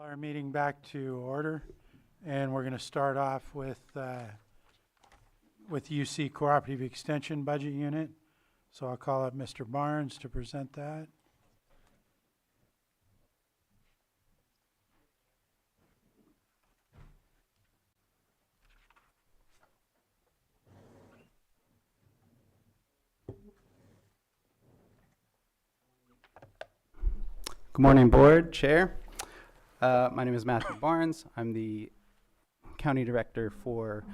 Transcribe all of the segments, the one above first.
Our meeting back to order, and we're going to start off with UC Cooperative Extension Budget Unit. So I'll call up Mr. Barnes to present that. Good morning, Board, Chair. My name is Matthew Barnes. I'm the County Director for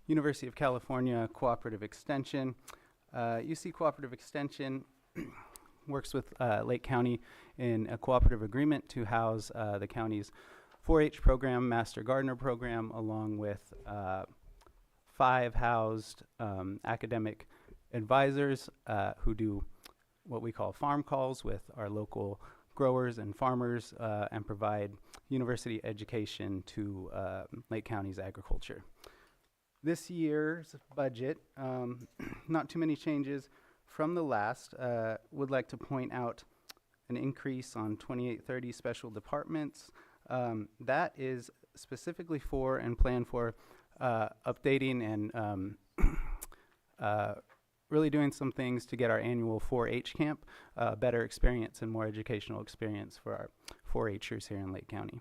University of California Cooperative Extension. UC Cooperative Extension works with Lake County in a cooperative agreement to house the county's 4-H program, Master Gardener program, along with 5 housed academic advisors who do what we call farm calls with our local growers and farmers and provide university education to Lake County's agriculture. This year's budget, not too many changes from the last. Would like to point out an increase on 2830 special departments. That is specifically for and planned for updating and really doing some things to get our annual 4-H camp better experience and more educational experience for our 4-Hers here in Lake County.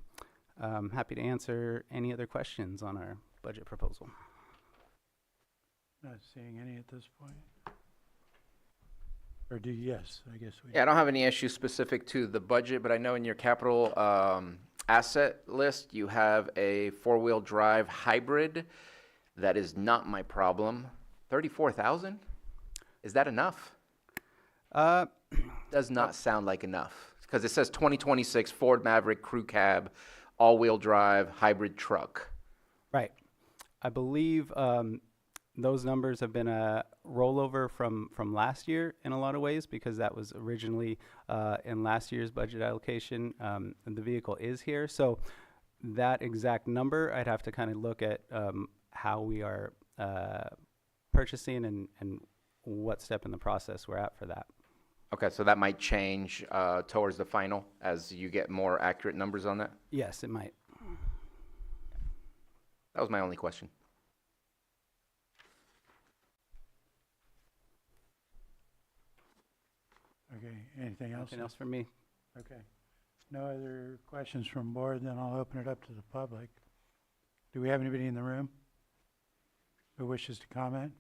Happy to answer any other questions on our budget proposal. Not seeing any at this point. Or do you? Yes, I guess we. Yeah, I don't have any issues specific to the budget, but I know in your capital asset list, you have a 4-wheel drive hybrid. That is not my problem. 34,000? Is that enough? Does not sound like enough, because it says 2026 Ford Maverick Crew Cab, all-wheel drive hybrid truck. Right. I believe those numbers have been a rollover from last year in a lot of ways, because that was originally in last year's budget allocation, and the vehicle is here. So that exact number, I'd have to kind of look at how we are purchasing and what step in the process we're at for that. Okay, so that might change towards the final as you get more accurate numbers on that? Yes, it might. That was my only question. Okay, anything else? Anything else from me? Okay. No other questions from board, then I'll open it up to the public. Do we have anybody in the room who wishes to comment?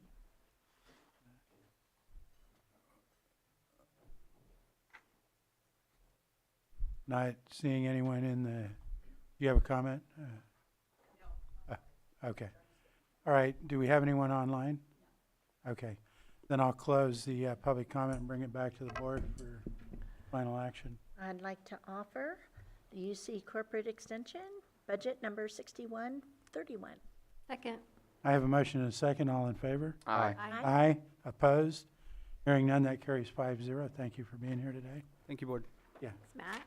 Not seeing anyone in the, you have a comment? No. Okay. All right, do we have anyone online? Okay, then I'll close the public comment and bring it back to the board for final action. I'd like to offer the UC Corporate Extension Budget number 6131. Second. I have a motion and a second. All in favor? Aye. Aye. Opposed? Hearing none, that carries 5-0. Thank you for being here today. Thank you, Board. Yeah. Matt?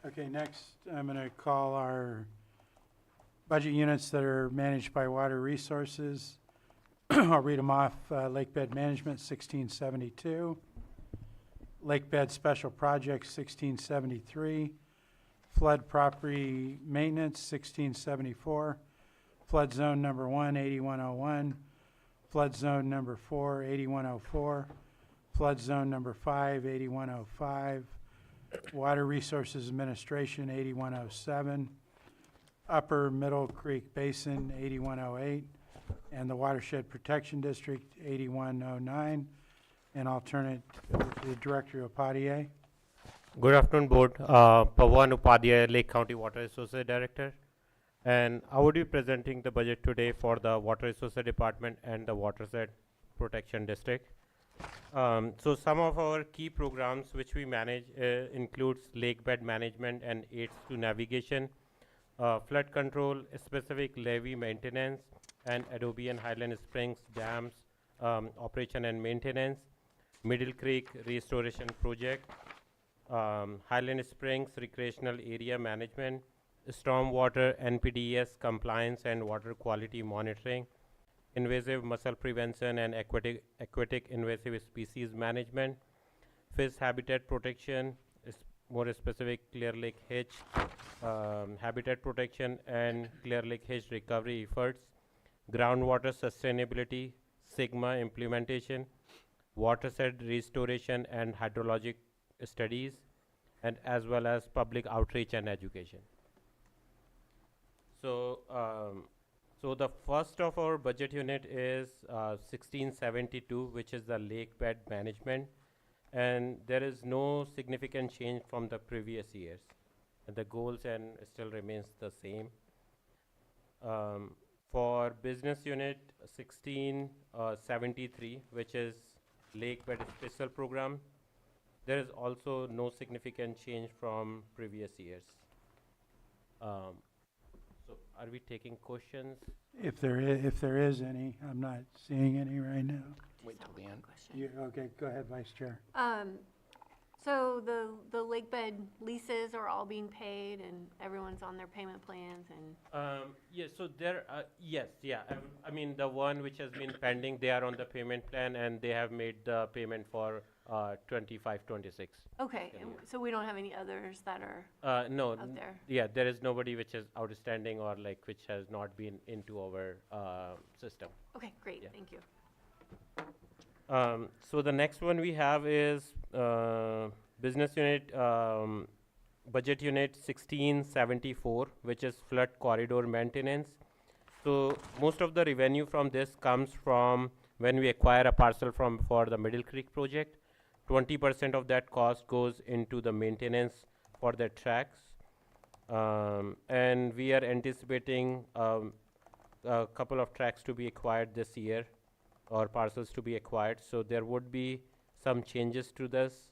Okay, next I'm going to call our budget units that are managed by Water Resources. I'll read them off. Lake Bed Management, 1672. Lake Bed Special Projects, 1673. Flood Property Maintenance, 1674. Flood Zone Number 1, 8101. Flood Zone Number 4, 8104. Flood Zone Number 5, 8105. Water Resources Administration, 8107. Upper Middle Creek Basin, 8108. And the Watershed Protection District, 8109. And I'll turn it over to the Director Upadhyay. Good afternoon, Board. Pawan Upadhyay, Lake County Water Resources Director. And I would be presenting the budget today for the Water Resources Department and the Watershed Protection District. So some of our key programs which we manage includes lake bed management and aids to navigation, flood control, specific levee maintenance, and Adobe and Highland Springs dams operation and maintenance, Middle Creek restoration project, Highland Springs recreational area management, stormwater NPDES compliance and water quality monitoring, invasive mussel prevention and aquatic invasive species management, fish habitat protection, more specific Clear Lake Hedge habitat protection and Clear Lake Hedge recovery efforts, groundwater sustainability, Sigma implementation, watershed restoration and hydrologic studies, and as well as public outreach and education. So the first of our budget unit is 1672, which is the lake bed management, and there is no significant change from the previous years. And the goals and still remains the same. For business unit 1673, which is lake bed special program, there is also no significant change from previous years. So are we taking questions? If there is any, I'm not seeing any right now. Wait till the end. Okay, go ahead, Vice Chair. So the lake bed leases are all being paid and everyone's on their payment plans and, Yes, so there, yes, yeah. I mean, the one which has been pending, they are on the payment plan and they have made the payment for 25, 26. okay, and so we don't have any others that are No, out there? yeah, there is nobody which is outstanding or like which has not been into our system. Okay, great, Yeah. thank you. So the next one we have is business unit, budget unit 1674, which is flood corridor maintenance. So most of the revenue from this comes from when we acquire a parcel for the Middle Creek project. 20% of that cost goes into the maintenance for the tracks. And we are anticipating a couple of tracks to be acquired this year, or parcels to be acquired. So there would be some changes to this,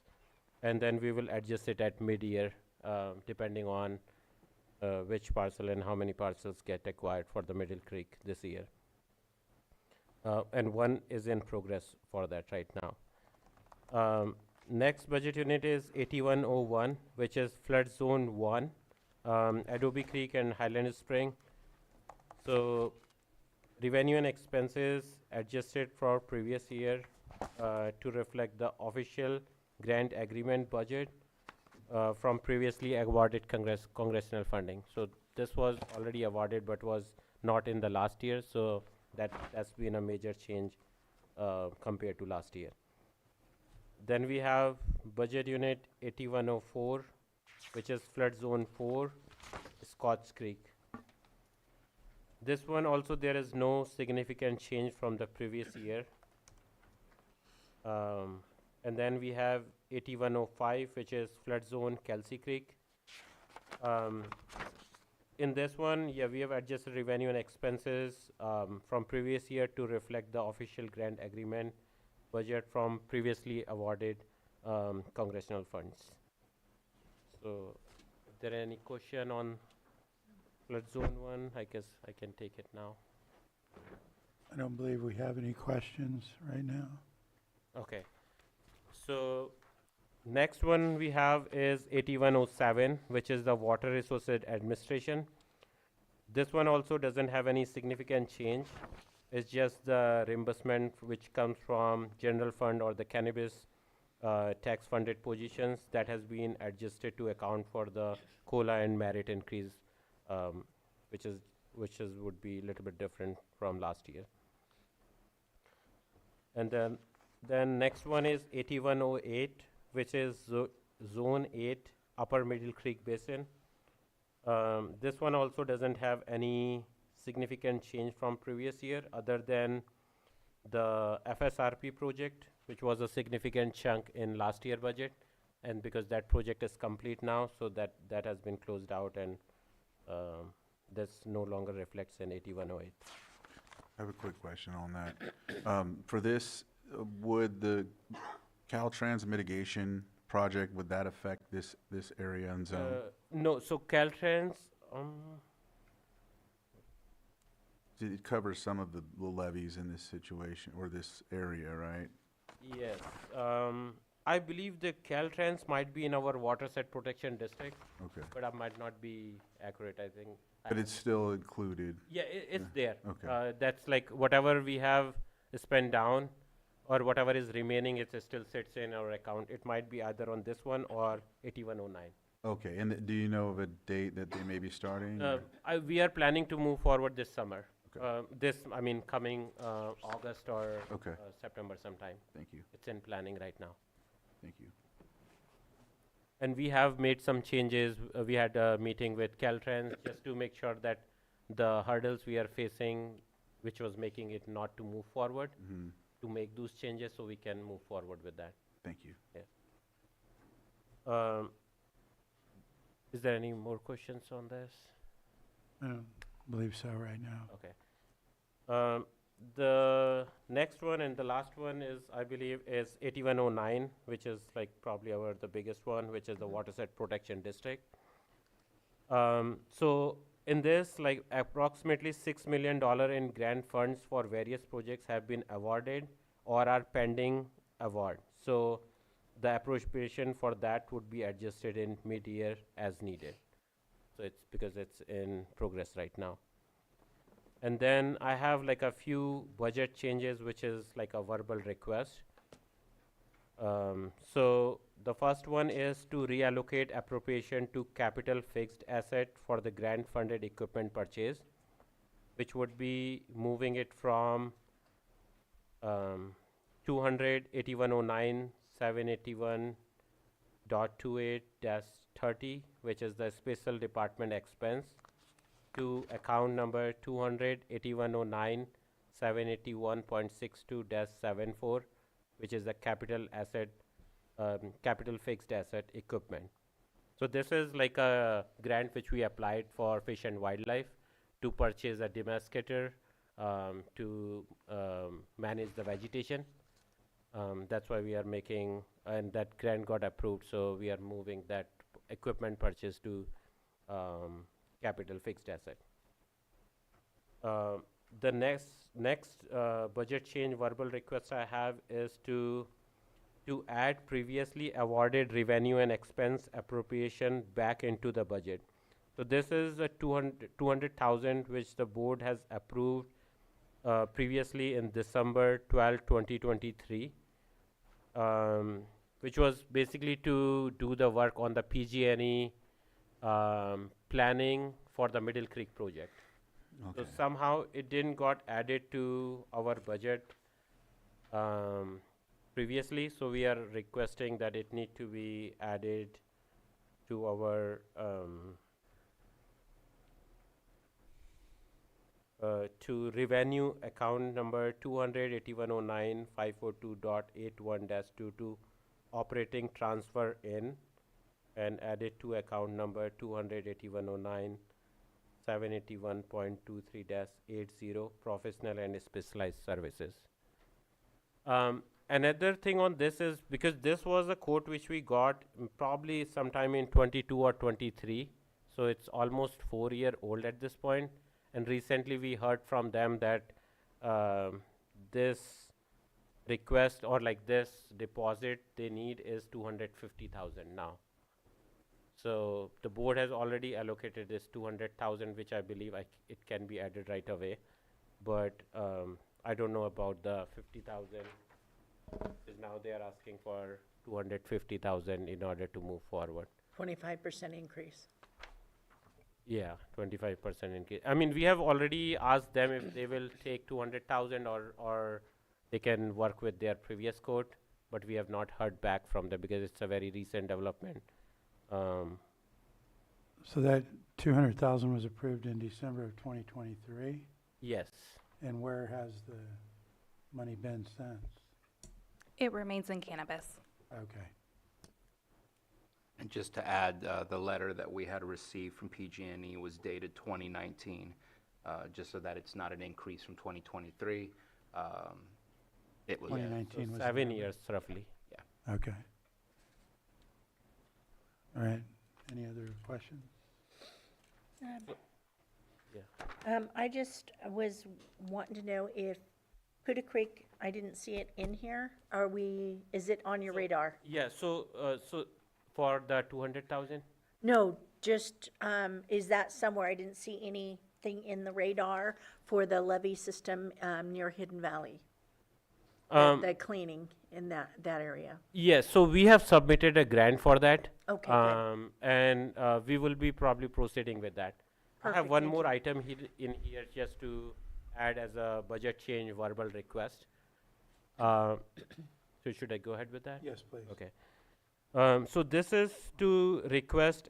and then we will adjust it at mid-year, depending on which parcel and how many parcels get acquired for the Middle Creek this year. And one is in progress for that right now. Next budget unit is 8101, which is flood zone 1, Adobe Creek and Highland Spring. So revenue and expenses adjusted for previous year to reflect the official grant agreement budget from previously awarded congressional funding. So this was already awarded but was not in the last year, so that's been a major change compared to last year. Then we have budget unit 8104, which is flood zone 4, Scotch Creek. This one also there is no significant change from the previous year. And then we have 8105, which is flood zone Kelsey Creek. In this one, yeah, we have adjusted revenue and expenses from previous year to reflect the official grant agreement budget from previously awarded congressional funds. So, if there are any question on flood zone 1, I guess I can take it now. I don't believe we have any questions right now. Okay. So next one we have is 8107, which is the Water Resources Administration. This one also doesn't have any significant change. It's just the reimbursement which comes from general fund or the cannabis tax funded positions that has been adjusted to account for the COLA and merit increase, which would be a little bit different from last year. And then next one is 8108, which is Zone 8, Upper Middle Creek Basin. This one also doesn't have any significant change from previous year other than the FSRP project, which was a significant chunk in last year budget. And because that project is complete now, so that has been closed out, and this no longer reflects in 8108. I have a quick question on that. For this, would the Caltrans mitigation project, would that affect this area and zone? No, so Caltrans, It covers some of the levees in this situation, or this area, right? yes. I believe the Caltrans might be in our watershed protection district, Okay. but I might not be accurate, I think. But it's still included? Yeah, it's there. Okay. That's like whatever we have spent down or whatever is remaining, it still sits in our account. It might be either on this one or 8109. Okay, and do you know of a date that they may be starting? or- We are planning to move forward this summer. Okay. Coming August or Okay. September sometime. Thank you, It's in planning right now. thank you. And we have made some changes. We had a meeting with Caltrans just to make sure that the hurdles we are facing, which was making it not to move forward, Mhm. to make those changes so we can move forward with that. Thank you. Is there any more questions on this? I don't believe so right now. Okay. The next one and the last one is, I believe, is 8109, which is like probably the biggest one, which is the Watershed Protection District. So in this, like approximately $6 million in grant funds for various projects have been awarded or are pending award. So the appropriation for that would be adjusted in mid-year as needed. So it's because it's in progress right now. And then I have like a few budget changes, which is like a verbal request. So the first one is to reallocate appropriation to capital fixed asset for the grant funded equipment purchase, which would be moving it from 28109 781.28-30, which is the special department expense, to account number 28109 781.62-74, which is the capital fixed asset equipment. So this is like a grant which we applied for Fish and Wildlife to purchase a demascator to manage the vegetation. That's why we are making, and that grant got approved, so we are moving that equipment purchase to capital fixed asset. The next budget change verbal request I have is to add previously awarded revenue and expense appropriation back into the budget. So this is a 200,000 which the board has approved previously in December 12, 2023, which was basically to do the work on the PG&E planning for the Middle Creek project. Okay. So somehow it didn't got added to our budget previously, so we are requesting that it need to be added to our to revenue account number 28109 542.81-22 operating transfer in, and added to account number 28109 781.23-80 professional and specialized services. Another thing on this is because this was a quote which we got probably sometime in 22 or 23, so it's almost 4 year old at this point. And recently we heard from them that this request or like this deposit they need is 250,000 now. So the board has already allocated this 200,000, which I believe it can be added right away. But I don't know about the 50,000. Because now they are asking for 250,000 in order to move forward. 25% increase. Yeah, 25% increase. I mean, we have already asked them if they will take 200,000 or they can work with their previous quote, but we have not heard back from them because it's a very recent development. So that 200,000 was approved in December of 2023, Yes. and where has the money been since? It remains in cannabis. Okay. And just to add, the letter that we had received from PG&E was dated 2019, just so that it's not an increase from 2023. It was, 2019 So was. 7 the- years roughly. Okay. All right. Any other questions? I just was wanting to know if Puda Creek, I didn't see it in here. Is it on your radar? Yeah, so for the 200,000? No, just, is that somewhere? I didn't see anything in the radar for the levee system near Hidden Valley. the cleaning in that area? Yes, so we have submitted a grant for that. Okay, good. And we will be probably proceeding with that. I have Perfect, one thank more you. item in here just to add as a budget change verbal request. So should I go ahead with that? Yes, please. Okay. So this is to request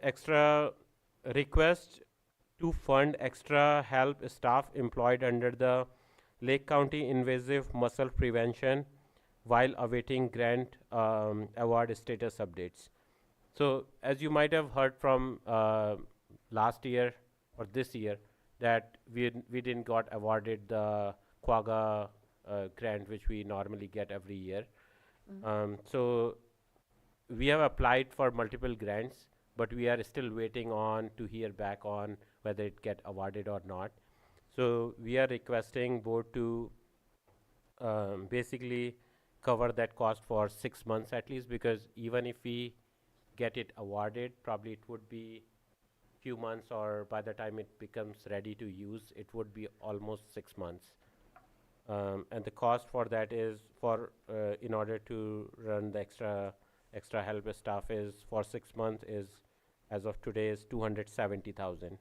to fund extra help staff employed under the Lake County Invasive Mussel Prevention while awaiting grant award status updates. So as you might have heard from last year or this year, that we didn't got awarded the Quagga grant, which we normally get every year. So we have applied for multiple grants, but we are still waiting on to hear back on whether it get awarded or not. So we are requesting board to basically cover that cost for 6 months at least, because even if we get it awarded, probably it would be few months, or by the time it becomes ready to use, it would be almost 6 months. And the cost for that is for in order to run the extra help staff is for 6 months is, as of today, is 270,000.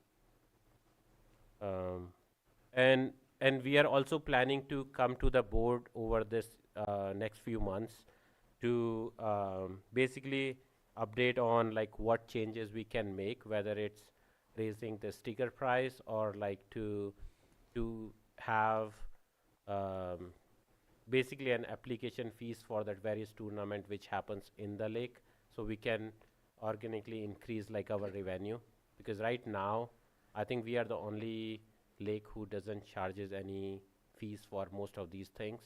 And we are also planning to come to the board over this next few months to basically update on like what changes we can make, whether it's raising the sticker price or like to have basically an application fees for that various tournament which happens in the lake, so we can organically increase like our revenue, because right now I think we are the only lake who doesn't charges any fees for most of these things,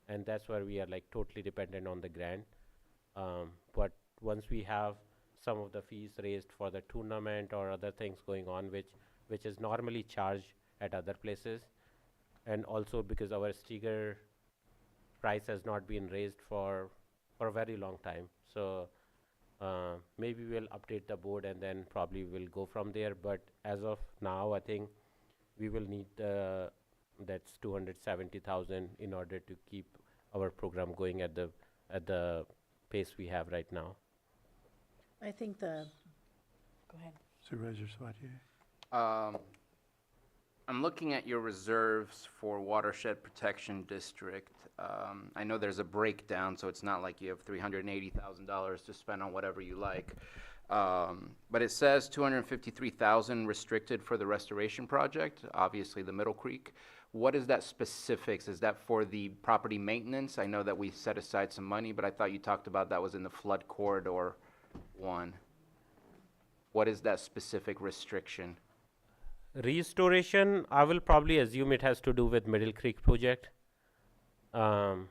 and that's where we are like totally dependent on the grant. But once we have some of the fees raised for the tournament or other things going on, which is normally charged at other places, and also because our sticker price has not been raised for a very long time, so maybe we'll update the board and then probably we'll go from there. But as of now, I think we will need that's 270,000 in order to keep our program going at the pace we have right now. I think go ahead. Supervisor Sabatier? I'm looking at your reserves for watershed protection district. I know there's a breakdown, so it's not like you have $380,000 to spend on whatever you like. But it says 253,000 restricted for the restoration project, obviously the Middle Creek. What is that specifics? Is that for the property maintenance? I know that we set aside some money, but I thought you talked about that was in the flood corridor one. What is that specific restriction? Restoration, I will probably assume it has to do with Middle Creek project. I'm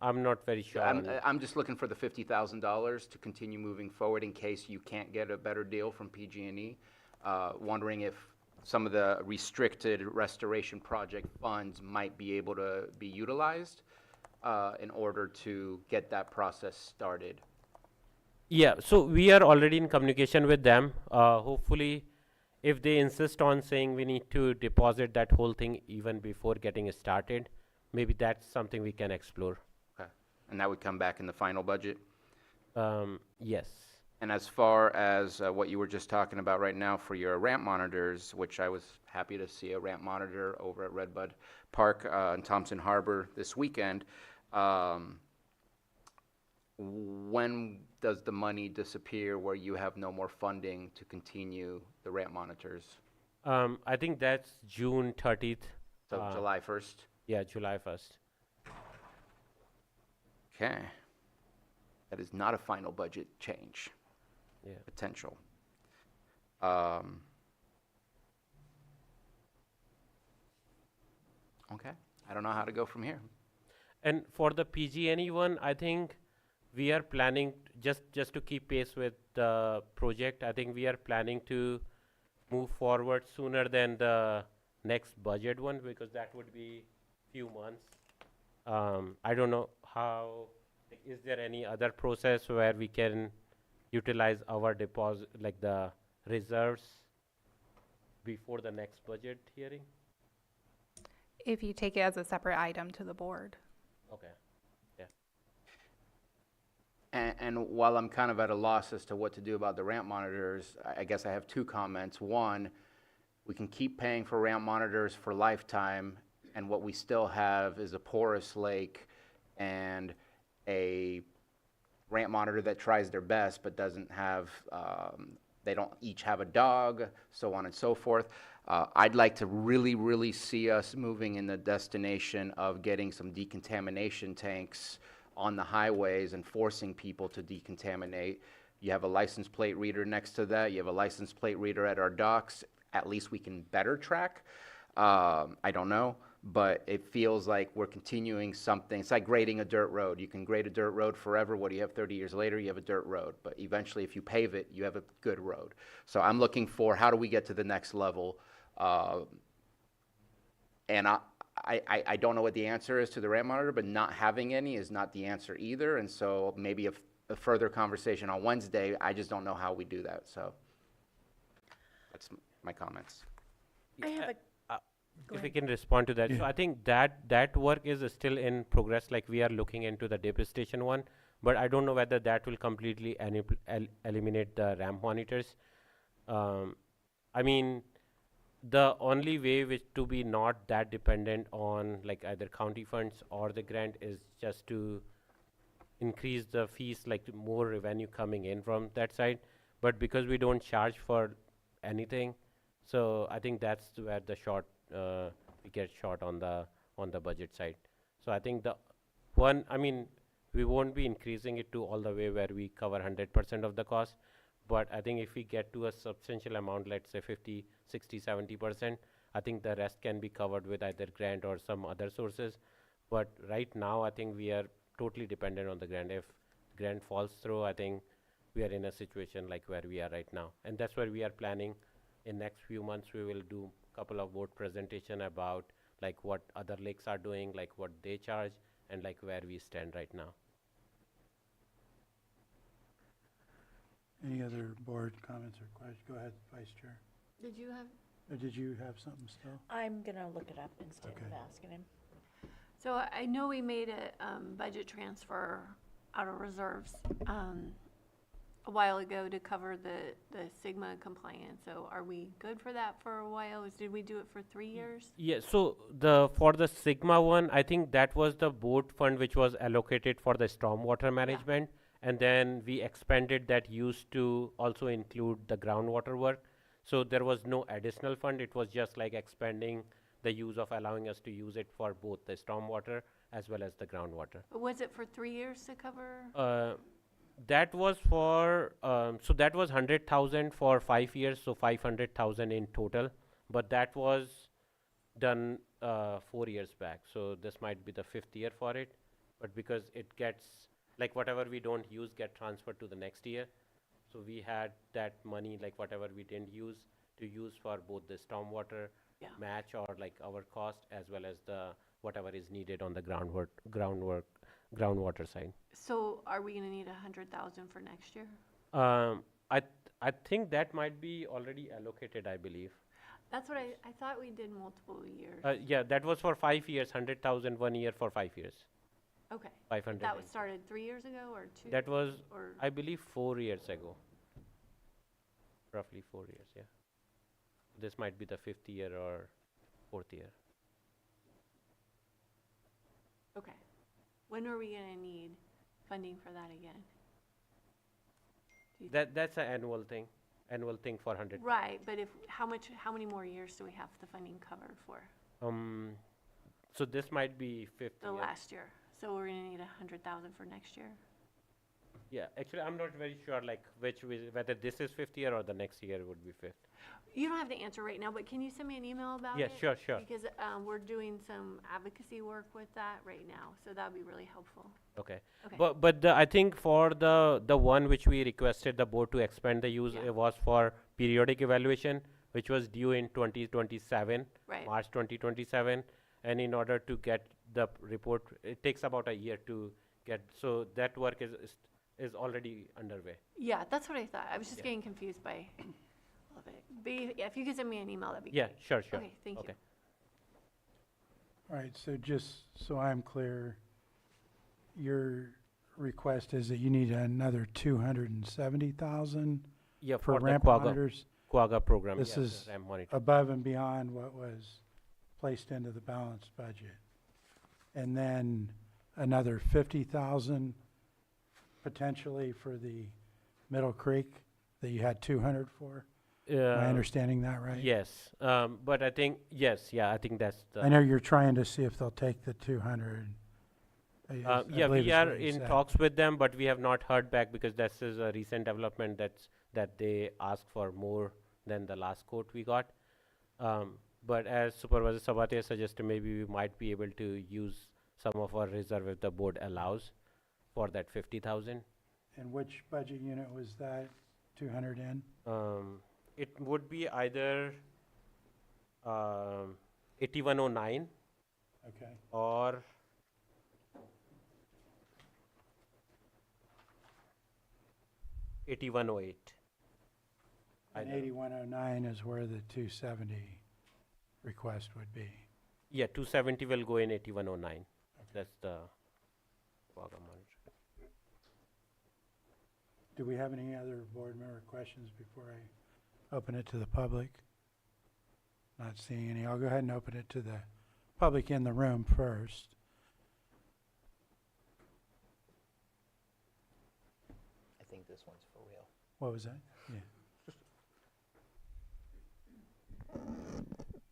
not very sure. I'm just looking for the $50,000 to continue moving forward in case you can't get a better deal from PG&E. Wondering if some of the restricted restoration project funds might be able to be utilized in order to get that process started. Yeah, so we are already in communication with them. Hopefully, if they insist on saying we need to deposit that whole thing even before getting started, maybe that's something we can explore. Okay. And that would come back in the final budget? Yes. And as far as what you were just talking about right now for your ramp monitors, which I was happy to see a ramp monitor over at Redbud Park in Thompson Harbor this weekend, when does the money disappear where you have no more funding to continue the ramp monitors? I think that's June 30th. So July 1st? Yeah, July 1st. Okay. That is not a final budget change. Yeah. Potential. Okay. I don't know how to go from here. And for the PG&E one, I think we are planning, just to keep pace with the project, I think we are planning to move forward sooner than the next budget one, because that would be few months. I don't know how, is there any other process where we can utilize our deposit, like the reserves, before the next budget hearing? If you take it as a separate item to the board. Okay. And while I'm kind of at a loss as to what to do about the ramp monitors, I guess I have two comments. One, we can keep paying for ramp monitors for lifetime, and what we still have is a porous lake and a ramp monitor that tries their best but doesn't have, they don't each have a dog, so on and so forth. I'd like to really, really see us moving in the destination of getting some decontamination tanks on the highways and forcing people to decontaminate. You have a license plate reader next to that. You have a license plate reader at our docks. At least we can better track. I don't know, but it feels like we're continuing something. It's like grading a dirt road. You can grade a dirt road forever. What do you have 30 years later? You have a dirt road. But eventually, if you pave it, you have a good road. So I'm looking for how do we get to the next level? And I don't know what the answer is to the ramp monitor, but not having any is not the answer either. And so maybe a further conversation on Wednesday. I just don't know how we do that. So that's my comments. I have a, Go If we ahead. can respond to that. So Yeah. I think that work is still in progress, like we are looking into the dip station one, but I don't know whether that will completely eliminate the ramp monitors. I mean, the only way which to be not that dependent on like either county funds or the grant is just to increase the fees, like more revenue coming in from that side. But because we don't charge for anything, so I think that's where the short we get short on the budget side. So I think the one, I mean, we won't be increasing it to all the way where we cover 100% of the cost, but I think if we get to a substantial amount, let's say 50, 60, 70%, I think the rest can be covered with either grant or some other sources. But right now, I think we are totally dependent on the grant. If grant falls through, I think we are in a situation like where we are right now. And that's where we are planning in next few months. We will do couple of board presentation about like what other lakes are doing, like what they charge, and like where we stand right now. Any other board comments or questions? Go ahead, Vice Chair. Did you have? Or did you have something still? I'm gonna look it up instead Okay. of asking him. So I know we made a budget transfer out of reserves a while ago to cover the Sigma compliance. So are we good for that for a while? Did we do it for 3 years? Yeah, so for the Sigma one, I think that was the board fund which was allocated for the stormwater management, and then we expanded that use to also include the groundwater work. So there was no additional fund. It was just like expanding the use of allowing us to use it for both the stormwater as well as the groundwater. But was it for 3 years to cover? That was for, so that was 100,000 for 5 years, so 500,000 in total. But that was done 4 years back, so this might be the 5th year for it. But because it gets, like whatever we don't use get transferred to the next year. So we had that money, like whatever we didn't use, to use for both the stormwater Yeah. match or like our cost, as well as the whatever is needed on the groundwater side. So are we gonna need 100,000 for next year? I think that might be already allocated, I believe. That's what I thought we did multiple years. Yeah, that was for 5 years, 100,000 1 year for 5 years, Okay. 500. That was started 3 years ago or 2? That was, Or, I believe, 4 years ago. Roughly 4 years, yeah. This might be the 5th year or 4th year. okay. When are we gonna need funding for that again? That's an annual thing for 100. Right, but how many more years do we have the funding covered for? So this might be 5th The year. last year. So we're gonna need 100,000 for next year? Yeah, actually, I'm not very sure like whether this is 5th year or the next year would be 5th. You don't have the answer right now, but can you send me an email about Yeah, it? sure. Because we're doing some advocacy work with that right now, so that'd be really helpful. Okay. Okay. But I think for the one which we requested the board to expand the use, Yeah. it was for periodic evaluation, which was due in 2027, Right. March 2027. And in order to get the report, it takes about a year to get, so that work is already underway. Yeah, that's what I thought. I was just Yeah. getting confused by all of it. But yeah, if you could send me an email, that'd be Yeah, great. sure. Okay, thank you. Okay. All right, so just so I'm clear, your request is that you need another 270,000 Yeah, for for the ramp Quagga, monitors Quagga program. This yes, the is RAM monitor. above and beyond what was placed into the balanced budget. And then another 50,000 potentially for the Middle Creek that you had 200 for. Am I understanding that right? Yes, but I think, yes, yeah, I think that's the. I know you're trying to see if they'll take the 200. I Yeah, believe we is are what you in said. talks with them, but we have not heard back because this is a recent development that they asked for more than the last quote we got. But as Supervisor Sabate suggested, maybe we might be able to use some of our reserve if the board allows for that 50,000. And which budget unit was that 200 in? It would be either 8109 Okay. or 8108. And Either. 8109 is where the 270 request would be. Yeah, 270 will go in 8109. That's the Quagga monitor. Do we have any other board member questions before I open it to the public? Not seeing any. I'll go ahead and open it to the public in the room first. I think this one's for real. What was that? Yeah.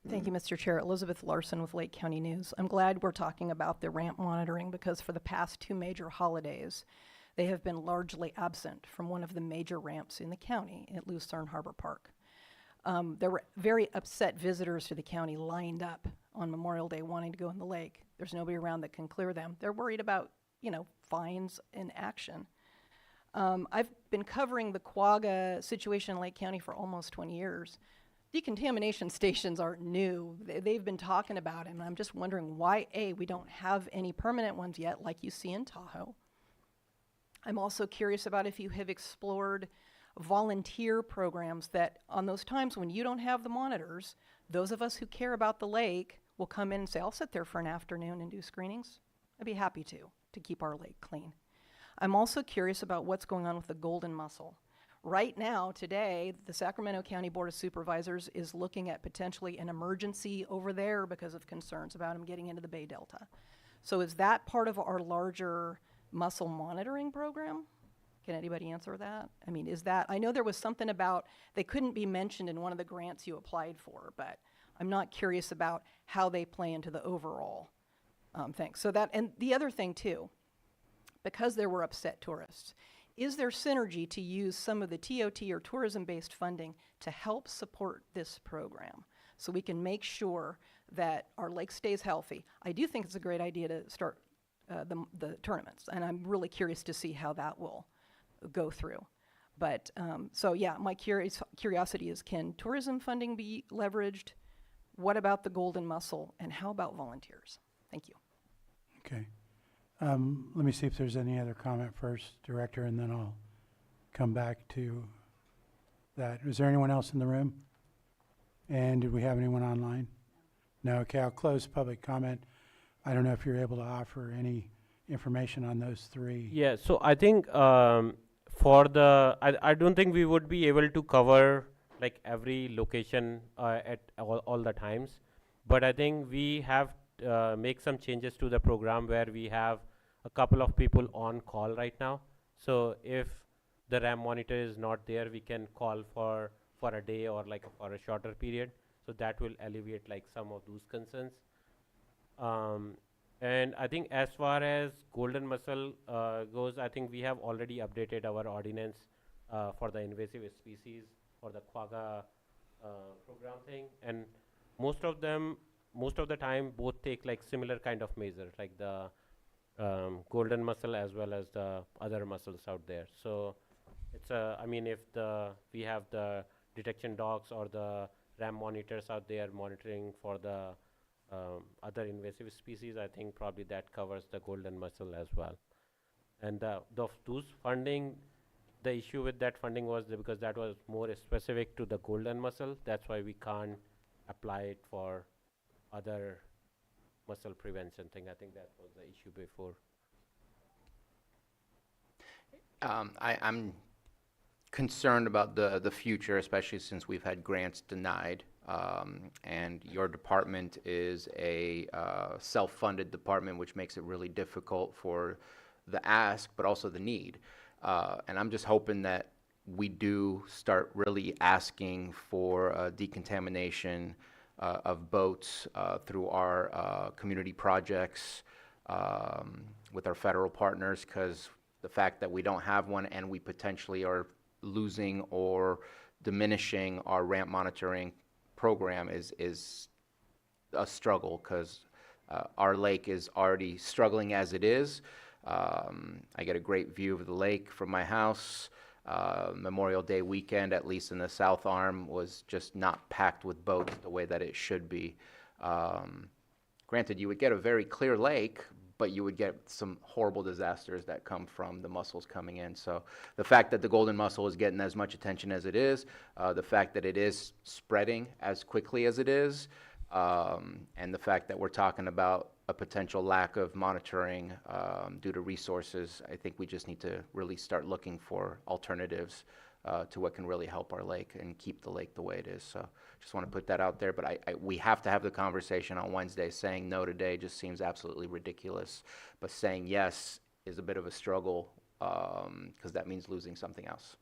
Thank you, Mr. Chair. Elizabeth Larson with Lake County News. I'm glad we're talking about the ramp monitoring because for the past two major holidays, they have been largely absent from one of the major ramps in the county at Lucerne Harbor Park. There were very upset visitors to the county lined up on Memorial Day wanting to go in the lake. There's nobody around that can clear them. They're worried about, fines and action. I've been covering the Quagga situation in Lake County for almost 20 years. Decontamination stations aren't new. They've been talking about them, and I'm just wondering why, A, we don't have any permanent ones yet like you see in Tahoe. I'm also curious about if you have explored volunteer programs that on those times when you don't have the monitors, those of us who care about the lake will come in and say, I'll sit there for an afternoon and do screenings. I'd be happy to keep our lake clean. I'm also curious about what's going on with the golden mussel. Right now, today, the Sacramento County Board of Supervisors is looking at potentially an emergency over there because of concerns about them getting into the Bay Delta. So is that part of our larger mussel monitoring program? Can anybody answer that? I mean, I know there was something about they couldn't be mentioned in one of the grants you applied for, but I'm not curious about how they play into the overall thing. So that, and the other thing too, because there were upset tourists, is there synergy to use some of the TOT or tourism-based funding to help support this program so we can make sure that our lake stays healthy? I do think it's a great idea to start the tournaments, and I'm really curious to see how that will go through. But, so yeah, my curiosity is, can tourism funding be leveraged? What about the golden mussel, and how about volunteers? Thank you. Okay. Let me see if there's any other comment first, Director, and then I'll come back to that. Is there anyone else in the room? And did we have anyone online? No. Okay, I'll close public comment. I don't know if you're able to offer any information on those three. Yeah, so I think I don't think we would be able to cover like every location at all the times, but I think we have make some changes to the program where we have a couple of people on call right now. So if the RAM monitor is not there, we can call for a day or like for a shorter period. So that will alleviate like some of those concerns. And I think as far as golden mussel goes, I think we have already updated our ordinance for the invasive species for the Quagga program thing. And most of the time, both take like similar kind of measures, like the golden mussel as well as the other mussels out there. So it's I mean, if we have the detection dogs or the RAM monitors out there monitoring for the other invasive species, I think probably that covers the golden mussel as well. And those funding, the issue with that funding was because that was more specific to the golden mussel. That's why we can't apply it for other mussel prevention thing. I think that was the issue before. I'm concerned about the future, especially since we've had grants denied. And your department is a self-funded department, which makes it really difficult for the ask, but also the need. And I'm just hoping that we do start really asking for decontamination of boats through our community projects with our federal partners, because the fact that we don't have one and we potentially are losing or diminishing our ramp monitoring program is a struggle, because our lake is already struggling as it is. I get a great view of the lake from my house. Memorial Day weekend, at least in the South Arm, was just not packed with boats the way that it should be. Granted, you would get a very clear lake, but you would get some horrible disasters that come from the mussels coming in. So the fact that the golden mussel is getting as much attention as it is, the fact that it is spreading as quickly as it is, and the fact that we're talking about a potential lack of monitoring due to resources, I think we just need to really start looking for alternatives to what can really help our lake and keep the lake the way it is. So just want to put that out there, but we have to have the conversation on Wednesday. Saying no today just seems absolutely ridiculous, but saying yes is a bit of a struggle, because that means losing something else.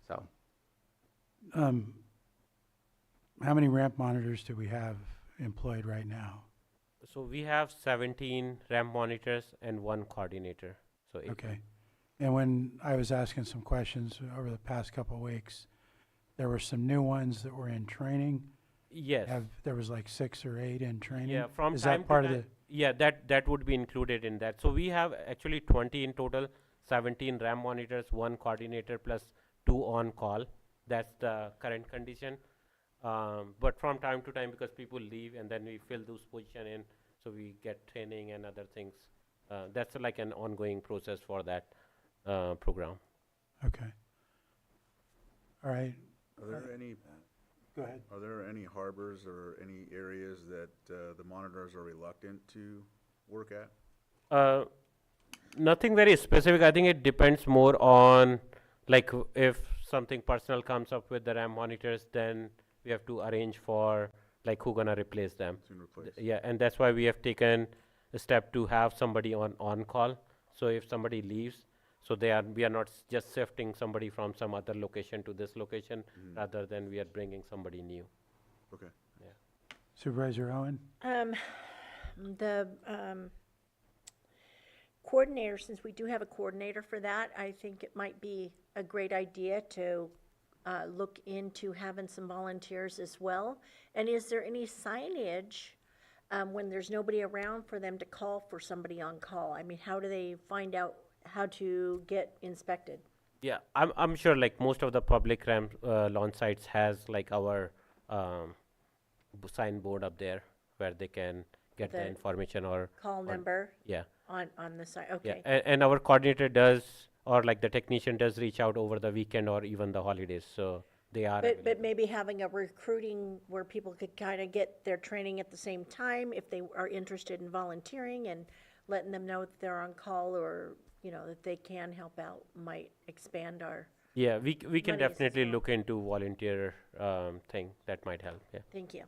So How many ramp monitors do we have employed right now? So we have 17 ramp monitors and 1 coordinator. So Okay. And when I was asking some questions over the past couple of weeks, there were some new ones that were in training. Yes. There was like 6 or 8 in training. Yeah, from Is time that part to of time. the? Yeah, that would be included in that. So we have actually 20 in total, 17 RAM monitors, 1 coordinator plus 2 on call. That's the current condition. But from time to time, because people leave and then we fill those position in, so we get training and other things. That's like an ongoing process for that program. Okay. All right. Are there any, Go ahead. are there any harbors or any areas that the monitors are reluctant to work at? Nothing very specific. I think it depends more on, like, if something personal comes up with the RAM monitors, then we have to arrange for, like, who gonna replace them. To replace? Yeah, and that's why we have taken a step to have somebody on call. So if somebody leaves, so we are not just shifting somebody from some other location to this location, rather than we are bringing somebody new. Okay. Supervisor Owen? The coordinator, since we do have a coordinator for that, I think it might be a great idea to look into having some volunteers as well. And is there any signage when there's nobody around for them to call for somebody on call? I mean, how do they find out how to get inspected? Yeah, I'm sure, like, most of the public launch sites has, like, our signboard up there where they can get the The information or Call number yeah. on the site, Yeah, okay. and our coordinator does, or like the technician does reach out over the weekend or even the holidays, so they are But available. maybe having a recruiting where people could kind of get their training at the same time, if they are interested in volunteering, and letting them know that they're on call, or, you know, that they can help out, might expand our, Yeah, we can monies as definitely well. look into volunteer thing, that might help, yeah. thank you.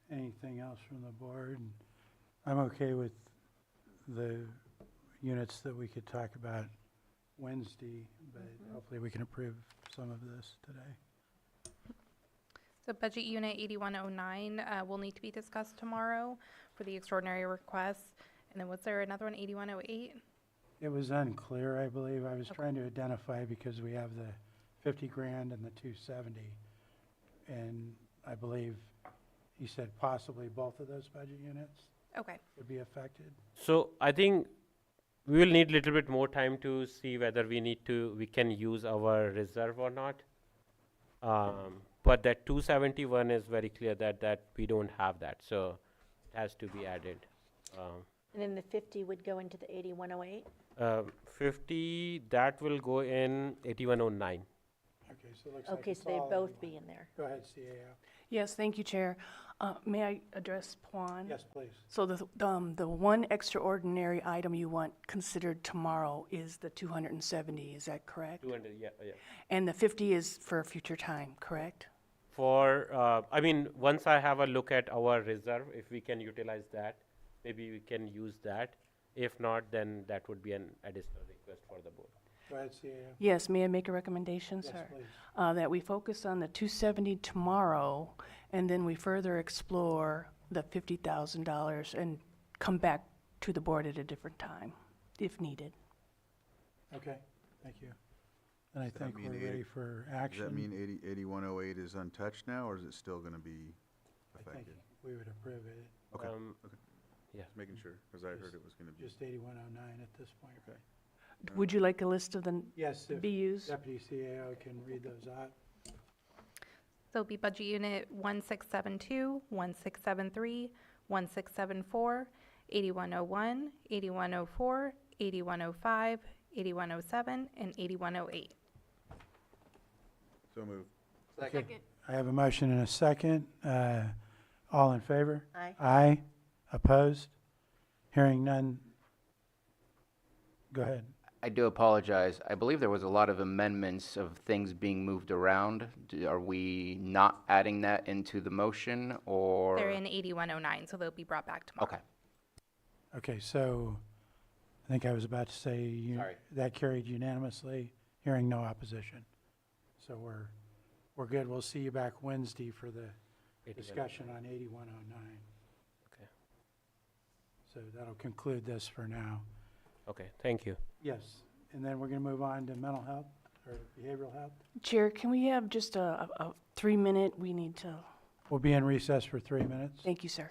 Anything else from the board? I'm okay with the units that we could talk about Wednesday, but hopefully we can approve some of this today. So budget unit 8109 will need to be discussed tomorrow for the extraordinary requests. And then was there another one, 8108? It was unclear, I believe. I was trying to identify because we have the 50 grand and the 270. And I believe he said possibly both of those budget units Okay. would be affected. So I think we will need little bit more time to see whether we can use our reserve or not. But that 271 is very clear that we don't have that, so it has to be added. And then the 50 would go into the 8108? 50, that will go in 8109. Okay. Okay, so it looks like Okay, it's so they'd all both 81. be in there. Go ahead, CAO. Yes, thank you, Chair. May I address Juan? Yes, please. So the one extraordinary item you want considered tomorrow is the 270, is that correct? 200, yeah, yeah. And the 50 is for a future time, correct? For, I mean, once I have a look at our reserve, if we can utilize that, maybe we can use that. If not, then that would be an additional request for the board. Go ahead, CAO. Yes, may I make a recommendation, Yes, sir? please. That we focus on the 270 tomorrow, and then we further explore the $50,000 and come back to the board at a different time, if needed. Okay, thank you. And I Does that think mean we're ready for Does action. that mean 8108 is untouched now, or is it still gonna be I think affected? we would approve it, Okay, Yeah. just making sure, because I heard it was gonna be. just 8109 at this point. Okay. Would you like a list of the Yes, if BUs? Deputy CAO can read those out. So it'll be budget unit 1672, 1673, 1674, 8101, 8104, 8105, 8107, and 8108. So moved. Second. I have a motion and a second. All in favor? Aye. Aye. Opposed? Hearing none. Go ahead. I do apologize. I believe there was a lot of amendments of things being moved around. Are we not adding that into the motion, or? They're in 8109, so they'll be brought back tomorrow. Okay, Okay, so I think I was about to say Sorry. that carried unanimously, hearing no opposition. So we're good. We'll see you back Wednesday for the 81. discussion on 8109. Okay. So that'll conclude this for now. Okay, thank you. Yes, and then we're going to move on to mental health or behavioral health. Chair, can we have just a 3-minute, we need to, We'll be in recess for 3 minutes. thank you, sir.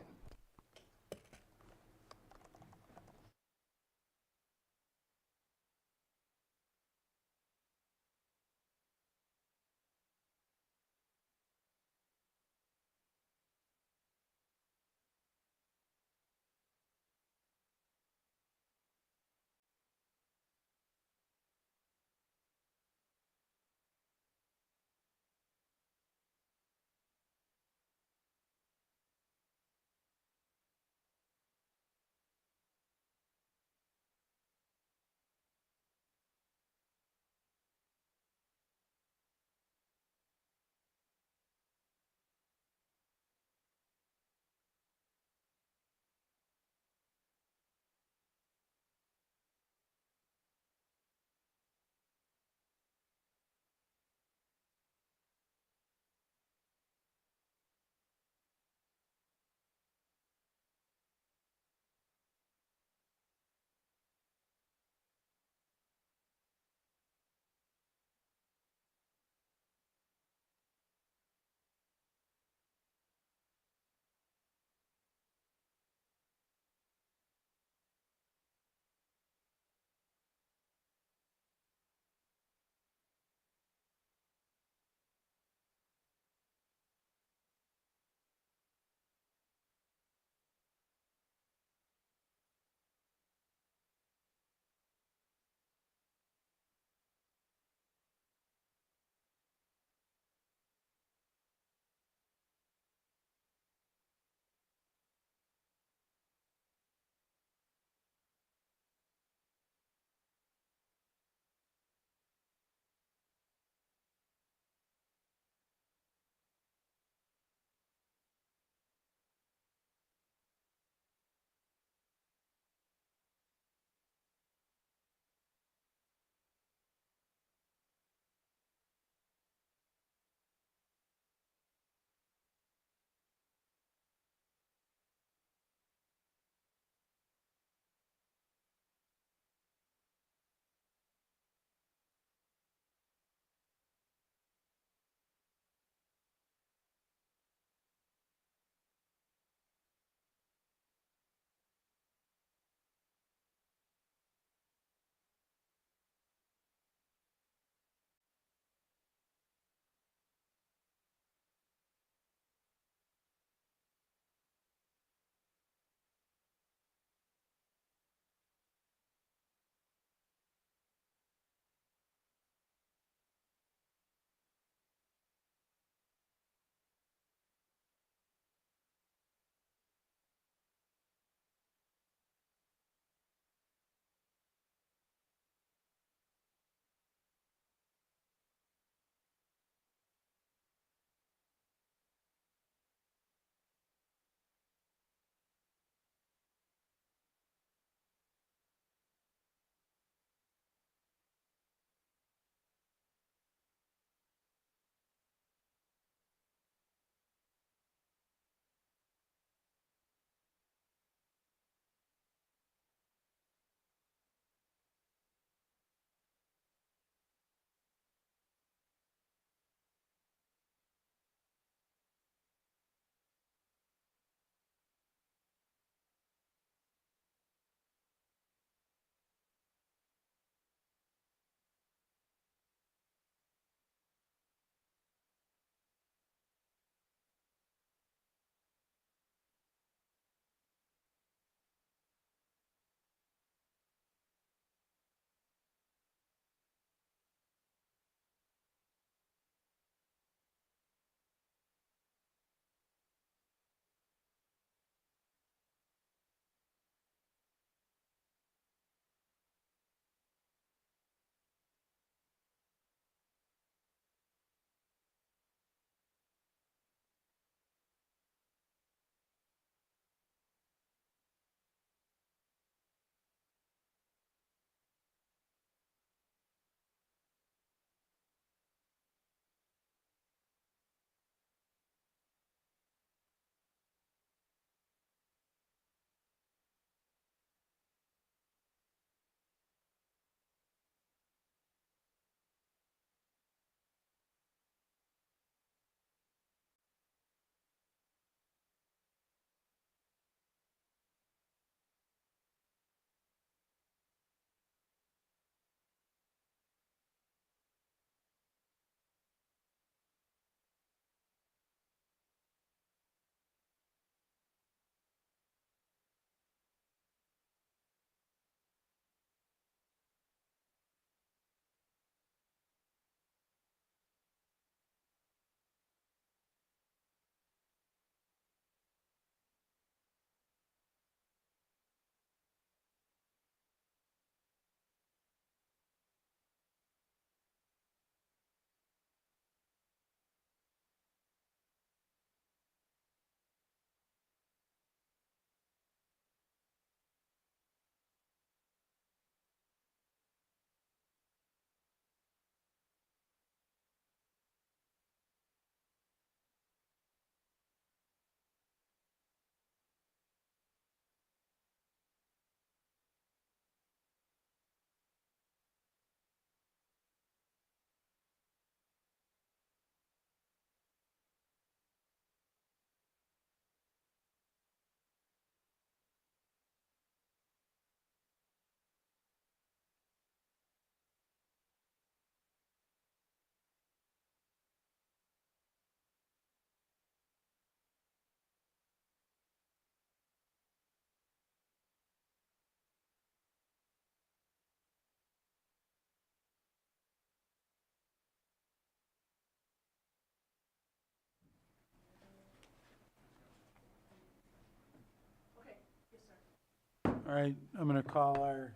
All right, I'm going to call our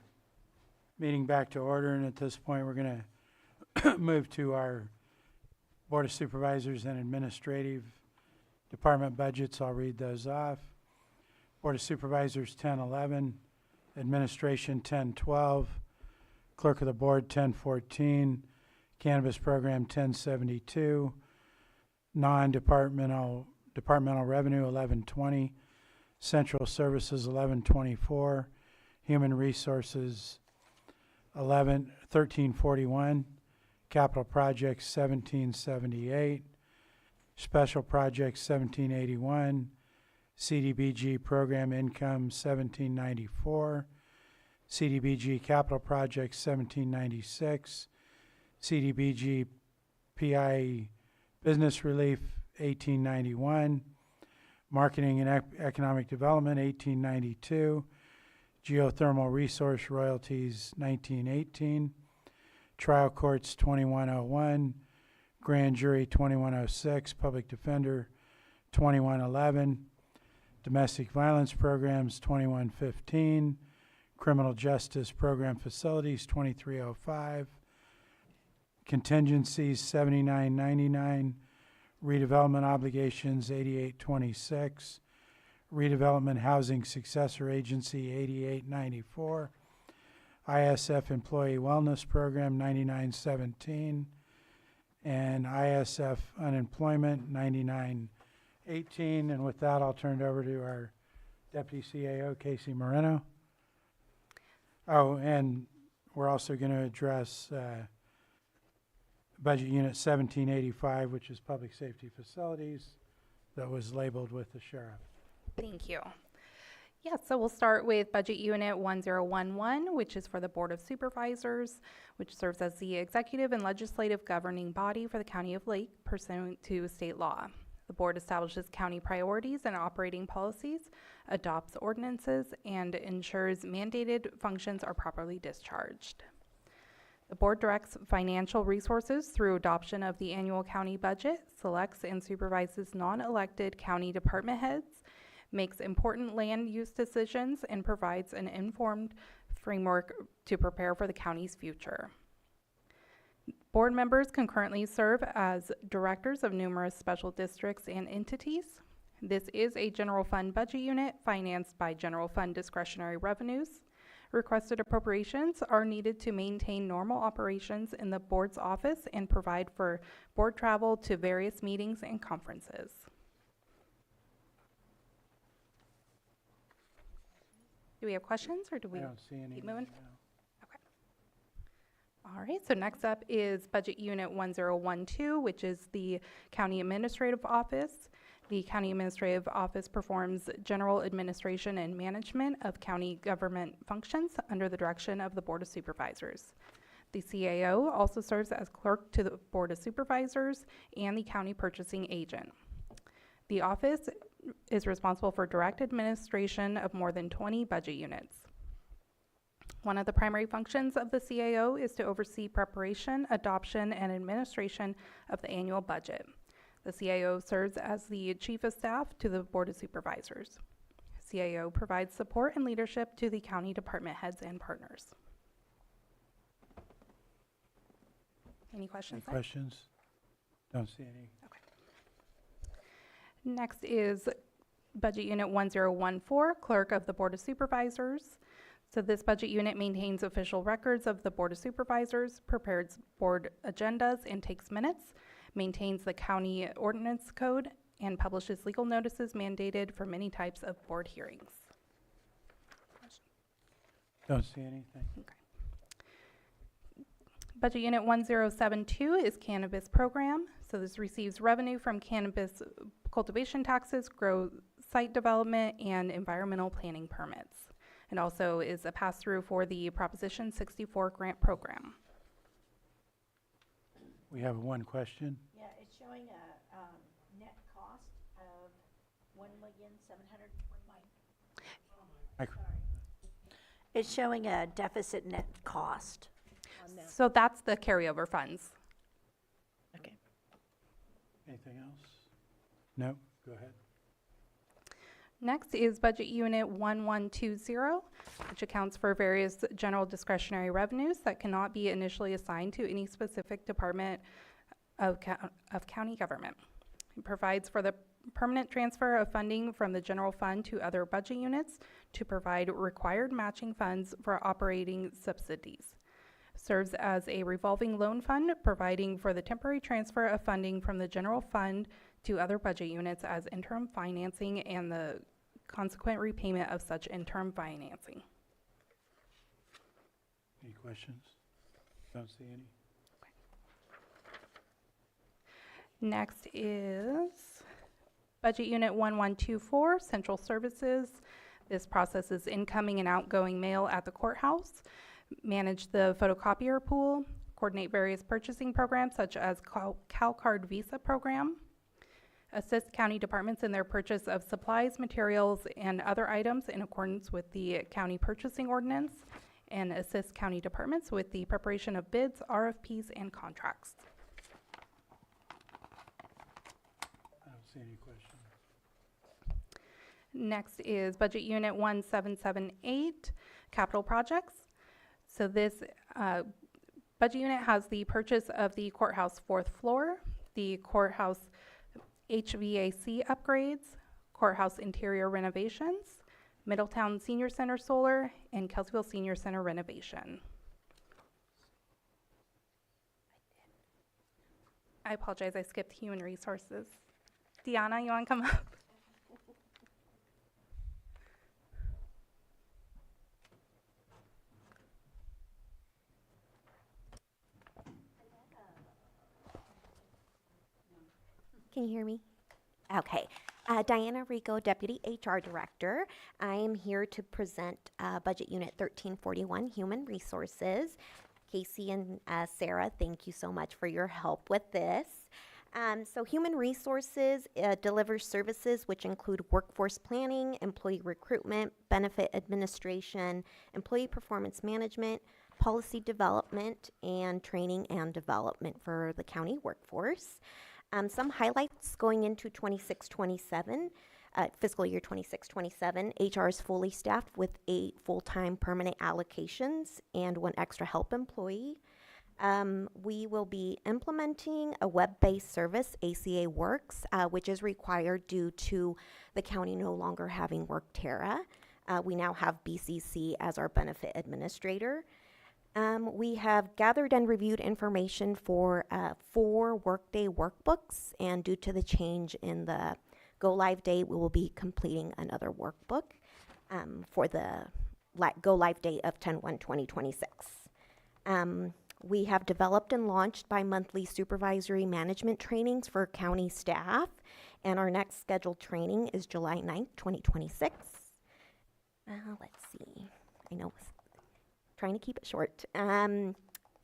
meeting back to order, and at this point, we're going to move to our Board of Supervisors and Administrative Department budgets. I'll read those off. Board of Supervisors, 1011, Administration, 1012, Clerk of the Board, 1014, Cannabis Program, 1072, Non-Departmental Revenue, 1120, Central Services, 1124, Human Resources, 1341, Capital Projects, 1778, Special Projects, 1781, CDBG Program Income, 1794, CDBG Capital Projects, 1796, CDBG PI Business Relief, 1891, Marketing and Economic Development, 1892, Geothermal Resource Royalties, 1918, Trial Courts, 2101, Grand Jury, 2106, Public Defender, 2111, Domestic Violence Programs, 2115, Criminal Justice Program Facilities, 2305, Contingencies, 7999, Redevelopment Obligations, 8826, Redevelopment Housing Successor Agency, 8894, ISF Employee Wellness Program, 9917, and ISF Unemployment, 9918. And with that, I'll turn it over to our Deputy CAO, Casey Moreno. Oh, and we're also going to address Budget Unit 1785, which is Public Safety Facilities, that was labeled with the sheriff. Thank you. Yeah, so we'll start with Budget Unit 1011, which is for the Board of Supervisors, which serves as the executive and legislative governing body for the County of Lake pursuant to state law. The board establishes county priorities and operating policies, adopts ordinances, and ensures mandated functions are properly discharged. The board directs financial resources through adoption of the annual county budget, selects and supervises non-elected county department heads, makes important land use decisions, and provides an informed framework to prepare for the county's future. Board members concurrently serve as directors of numerous special districts and entities. This is a general fund budget unit financed by general fund discretionary revenues. Requested appropriations are needed to maintain normal operations in the board's office and provide for board travel to various meetings and conferences. Do we have questions, or do we I don't see any. keep moving? right now. All right, so next up is Budget Unit 1012, which is the County Administrative Office. The County Administrative Office performs general administration and management of county government functions under the direction of the Board of Supervisors. The CAO also serves as clerk to the Board of Supervisors and the county purchasing agent. The office is responsible for direct administration of more than 20 budget units. One of the primary functions of the CAO is to oversee preparation, adoption, and administration of the annual budget. The CAO serves as the chief of staff to the Board of Supervisors. CAO provides support and leadership to the county department heads and partners. Any questions? Any questions? Don't see any. Next is Budget Unit 1014, Clerk of the Board of Supervisors. So this budget unit maintains official records of the Board of Supervisors, prepares board agendas and takes minutes, maintains the county ordinance code, and publishes legal notices mandated for many types of board hearings. Don't see anything. Budget Unit 1072 is Cannabis Program. So this receives revenue from cannabis cultivation taxes, grow site development, and environmental planning permits. And also is a pass-through for the Proposition 64 grant program. We have one question. Yeah, it's showing a net cost of $1,720,000. It's showing a deficit net cost on that. So that's the carryover funds. Okay. Anything else? No? Go ahead. Next is Budget Unit 1120, which accounts for various general discretionary revenues that cannot be initially assigned to any specific department of county government. It provides for the permanent transfer of funding from the general fund to other budget units to provide required matching funds for operating subsidies. Serves as a revolving loan fund, providing for the temporary transfer of funding from the general fund to other budget units as interim financing and the consequent repayment of such interim financing. Any questions? Don't see any. Next is Budget Unit 1124, Central Services. This processes incoming and outgoing mail at the courthouse, manage the photocopier pool, coordinate various purchasing programs such as CalCard Visa program, assist county departments in their purchase of supplies, materials, and other items in accordance with the county purchasing ordinance, and assist county departments with the preparation of bids, RFPs, and contracts. I don't see any questions. Next is Budget Unit 1778, Capital Projects. So this budget unit has the purchase of the courthouse fourth floor, the courthouse HVAC upgrades, courthouse interior renovations, Middletown Senior Center solar, and Kelseyville Senior Center renovation. I apologize, I skipped human resources. Deanna, you want to come up? Can you hear me? Okay. Diana Rico, Deputy HR Director. I am here to present Budget Unit 1341, Human Resources. Casey and Sarah, thank you so much for your help with this. So Human Resources delivers services which include workforce planning, employee recruitment, benefit administration, employee performance management, policy development, and training and development for the county workforce. Some highlights going into 26-27, fiscal year 26-27, HR is fully staffed with 8 full-time permanent allocations and 1 extra help employee. We will be implementing a web-based service, ACA Works, which is required due to the county no longer having Workterra. We now have BCC as our benefit administrator. We have gathered and reviewed information for 4 workday workbooks, and due to the change in the go-live date, we will be completing another workbook for the go-live date of 10/1/2026. We have developed and launched bi-monthly supervisory management trainings for county staff, and our next scheduled training is July 9th, 2026. Let's see. I know trying to keep it short.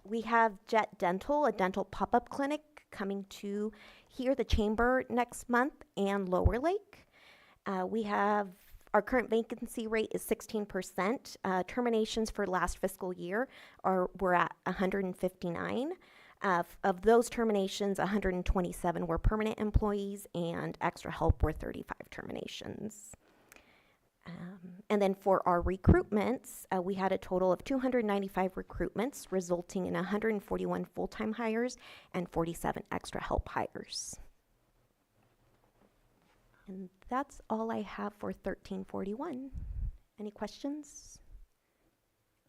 We have Jet Dental, a dental pop-up clinic coming to here, the Chamber, next month, and Lower Lake. We have our current vacancy rate is 16%. Terminations for last fiscal year were at 159. Of those terminations, 127 were permanent employees, and extra help were 35 terminations. And then for our recruitments, we had a total of 295 recruitments, resulting in 141 full-time hires and 47 extra help hires. And that's all I have for 1341. Any questions?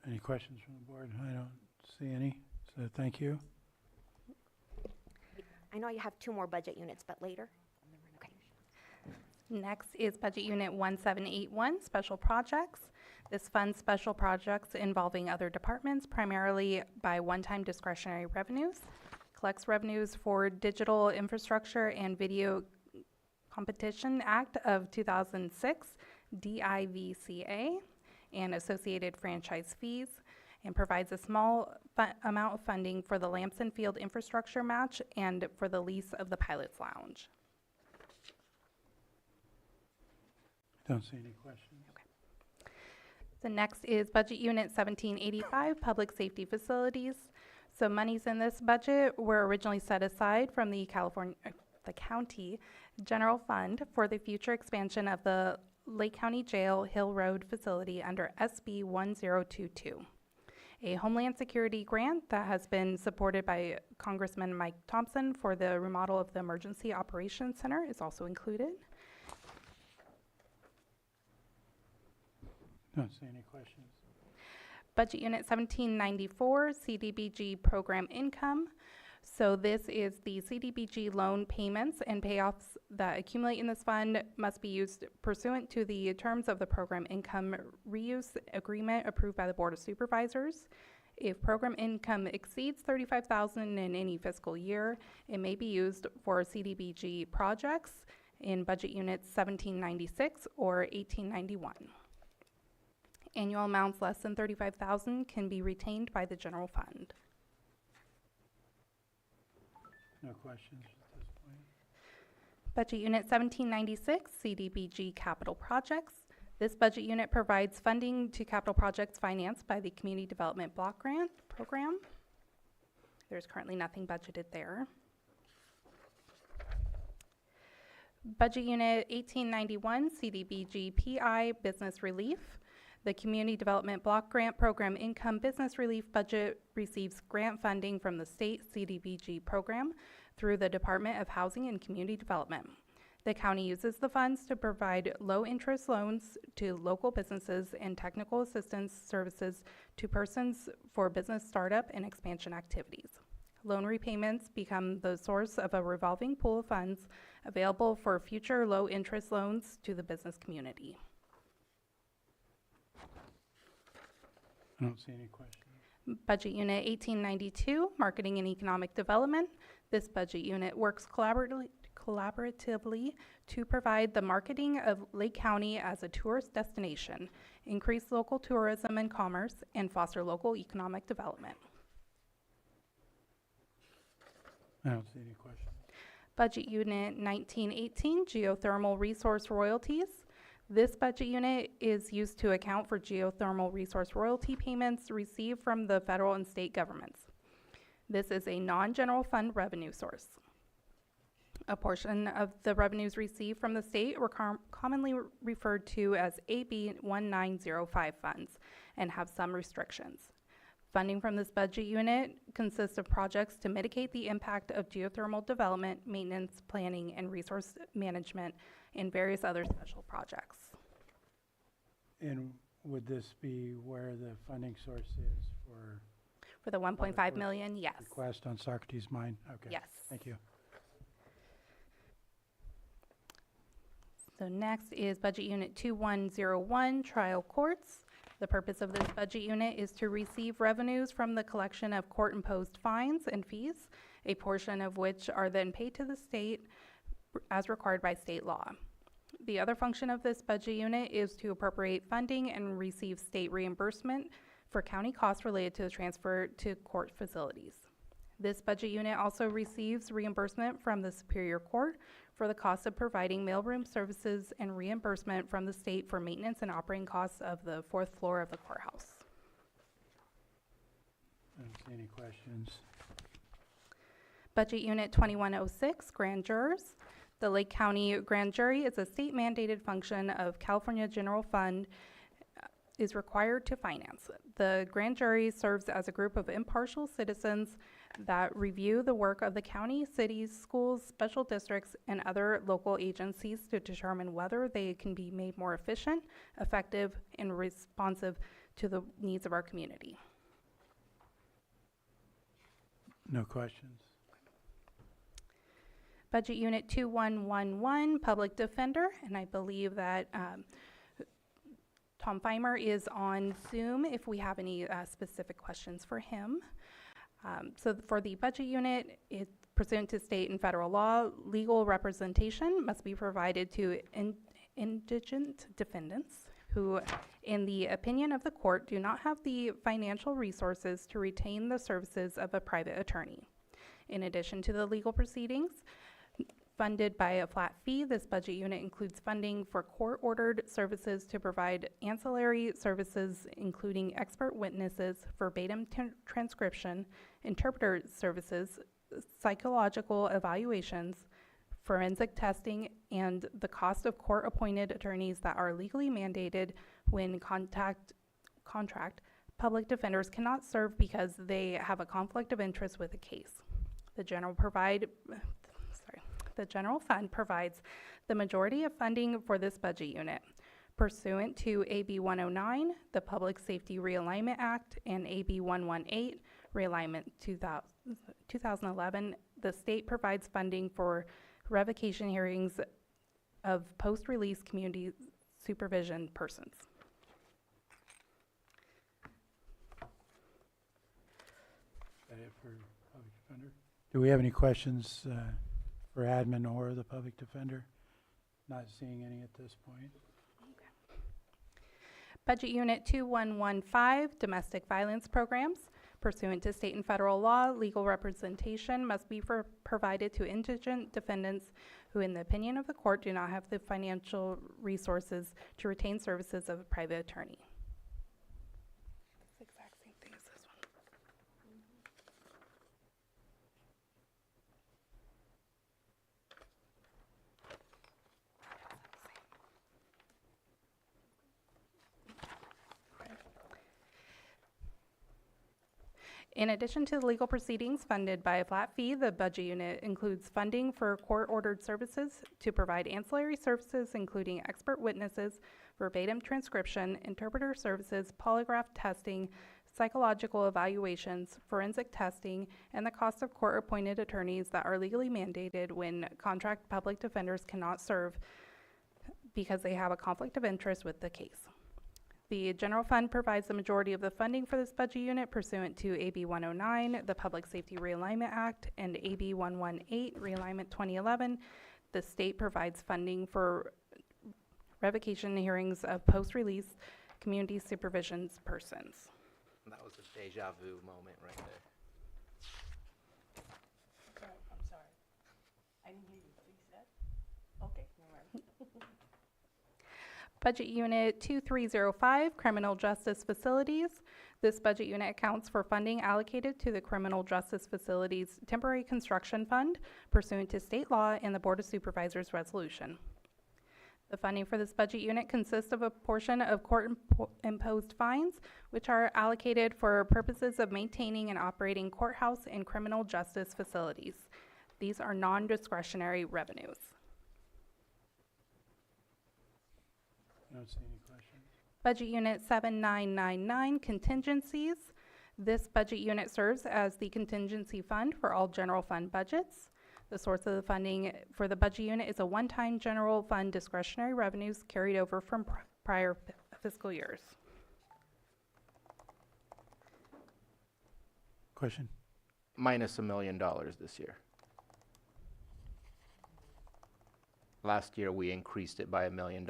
Any questions from the board? I don't see any, so thank you. I know you have 2 more budget units, but later. Okay. Next is Budget Unit 1781, Special Projects. This funds special projects involving other departments, primarily by one-time discretionary revenues, collects revenues for digital infrastructure and video Competition Act of 2006, DIVCA, and associated franchise fees, and provides a small amount of funding for the Lamson Field infrastructure match and for the lease of the Pilot's Lounge. Don't see any questions. The next is Budget Unit 1785, Public Safety Facilities. So monies in this budget were originally set aside from the county general fund for the future expansion of the Lake County Jail Hill Road facility under SB 1022. A Homeland Security grant that has been supported by Congressman Mike Thompson for the remodel of the Emergency Operations Center is also included. Don't see any questions. Budget Unit 1794, CDBG program income. So this is the CDBG loan payments and payoffs that accumulate in this fund must be used pursuant to the terms of the program income reuse agreement approved by the Board of Supervisors. If program income exceeds $35,000 in any fiscal year, it may be used for CDBG projects in Budget Units 1796 or 1891. Annual amounts less than $35,000 can be retained by the general fund. No questions at this point. Budget Unit 1796, CDBG capital projects. This budget unit provides funding to capital projects financed by the Community Development Block Grant Program. There's currently nothing budgeted there. Budget Unit 1891, CDBG PI Business Relief. The Community Development Block Grant Program Income Business Relief Budget receives grant funding from the state CDBG program through the Department of Housing and Community Development. The county uses the funds to provide low-interest loans to local businesses and technical assistance services to persons for business startup and expansion activities. Loan repayments become the source of a revolving pool of funds available for future low-interest loans to the business community. I don't see any questions. Budget Unit 1892, Marketing and Economic Development. This budget unit works collaboratively to provide the marketing of Lake County as a tourist destination, increase local tourism and commerce, and foster local economic development. I don't see any questions. Budget Unit 1918, Geothermal Resource Royalties. This budget unit is used to account for geothermal resource royalty payments received from the federal and state governments. This is a non-general fund revenue source. A portion of the revenues received from the state were commonly referred to as AB 1905 funds and have some restrictions. Funding from this budget unit consists of projects to mitigate the impact of geothermal development, maintenance, planning, and resource management, and various other special projects. And would this be where the funding source is for For the 1.5 million, yes. request on Socrates Mine? Okay. Yes. Thank you. So next is Budget Unit 2101, Trial Courts. The purpose of this budget unit is to receive revenues from the collection of court-imposed fines and fees, a portion of which are then paid to the state as required by state law. The other function of this budget unit is to appropriate funding and receive state reimbursement for county costs related to the transfer to court facilities. This budget unit also receives reimbursement from the Superior Court for the cost of providing mailroom services and reimbursement from the state for maintenance and operating costs of the 4th floor of the courthouse. I don't see any questions. Budget Unit 2106, Grand Jurors. The Lake County Grand Jury is a state-mandated function of California General Fund is required to finance. The grand jury serves as a group of impartial citizens that review the work of the county, cities, schools, special districts, and other local agencies to determine whether they can be made more efficient, effective, and responsive to the needs of our community. No questions. Budget Unit 2111, Public Defender, and I believe that Tom Feimer is on Zoom if we have any specific questions for him. For the budget unit, pursuant to state and federal law, legal representation must be provided to indigent defendants who, in the opinion of the court, do not have the financial resources to retain the services of a private attorney. In addition to the legal proceedings, funded by a flat fee, this budget unit includes funding for court-ordered services to provide ancillary services, including expert witnesses, verbatim transcription, interpreter services, psychological evaluations, forensic testing, and the cost of court-appointed attorneys that are legally mandated when contract public defenders cannot serve because they have a conflict of interest with a case. The general fund provides the majority of funding for this budget unit. Pursuant to AB 109, the Public Safety Realignment Act, and AB 118, Realignment 2011, the state provides funding for revocation hearings of post-release community supervision persons. Is that it for public defender? Do we have any questions for admin or the public defender? Not seeing any at this point. Budget Unit 2115, Domestic Violence Programs. Pursuant to state and federal law, legal representation must be provided to indigent defendants who, in the opinion of the court, do not have the financial resources to retain services of a private attorney. It's the exact same thing as this one. In addition to the legal proceedings funded by a flat fee, the budget unit includes funding for court-ordered services to provide ancillary services, including expert witnesses, verbatim transcription, interpreter services, polygraph testing, psychological evaluations, forensic testing, and the cost of court-appointed attorneys that are legally mandated when contract public defenders cannot serve because they have a conflict of interest with the case. The general fund provides the majority of the funding for this budget unit pursuant to AB 109, the Public Safety Realignment Act, and AB 118, Realignment 2011. The state provides funding for revocation hearings of post-release community supervision persons. That was a deja vu moment right there. I'm sorry. I didn't hear you. What you said? Okay, never mind. Budget Unit 2305, Criminal Justice Facilities. This budget unit accounts for funding allocated to the Criminal Justice Facilities Temporary Construction Fund pursuant to state law and the Board of Supervisors resolution. The funding for this budget unit consists of a portion of court-imposed fines, which are allocated for purposes of maintaining and operating courthouse and criminal justice facilities. These are non-discretionary revenues. I don't see any questions. Budget Unit 7999, Contingencies. This budget unit serves as the contingency fund for all general fund budgets. The source of the funding for the budget unit is a one-time general fund discretionary revenues carried over from prior fiscal years. Question? Minus $1 million this year. Last year, we increased it by $1 million.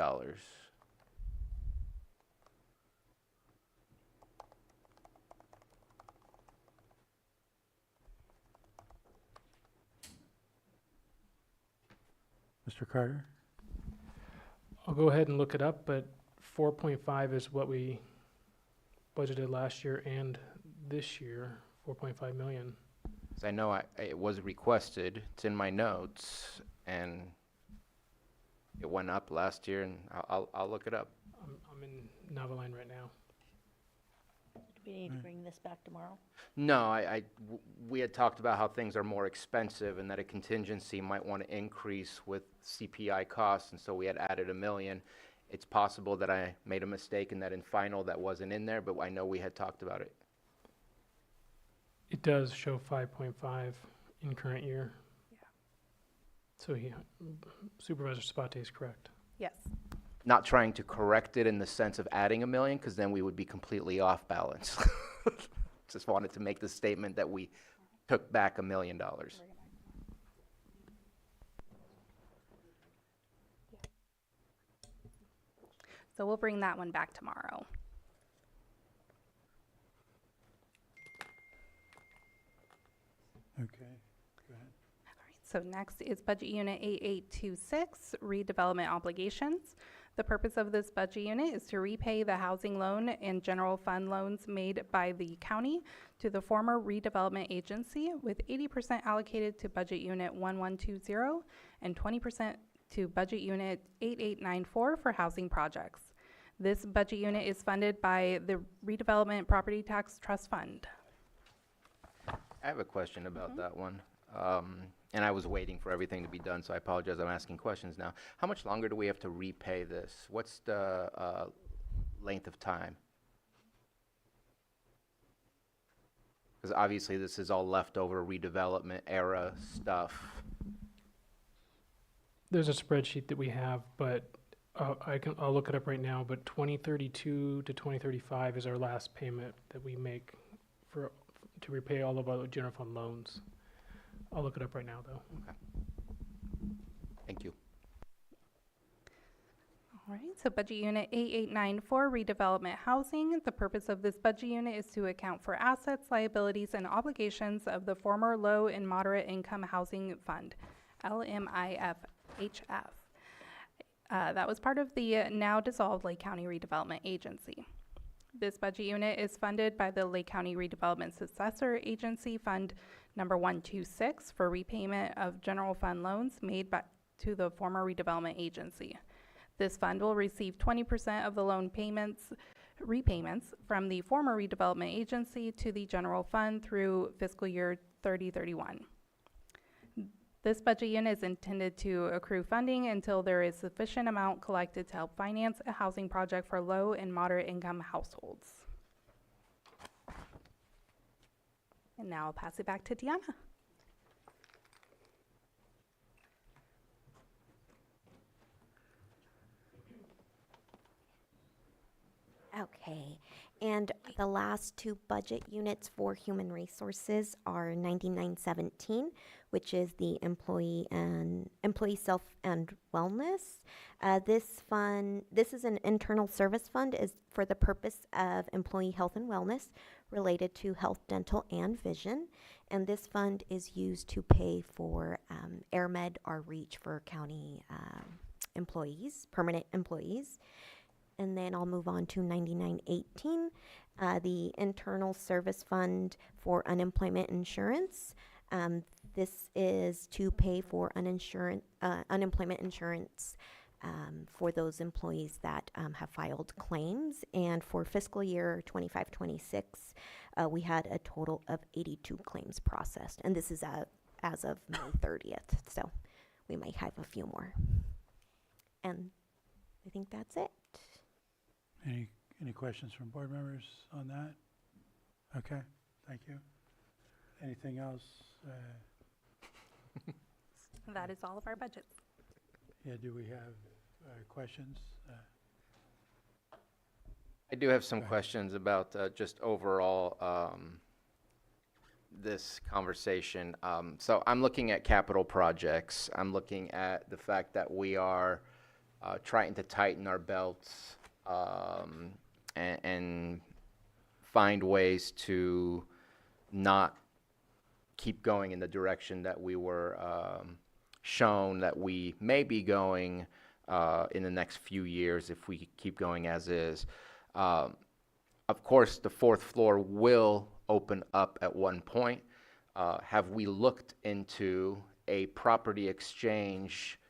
Mr. Carter? I'll go ahead and look it up, but 4.5 is what we budgeted last year and this year, 4.5 million. 'Cause I know it was requested, it's in my notes, and it went up last year, and I'll look it up. I'm in Navaline right now. Do we need to bring this back tomorrow? No, we had talked about how things are more expensive and that a contingency might want to increase with CPI costs, and so we had added $1 million. It's possible that I made a mistake and that in final that wasn't in there, but I know we had talked about it. It does show 5.5 in current year. Yeah. So Supervisor Spate is correct. Yes. Not trying to correct it in the sense of adding $1 million, because then we would be completely off balance. Just wanted to make the statement that we took back $1 million. So we'll bring that one back tomorrow. Okay, go ahead. All right, so next is Budget Unit 8826, Redevelopment Obligations. The purpose of this budget unit is to repay the housing loan and general fund loans made by the county to the former redevelopment agency, with 80% allocated to budget unit 1120 and 20% to budget unit 8894 for housing projects. This budget unit is funded by the Redevelopment Property Tax Trust Fund. I have a question about that one. And I was waiting for everything to be done, so I apologize, I'm asking questions now. How much longer do we have to repay this? What's the length of time? Because obviously this is all leftover redevelopment era stuff. There's a spreadsheet that we have, but I'll look it up right now, but 2032 to 2035 is our last payment that we make to repay all of our general fund loans. I'll look it up right now, though. Okay. Thank you. All right, so budget unit 8894, redevelopment housing. The purpose of this budget unit is to account for assets, liabilities, and obligations of the former low and moderate income housing fund, LMIFHF. That was part of the now dissolved Lake County Redevelopment Agency. This budget unit is funded by the Lake County Redevelopment Successor Agency Fund number 126 for repayment of general fund loans made to the former redevelopment agency. This fund will receive 20% of the loan repayments from the former redevelopment agency to the general fund through fiscal year 3031. This budget unit is intended to accrue funding until there is sufficient amount collected to help finance a housing project for low and moderate income households. And now I'll pass it back to Deanna. Okay, and the last two budget units for human resources are 9917, which is the employee self and wellness. This is an internal service fund, is for the purpose of employee health and wellness related to health, dental, and vision. And this fund is used to pay for AirMed, our REACH for county employees, permanent employees. And then I'll move on to 9918, the internal service fund for unemployment insurance. This is to pay for unemployment insurance for those employees that have filed claims. And for fiscal year 25-26, we had a total of 82 claims processed. And this is as of May 30th, so we might have a few more. And I think that's it. Any questions from board members on that? Okay, thank you. Anything else? That is all of our budgets. Yeah, do we have questions? I do have some questions about just overall this conversation. So I'm looking at capital projects. I'm looking at the fact that we are trying to tighten our belts and find ways to not keep going in the direction that we were shown that we may be going in the next few years if we keep going as is. Of course, the fourth floor will open up at one point. Have we looked into a property exchange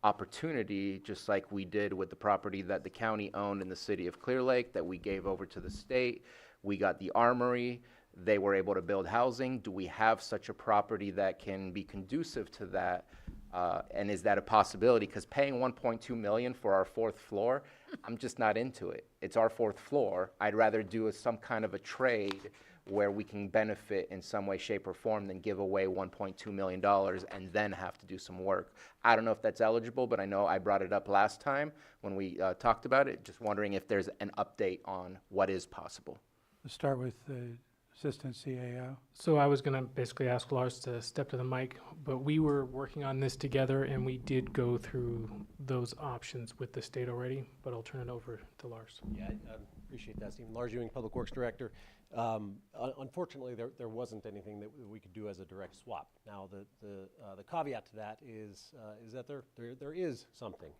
opportunity, just like we did with the property that the county owned in the city of Clear Lake that we gave over to the state? We got the armory. They were able to build housing. Do we have such a property that can be conducive to that? And is that a possibility? Because paying $1.2 million for our fourth floor, I'm just not into it. It's our fourth floor. I'd rather do some kind of a trade where we can benefit in some way, shape, or form than give away $1.2 million and then have to do some work. I don't know if that's eligible, but I know I brought it up last time when we talked about it. Just wondering if there's an update on what is possible. Let's start with the Assistant CAO. So I was gonna basically ask Lars to step to the mic, but we were working on this together and we did go through those options with the state already, but I'll turn it over to Lars. Yeah, Appreciate that, Stephen. Lars Ewing, Public Works Director. Unfortunately, there wasn't anything that we could do as a direct swap. Now, the caveat to that is that there is something.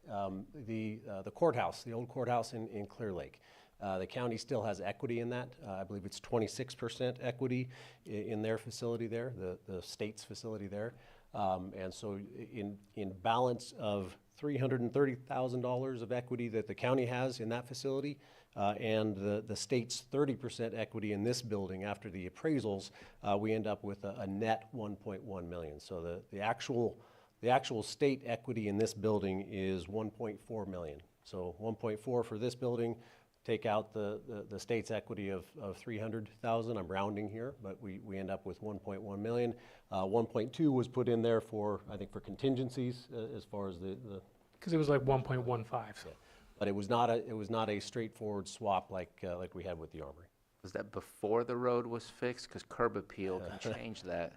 The courthouse, the old courthouse in Clear Lake. The county still has equity in that. I believe it's 26% equity in their facility there, the state's facility there. And so in balance of $330,000 of equity that the county has in that facility, and the state's 30% equity in this building after the appraisals, we end up with a net 1.1 million. So the actual state equity in this building is 1.4 million. So 1.4 for this building. Take out the state's equity of 300,000. I'm rounding here, but we end up with 1.1 million. 1.2 was put in there for, I think, for contingencies as far as the. Because it was like 1.15. Yeah. But it was not a straightforward swap like we had with the Armory. Was that before the road was fixed? Because curb appeal can change that.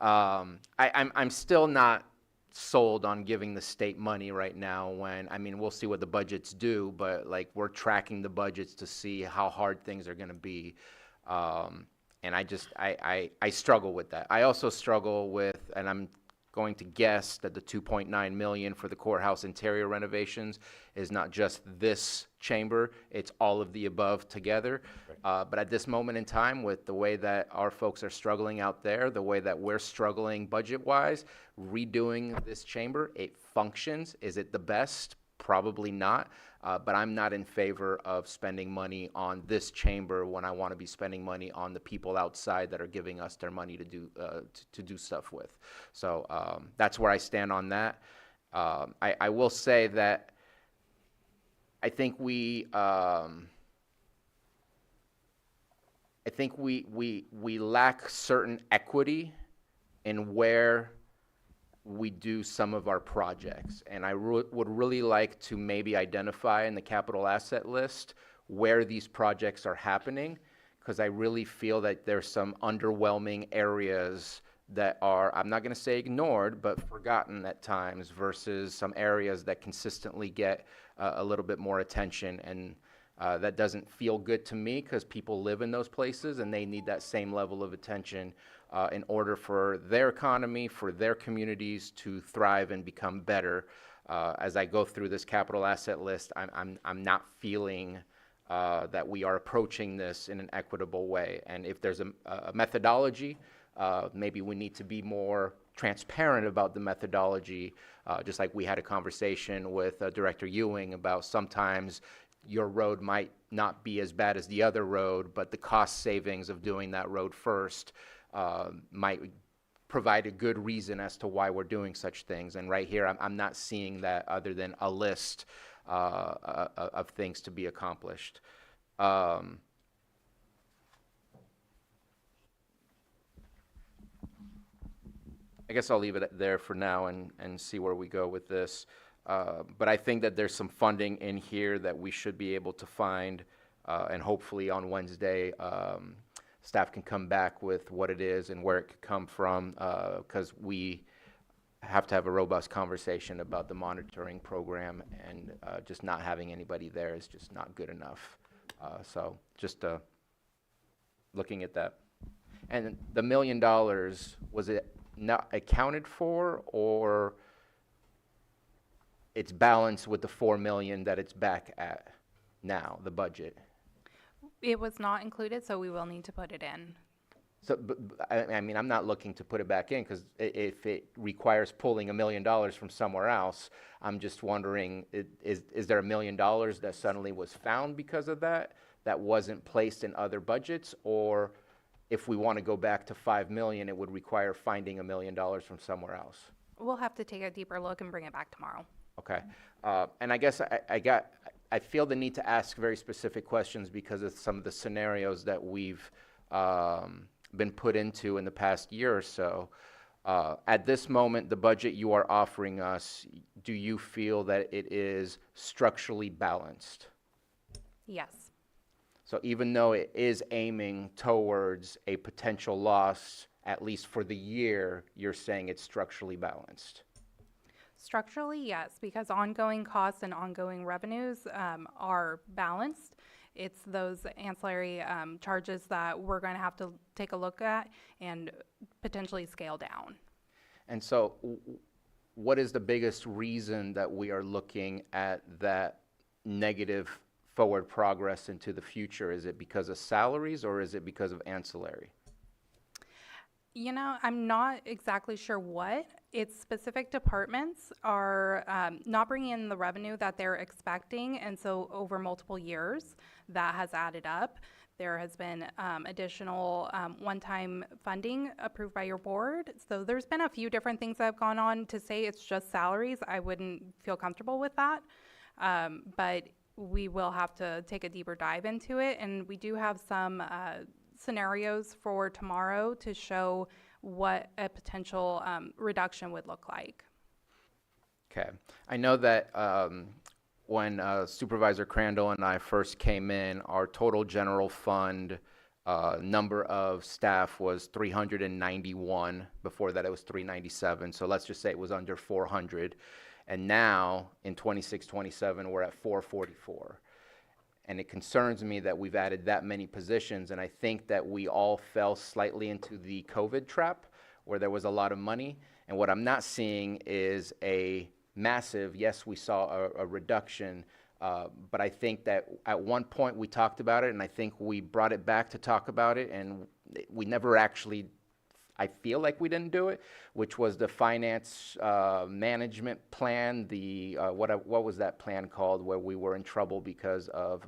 Yeah. I'm still not sold on giving the state money right now when, I mean, we'll see what the budgets do, but like we're tracking the budgets to see how hard things are going to be. And I struggle with that. I also struggle with, and I'm going to guess that the 2.9 million for the courthouse interior renovations is not just this chamber, it's all of the above together. Right. But at this moment in time, with the way that our folks are struggling out there, the way that we're struggling budget-wise, redoing this chamber, it functions. Is it the best? Probably not. But I'm not in favor of spending money on this chamber when I want to be spending money on the people outside that are giving us their money to do stuff with. So that's where I stand on that. I will say that I think we lack certain equity in where we do some of our projects. And I would really like to maybe identify in the capital asset list where these projects are happening, because I really feel that there's some underwhelming areas that are, I'm not going to say ignored, but forgotten at times, versus some areas that consistently get a little bit more attention. And that doesn't feel good to me, because people live in those places and they need that same level of attention in order for their economy, for their communities to thrive and become better. As I go through this capital asset list, I'm not feeling that we are approaching this in an equitable way. And if there's a methodology, maybe we need to be more transparent about the methodology, just like we had a conversation with Director Ewing about sometimes your road might not be as bad as the other road, but the cost savings of doing that road first might provide a good reason as to why we're doing such things. And right here, I'm not seeing that other than a list of things to be accomplished. I guess I'll leave it there for now and see where we go with this. But I think that there's some funding in here that we should be able to find, and hopefully on Wednesday, staff can come back with what it is and where it could come from, because we have to have a robust conversation about the monitoring program, and just not having anybody there is just not good enough. So just looking at that. And the $1 million, was it not accounted for, or it's balanced with the 4 million that it's back at now, the budget? It was not included, so we will need to put it in. So, I mean, I'm not looking to put it back in, because if it requires pulling $1 million from somewhere else, I'm just wondering, is there $1 million that suddenly was found because of that wasn't placed in other budgets? Or if we want to go back to 5 million, it would require finding $1 million from somewhere else? We'll have to take a deeper look and bring it back tomorrow. Okay. And I guess I feel the need to ask very specific questions because of some of the scenarios that we've been put into in the past year or so. At this moment, the budget you are offering us, do you feel that it is structurally balanced? Yes. So even though it is aiming towards a potential loss, at least for the year, you're saying it's structurally balanced? Structurally, yes, because ongoing costs and ongoing revenues are balanced. It's those ancillary charges that we're going to have to take a look at and potentially scale down. And so what is the biggest reason that we are looking at that negative forward progress into the future? Is it because of salaries or is it because of ancillary? You know, I'm not exactly sure what. It's specific departments are not bringing in the revenue that they're expecting, and so over multiple years, that has added up. There has been additional one-time funding approved by your board. So there's been a few different things that have gone on. To say it's just salaries, I wouldn't feel comfortable with that. But we will have to take a deeper dive into it, and we do have some scenarios for tomorrow to show what a potential reduction would look like. Okay. I know that when Supervisor Crandall and I first came in, our total general fund number of staff was 391. Before that, it was 397. So let's just say it was under 400. And now, in 26-27, we're at 444. And it concerns me that we've added that many positions, and I think that we all fell slightly into the COVID trap, where there was a lot of money. And what I'm not seeing is a massive, yes, we saw a reduction, but I think that at one point we talked about it, and I think we brought it back to talk about it, and we never actually, I feel like we didn't do it, which was the finance management plan, the, what was that plan called, where we were in trouble because of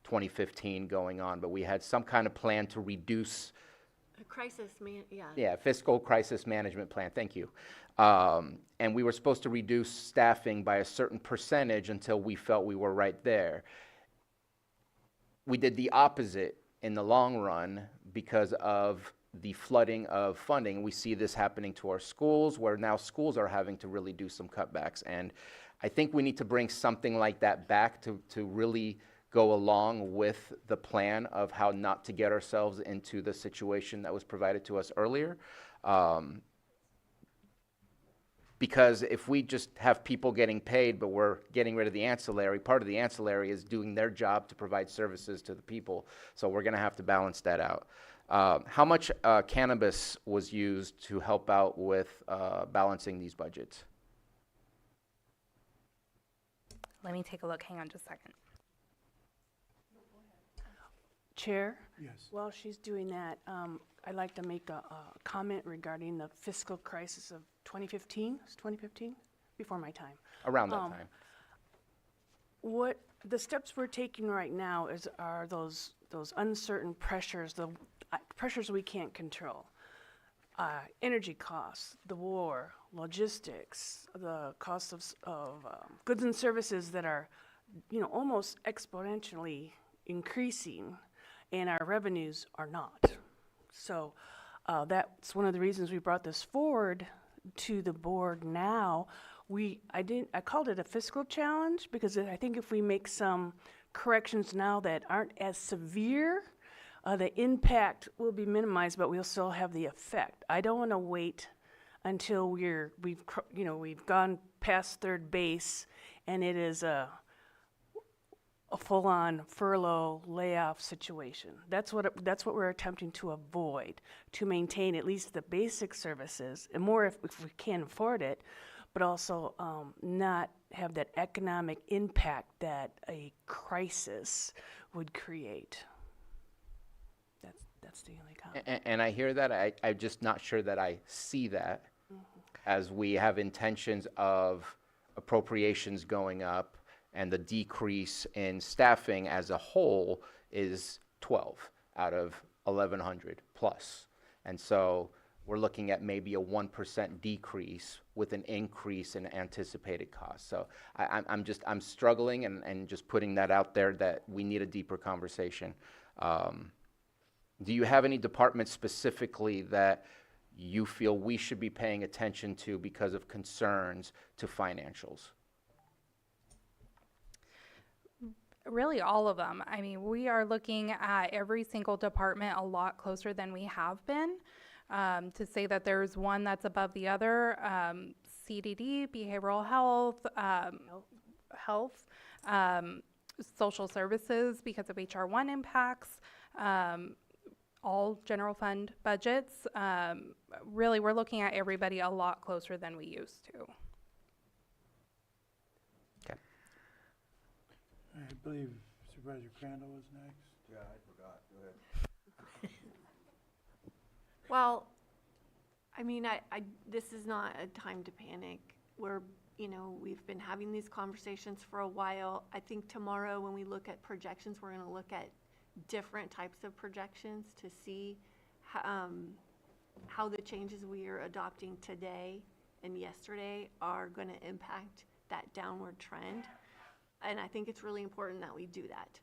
2015 going on, but we had some kind of plan to reduce. Yeah, fiscal crisis management plan, thank you. And we were supposed to reduce staffing by a certain percentage until we felt we were right there. We did the opposite in the long run because of the flooding of funding. We see this happening to our schools, where now schools are having to really do some cutbacks. And I think we need to bring something like that back to really go along with the plan of how not to get ourselves into the situation that was provided to us earlier. Because if we just have people getting paid, but we're getting rid of the ancillary, part of the ancillary is doing their job to provide services to the people. So we're gonna have to balance that out. How much cannabis was used to help out with balancing these budgets? Let me take a look. Hang on just a second. Chair? Yes. While she's doing that, I'd like to make a comment regarding the fiscal crisis of 2015. Is 2015? Before my time. Around that time. What the steps we're taking right now are those uncertain pressures, the pressures we can't control. Energy costs, the war, logistics, the cost of goods and services that are, almost exponentially increasing, and our revenues are not. So that's one of the reasons we brought this forward to the board now. I called it a fiscal challenge because I think if we make some corrections now that aren't as severe, the impact will be minimized, but we'll still have the effect. I don't want to wait until we've gone past third base and it is a full-on furlough layoff situation. That's what we're attempting to avoid, to maintain at least the basic services, and more if we can afford it, but also not have that economic impact that a crisis would create. That's the only comment. And I hear that. I'm just not sure that I see that as we have intentions of appropriations going up, and the decrease in staffing as a whole is 12 out of 1,100 plus. And so we're looking at maybe a 1% decrease with an increase in anticipated costs. So I'm struggling and just putting that out there that we need a deeper conversation. Do you have any departments specifically that you feel we should be paying attention to because of concerns to financials? Really, all of them. I mean, we are looking at every single department a lot closer than we have been. To say that there's one that's above the other, CDD, behavioral health, social services because of HR1 impacts, all general fund budgets. Really, we're looking at everybody a lot closer than we used to. I believe Supervisor Crandall was next. Yeah, I forgot. Go ahead. Well, I mean, this is not a time to panic. We've been having these conversations for a while. I think tomorrow when we look at projections, we're gonna look at different types of projections to see how the changes we are adopting today and yesterday are gonna impact that downward trend. And I think it's really important that we do that.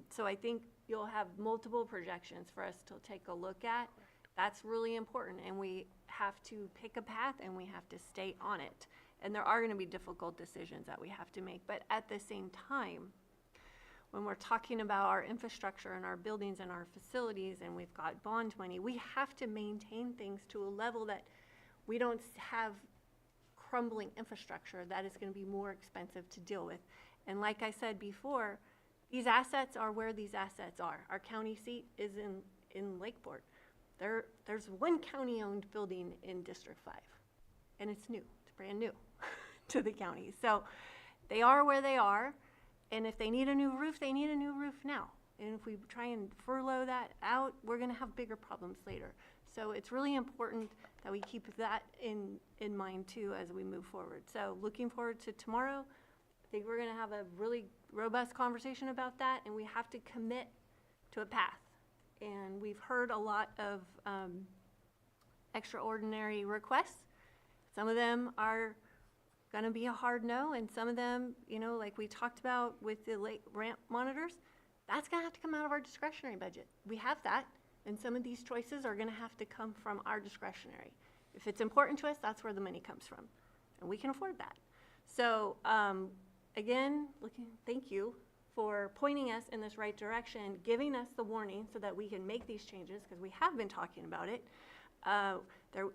So I think you'll have multiple projections for us to take a look at. That's really important, and we have to pick a path and we have to stay on it. And there are gonna be difficult decisions that we have to make, but at the same time, when we're talking about our infrastructure and our buildings and our facilities and we've got bond money, we have to maintain things to a level that we don't have crumbling infrastructure that is going to be more expensive to deal with. And like I said before, these assets are where these assets are. Our county seat is in Lakeport. There's one county-owned building in District 5, and it's new. It's brand new to the county. So they are where they are, and if they need a new roof, they need a new roof now. And if we try and furlough that out, we're going to have bigger problems later. So it's really important that we keep that in mind too as we move forward. So looking forward to tomorrow. I think we're going to have a really robust conversation about that, and we have to commit to a path. And we've heard a lot of extraordinary requests. Some of them are going to be a hard no, and some of them, like we talked about with the lake ramp monitors, that's going to have to come out of our discretionary budget. We have that. And some of these choices are going to have to come from our discretionary. If it's important to us, that's where the money comes from. And we can afford that. So again, thank you for pointing us in this right direction, giving us the warning so that we can make these changes, because we have been talking about it. There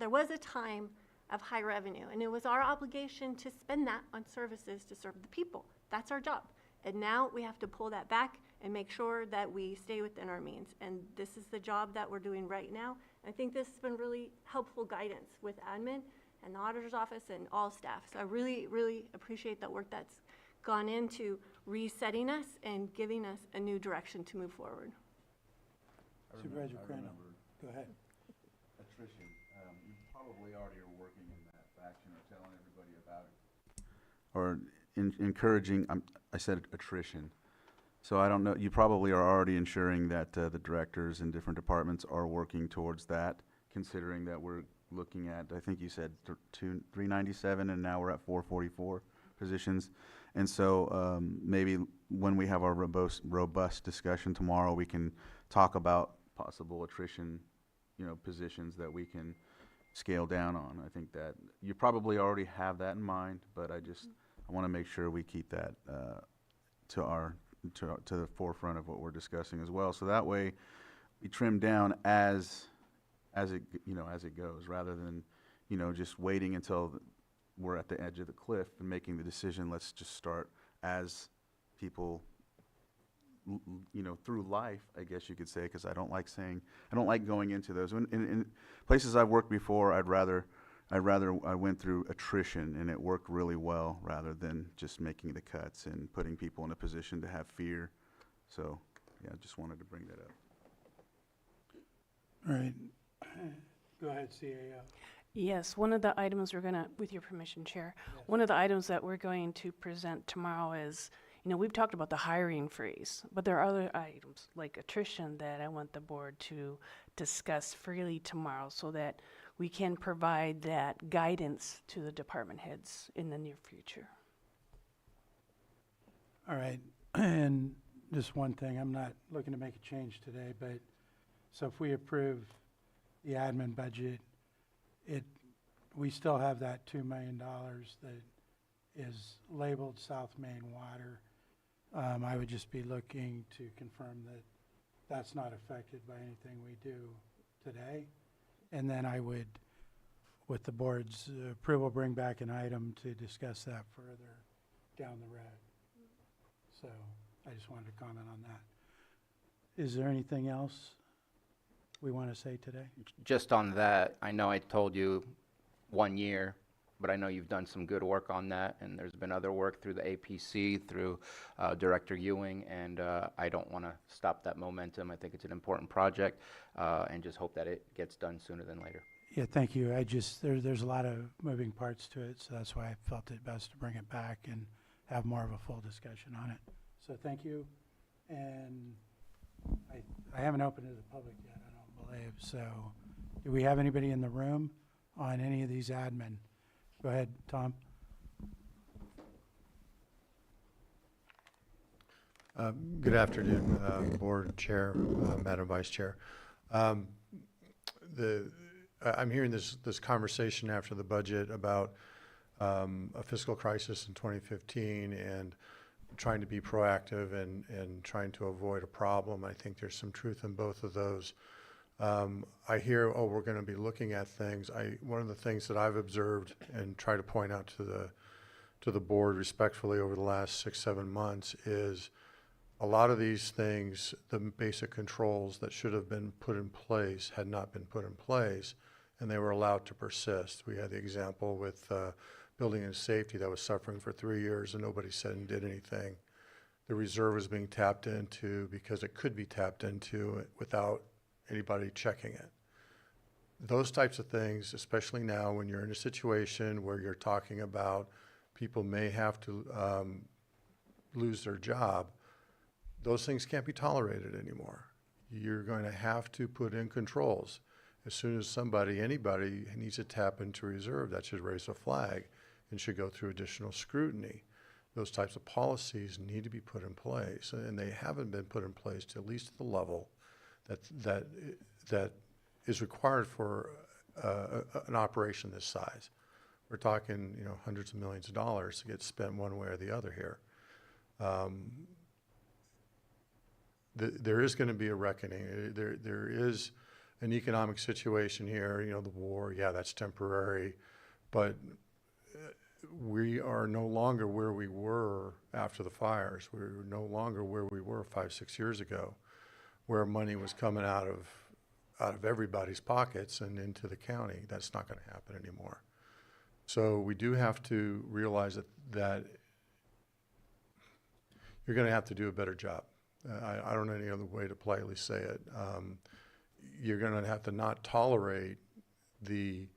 was a time of high revenue, and it was our obligation to spend that on services to serve the people. That's our job. And now we have to pull that back and make sure that we stay within our means. And this is the job that we're doing right now. I think this has been really helpful guidance with admin and the auditor's office and all staff. So I really, really appreciate the work that's gone into resetting us and giving us a new direction to move forward. Supervisor Crandall, go ahead. Attrition, you probably already are working in that faction or telling everybody about it. Or encouraging, I said attrition. So I don't know, you probably are already ensuring that the directors in different departments are working towards that, considering that we're looking at, I think you said 397 and now we're at 444 positions. And so maybe when we have our robust discussion tomorrow, we can talk about possible attrition, positions that we can scale down on. I think that you probably already have that in mind, but I want to make sure we keep that to the forefront of what we're discussing as well. So that way we trim down as it goes, rather than, just waiting until we're at the edge of the cliff and making the decision. Let's just start as people, through life, I guess you could say, because I don't like going into those. In places I've worked before, I went through attrition, and it worked really well, rather than just making the cuts and putting people in a position to have fear. So, yeah, just wanted to bring that up. All right. Go ahead, CAO. Yes, one of the items we're gonna, with your permission, Chair, one of the items that we're going to present tomorrow is, we've talked about the hiring freeze, but there are other items like attrition that I want the board to discuss freely tomorrow so that we can provide that guidance to the department heads in the near future. All right. And just one thing, I'm not looking to make a change today, but so if we approve the admin budget, we still have that $2 million that is labeled South Main Water. I would just be looking to confirm that that's not affected by anything we do today. And then I would, with the board's approval, bring back an item to discuss that further down the road. So I just wanted to comment on that. Is there anything else we want to say today? Just on that, I know I told you 1 year, but I know you've done some good work on that, and there's been other work through the APC, through Director Ewing, and I don't want to stop that momentum. I think it's an important project, and just hope that it gets done sooner than later. Yeah, thank you. There's a lot of moving parts to it, so that's why I felt it best to bring it back and have more of a full discussion on it. So thank you. And I haven't opened it to the public yet, I don't believe. So do we have anybody in the room on any of these admin? Go ahead, Tom. Good afternoon, Board Chair, Madam Vice Chair. I'm hearing this conversation after the budget about a fiscal crisis in 2015 and trying to be proactive and trying to avoid a problem. I think there's some truth in both of those. I hear, oh, we're going to be looking at things. One of the things that I've observed and try to point out to the board respectfully over the last 6-7 months is a lot of these things, the basic controls that should have been put in place had not been put in place, and they were allowed to persist. We had the example with building and safety that was suffering for 3 years and nobody said and did anything. The reserve was being tapped into because it could be tapped into without anybody checking it. Those types of things, especially now when you're in a situation where you're talking about people may have to lose their job, those things can't be tolerated anymore. You're going to have to put in controls. As soon as anybody needs to tap into reserve, that should raise a flag and should go through additional scrutiny. Those types of policies need to be put in place, and they haven't been put in place to at least the level that is required for an operation this size. We're talking, hundreds of millions of dollars to get spent one way or the other here. There is going to be a reckoning. There is an economic situation here. The war, yeah, that's temporary, but we are no longer where we were after the fires. We're no longer where we were 5-6 years ago, where money was coming out of everybody's pockets and into the county. That's not going to happen anymore. So we do have to realize that you're going to have to do a better job. I don't know any other way to politely say it. You're going to have to not tolerate the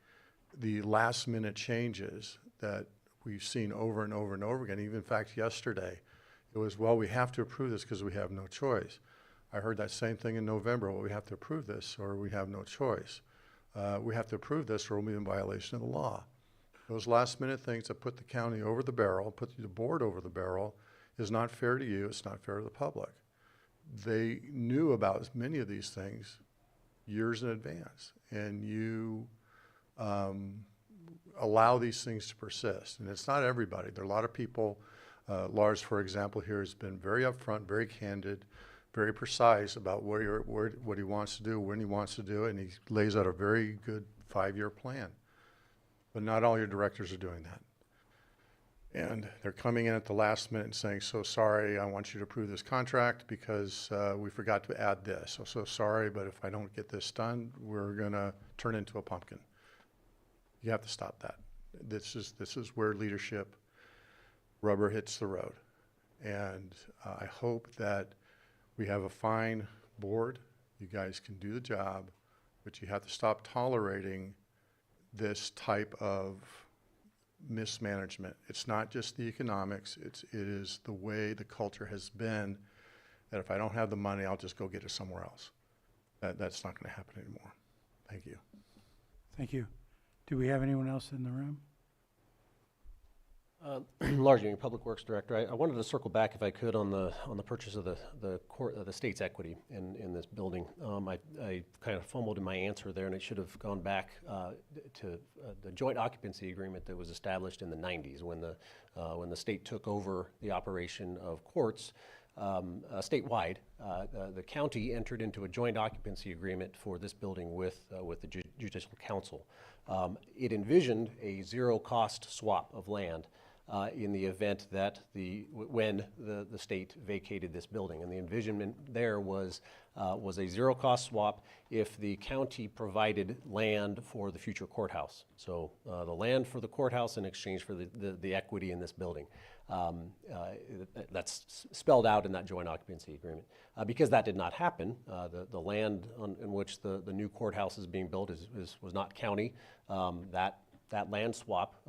last minute changes that we've seen over and over and over again. Even in fact, yesterday, it was, well, we have to approve this because we have no choice. I heard that same thing in November. Well, we have to approve this or we have no choice. We have to approve this or we'll be in violation of the law. Those last minute things that put the county over the barrel, put the board over the barrel, is not fair to you. It's not fair to the public. They knew about many of these things years in advance, and you allow these things to persist. And it's not everybody. There are a lot of people. Lars, for example, here has been very upfront, very candid, very precise about what he wants to do, when he wants to do it, and he lays out a very good 5-year plan. But not all your directors are doing that. And they're coming in at the last minute and saying, so sorry, I want you to approve this contract because we forgot to add this. So sorry, but if I don't get this done, we're going to turn into a pumpkin. You have to stop that. This is where leadership rubber hits the road. And I hope that we have a fine board. You guys can do the job, but you have to stop tolerating this type of mismanagement. It's not just the economics, it is the way the culture has been, that if I don't have the money, I'll just go get it somewhere else. That's not going to happen anymore. Thank you. Thank you. Do we have anyone else in the room? Lars Ewing, Public Works Director. I wanted to circle back, if I could, on the purchase of the state's equity in this building. I kind of fumbled in my answer there, and it should have gone back to the joint occupancy agreement that was established in the 90s when the state took over the operation of courts statewide. The county entered into a joint occupancy agreement for this building with the Judicial Council. It envisioned a zero-cost swap of land in the event that when the state vacated this building. And the envisionment there was a zero-cost swap if the county provided land for the future courthouse. So the land for the courthouse in exchange for the equity in this building. That's spelled out in that joint occupancy agreement. Because that did not happen, the land in which the new courthouse is being built was not county. That land swap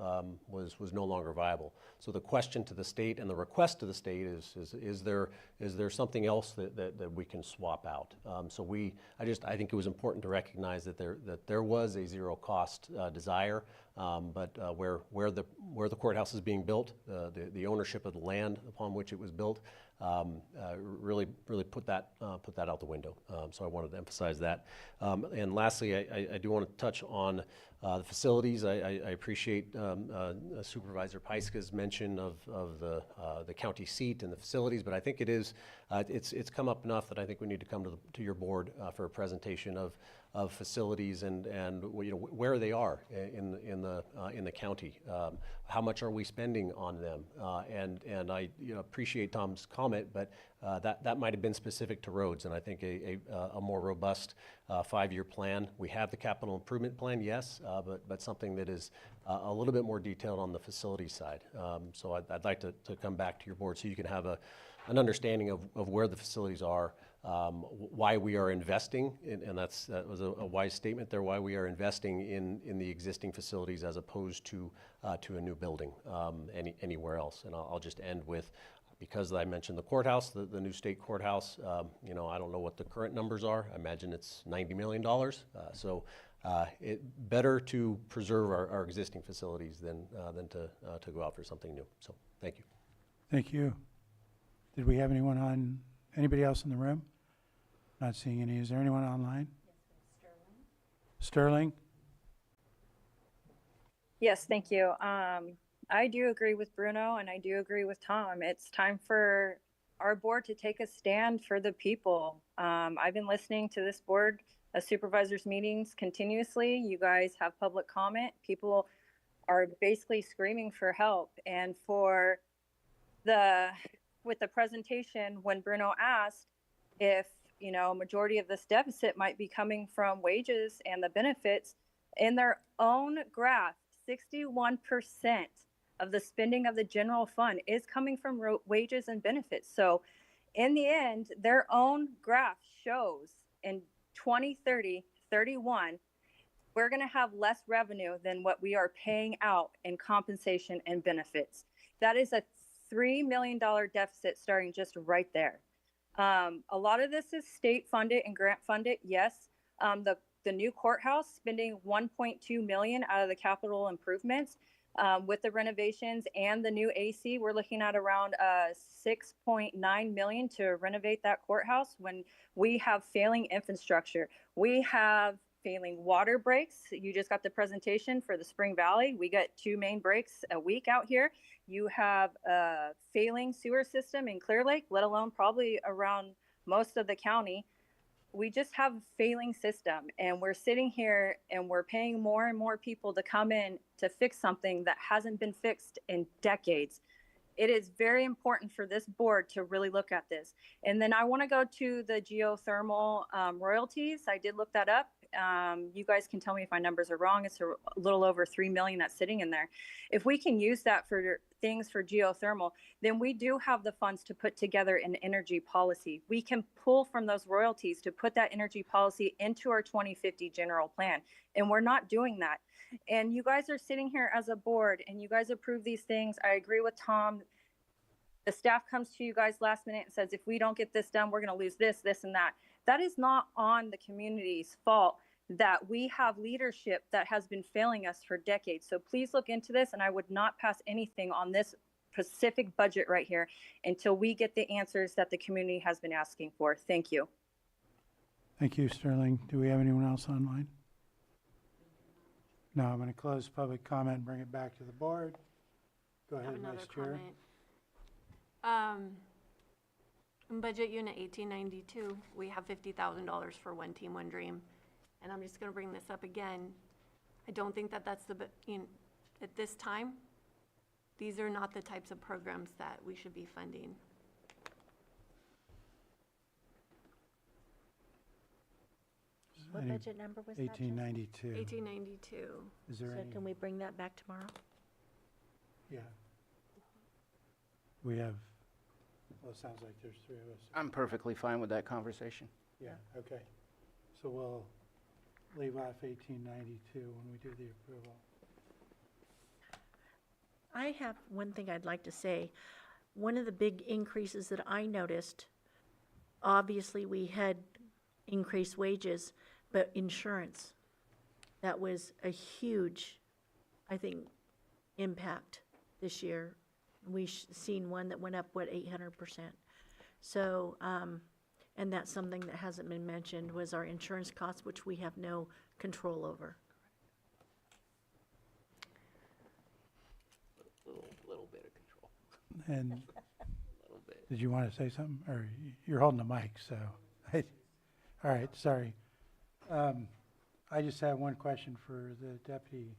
was no longer viable. So the question to the state and the request to the state is there something else that we can swap out? I think it was important to recognize that there was a zero cost desire, but where the courthouse is being built, the ownership of the land upon which it was built, really put that out the window. So I wanted to emphasize that. And lastly, I do want to touch on the facilities. I appreciate Supervisor Pyska's mention of the county seat and the facilities, but I think it's come up enough that I think we need to come to your board for a presentation of facilities and where they are in the county. How much are we spending on them? And I appreciate Tom's comment, but that might have been specific to roads, and I think a more robust 5-year plan. We have the capital improvement plan, yes, but something that is a little bit more detailed on the facility side. So I'd like to come back to your board so you can have an understanding of where the facilities are, why we are investing, and that was a wise statement there, why we are investing in the existing facilities as opposed to a new building anywhere else. And I'll just end with, because I mentioned the courthouse, the new state courthouse, I don't know what the current numbers are. I imagine it's $90 million. So it better to preserve our existing facilities than to go out for something new. So thank you. Thank you. Did we have anybody else in the room? Not seeing any. Is there anyone online? Sterling? Yes, thank you. I do agree with Bruno and I do agree with Tom. It's time for our board to take a stand for the people. I've been listening to this board of supervisors meetings continuously. You guys have public comment. People are basically screaming for help. And with the presentation, when Bruno asked if, majority of this deficit might be coming from wages and the benefits, in their own graph, 61% of the spending of the general fund is coming from wages and benefits. So in the end, their own graph shows in 2030-31, we're going to have less revenue than what we are paying out in compensation and benefits. That is a $3 million deficit starting just right there. A lot of this is state funded and grant funded. Yes. The new courthouse spending $1.2 million out of the capital improvements with the renovations and the new AC. We're looking at around $6.9 million to renovate that courthouse when we have failing infrastructure. We have failing water breaks. You just got the presentation for the Spring Valley. We get 2 main breaks a week out here. You have a failing sewer system in Clear Lake, let alone probably around most of the county. We just have a failing system, and we're sitting here and we're paying more and more people to come in to fix something that hasn't been fixed in decades. It is very important for this board to really look at this. And then I want to go to the geothermal royalties. I did look that up. You guys can tell me if my numbers are wrong. It's a little over 3 million that's sitting in there. If we can use that for things for geothermal, then we do have the funds to put together an energy policy. We can pull from those royalties to put that energy policy into our 2050 general plan. And we're not doing that. And you guys are sitting here as a board and you guys approve these things. I agree with Tom. The staff comes to you guys last minute and says, if we don't get this done, we're going to lose this, this, and that. That is not on the community's fault that we have leadership that has been failing us for decades. So please look into this, and I would not pass anything on this specific budget right here until we get the answers that the community has been asking for. Thank you. Thank you, Sterling. Do we have anyone else online? No, I'm going to close public comment and bring it back to the board. Go ahead, Vice Chair. In Budget Unit 1892, we have $50,000 for One Team, One Dream. And I'm just going to bring this up again. I don't think that that's at this time, these are not the types of programs that we should be funding. What Any- budget number was that? Jessica? 1892. 1892. Is there So any? can we bring that back tomorrow? Yeah. We have, well, it sounds like there's three of us. I'm perfectly fine with that conversation. Yeah, okay. So we'll leave off 1892 when we do the approval. I have one thing I'd like to say. One of the big increases that I noticed, obviously, we had increased wages, but insurance, that was a huge, I think, impact this year. We've seen one that went up, 800%. So, and that's something that hasn't been mentioned, was our insurance costs, which we have no control over. Little bit of control. And Little bit. did you want to say something? Or you're holding the mic, so. All right, sorry. I just have one question for the deputy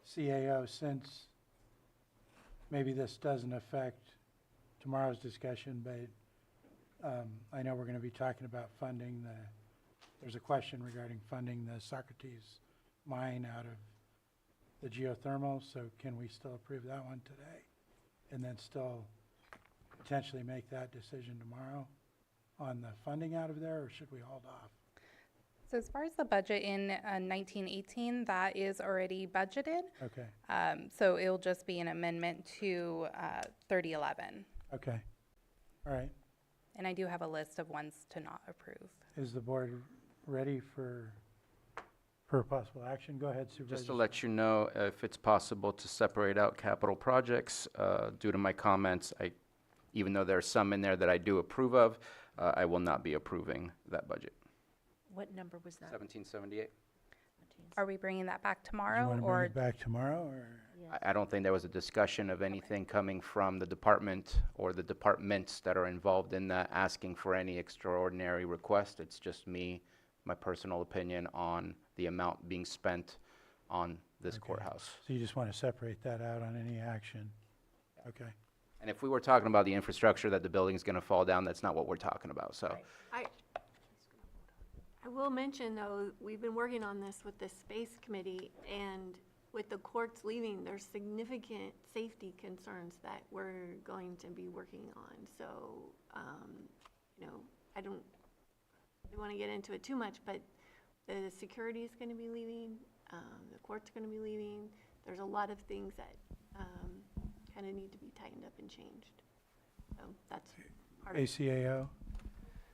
CAO. Since maybe this doesn't affect tomorrow's discussion, but I know we're going to be talking about funding there's a question regarding funding the Socrates mine out of the geothermal, so can we still approve that one today? And then still potentially make that decision tomorrow on the funding out of there, or should we hold off? So as far as the budget in 1918, that is already budgeted. Okay, So it'll just be an amendment to 3011. okay, all right. And I do have a list of ones to not approve. Is the board ready for possible action? Go ahead, Supervisor. Just to let you know, if it's possible to separate out capital projects, due to my comments, even though there are some in there that I do approve of, I will not be approving that budget. What number was that? 1778. Are we bringing that back Do you tomorrow? want to bring Or it back tomorrow, or? I don't think there was a discussion of anything coming from the department or the departments that are involved in that asking for any extraordinary request. It's just me, my personal opinion on the amount being spent on this Okay. courthouse. So you just want to separate that out on any action? Okay, And if we were talking about the infrastructure that the building's gonna fall down, that's not what we're talking about, so. I will mention, though, we've been working on this with the space committee, and with the courts leaving, there's significant safety concerns that we're going to be working on. So, I don't want to get into it too much, but the security is going to be leaving, the court's going to be leaving. There's a lot of things that kind of need to be tightened up and changed. So that's part of it. ACAO?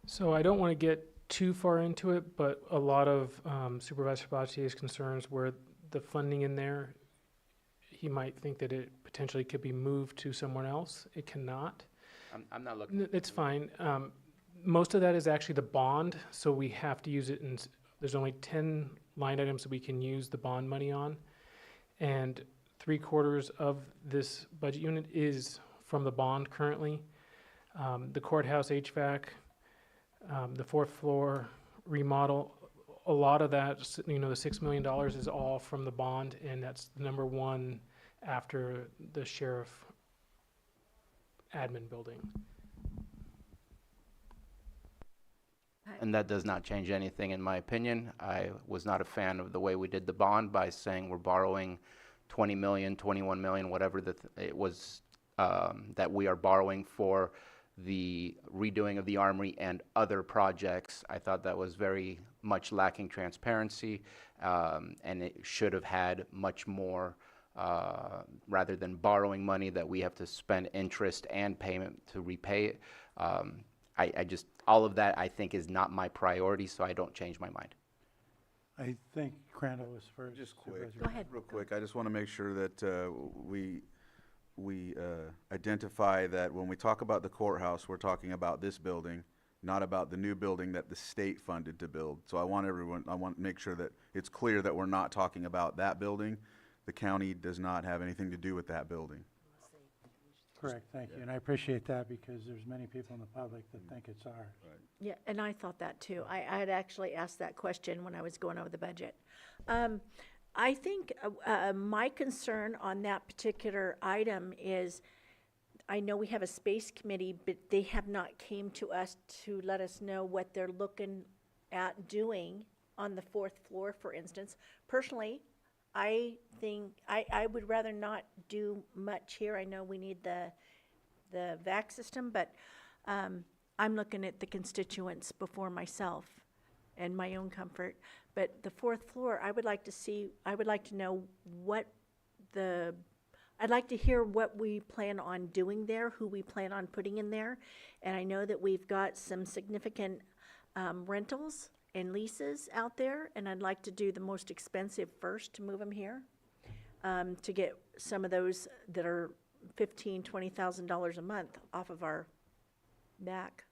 So I don't want to get too far into it, but a lot of Supervisor Sabatier's concerns were the funding in there. He might think that it potentially could be moved to someone else. It cannot. I'm not looking. It's fine. Most of that is actually the bond, so we have to use it in, there's only 10 line items that we can use the bond money on. And 3/4 of this budget unit is from the bond currently. The courthouse HVAC, the fourth floor remodel, a lot of that, the $6 million is all from the bond, and that's number one after the sheriff admin building. And that does not change anything, in my opinion. I was not a fan of the way we did the bond by saying we're borrowing 20 million, 21 million, whatever it was, that we are borrowing for the redoing of the armory and other projects. I thought that was very much lacking transparency, and it should have had much more, rather than borrowing money that we have to spend interest and payment to repay it. All of that I think is not my priority, so I don't change my mind. I think Crandall was first. Just quick. Supervisor. Go ahead. Real quick, I just want to make sure that we identify that when we talk about the courthouse, we're talking about this building, not about the new building that the state funded to build. So I want to make sure that it's clear that we're not talking about that building. The county does not have anything to do with that building. Correct, thank you. And I appreciate that because there's many people in the public that think it's ours. Yeah, and I thought that too. I had actually asked that question when I was going over the budget. I think my concern on that particular item is, I know we have a space committee, but they have not came to us to let us know what they're looking at doing on the fourth floor, for instance. Personally, I think, I would rather not do much here. I know we need the vac system, but I'm looking at the constituents before myself and my own comfort. But the fourth floor, I would like to know what I'd like to hear what we plan on doing there, who we plan on putting in there. And I know that we've got some significant rentals and leases out there, and I'd like to do the most expensive first to move them here, to get some of those that are $15,000, $20,000 a month off of our back.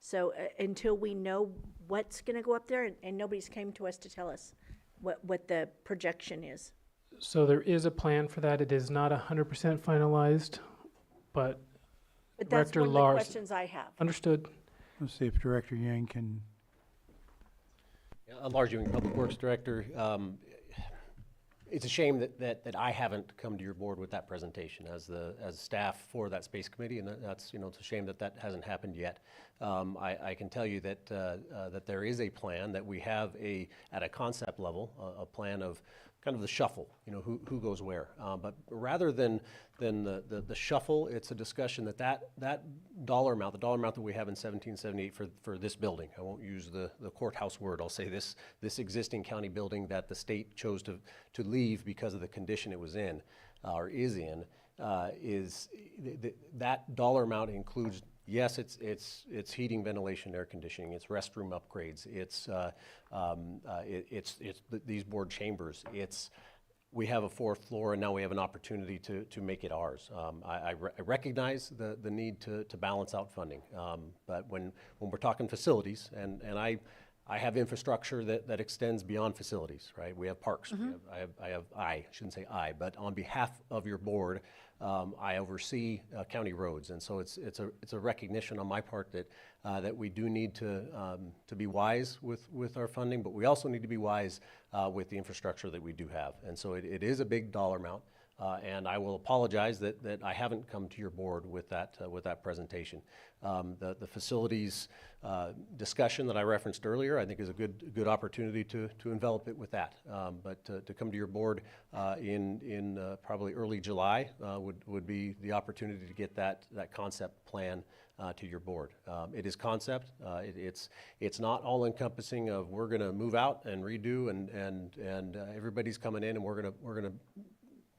So until we know what's gonna go up there, and nobody's came to us to tell us what the projection is. So there is a plan for that. It is not 100% finalized, but But that's Director one of the Lars- questions I have. understood. Let's see if Director Yang can, Lars Ewing, Public Works Director. It's a shame that I haven't come to your board with that presentation as staff for that space committee, and that's, it's a shame that hasn't happened yet. I can tell you that there is a plan, that we have at a concept level, a plan of kind of the shuffle, who goes where. But rather than the shuffle, it's a discussion that dollar amount, the dollar amount that we have in 1778 for this building, I won't use the courthouse word, I'll say this existing county building that the state chose to leave because of the condition it was in, or is in, that dollar amount includes, yes, it's heating, ventilation, air conditioning, it's restroom upgrades, it's these board chambers, we have a fourth floor, and now we have an opportunity to make it ours. I recognize the need to balance out funding, but when we're talking facilities, and I have infrastructure that extends beyond facilities, right? We have parks. I shouldn't say I, but on behalf of your board, I oversee county roads, and so it's a recognition on my part that we do need to be wise with our funding, but we also need to be wise with the infrastructure that we do have, and so it is a big dollar amount. And I will apologize that I haven't come to your board with that presentation. The facilities discussion that I referenced earlier, I think, is a good opportunity to envelop it with that. But to come to your board in probably early July would be the opportunity to get that concept plan to your board. It is concept. It's not all encompassing of we're going to move out and redo and everybody's coming in and we're going to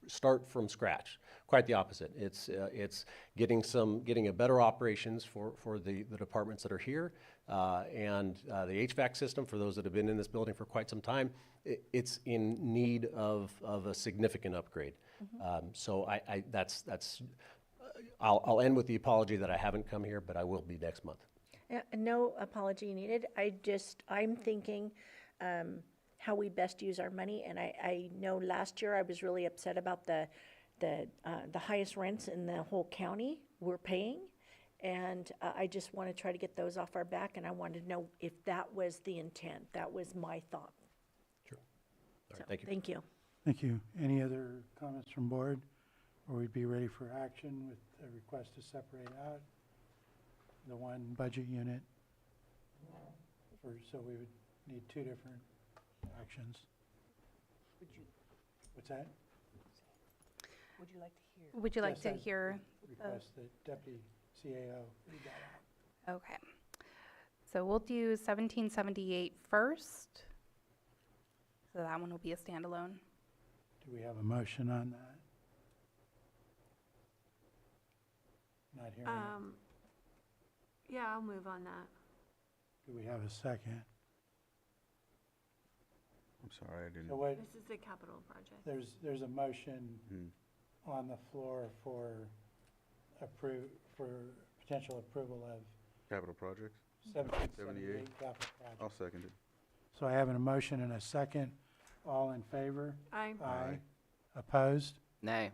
start from scratch. Quite the opposite. It's getting a better operations for the departments that are here, and the HVAC system, for those that have been in this building for quite some time, it's in need of a significant upgrade. So I'll end with the apology that I haven't come here, but I will be next month. No apology needed. I'm thinking how we best use our money, and I know last year I was really upset about the highest rents in the whole county we're paying, and I just want to try to get those off our back, and I wanted to know if that was the intent. That was my thought. Sure. All right, So, thank you. Thank you. thank you. Any other comments from board? Or we'd be ready for action with a request to separate out the one budget unit. So we would need two different actions. What's that? Would you like to hear? Would you like Yes, to I hear? Request that Deputy CAO read that out. Okay. So we'll do 1778 first. So that one will be a standalone. Do we have a motion on that? Not hearing it. Yeah, I'll move on that. Do we have a second? I'm sorry, I didn't. So what, This is the capital project. there's a motion on the floor for potential approval of Capital projects? 1778 capital project. I'll second it. So I have a motion and a second. All in favor? Aye. Aye. Opposed? Nay.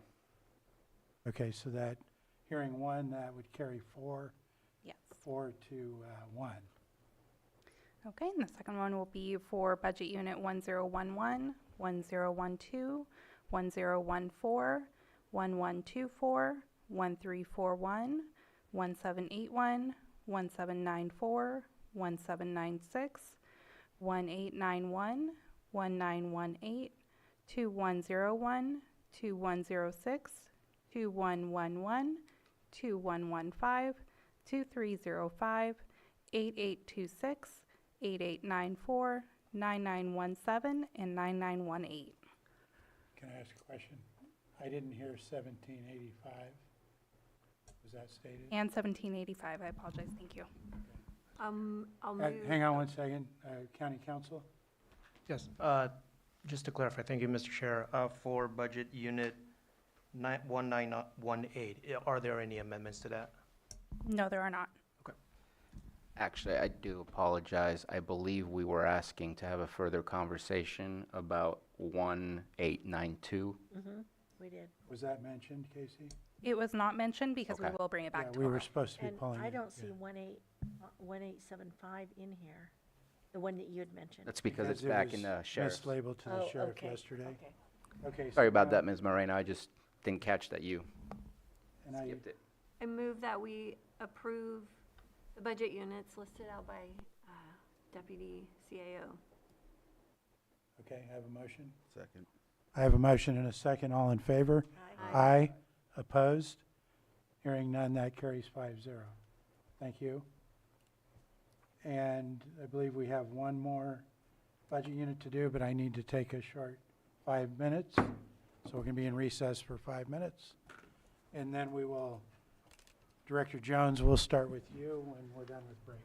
Okay, so that, hearing one, that would carry four Yes. to one. Okay, and the second one will be for budget unit 1011, 1012, 1014, 1124, 1341, 1781, 1794, 1796, 1891, 1918, 2101, 2106, 2111, 2115, 2305, 8826, 8894, 9917, and 9918. Can I ask a question? I didn't hear 1785. Was that stated? And 1785, I apologize, thank you. I'll move. Hang on one second, County Council? Yes, just to clarify, thank you, Mr. Chair. For budget unit 1918, are there any amendments to that? No, there are not. Actually, I do apologize. I believe we were asking to have a further conversation about 1892. We did. Was that mentioned, Casey? It was not mentioned because we Okay. will bring it back Yeah, we tomorrow. were supposed to be And pulling it. I don't see yeah. 1875 in here, the one that you had mentioned. That's because it's it back in was the sheriff's. mislabeled to Oh, the sheriff okay, yesterday. okay. Okay. Sorry so about now- that, Ms. Moreno. I just didn't catch that you And I, skipped it. I move that we approve the budget units listed out by Deputy CAO. okay, I have a motion. Second. I have a motion and a second. All in favor? Aye. Opposed? Hearing none, that carries 5-0. Thank you. And I believe we have one more budget unit to do, but I need to take a short 5 minutes. So we're going to be in recess for 5 minutes. And then we will, Director Jones, we'll start with you when we're done with break.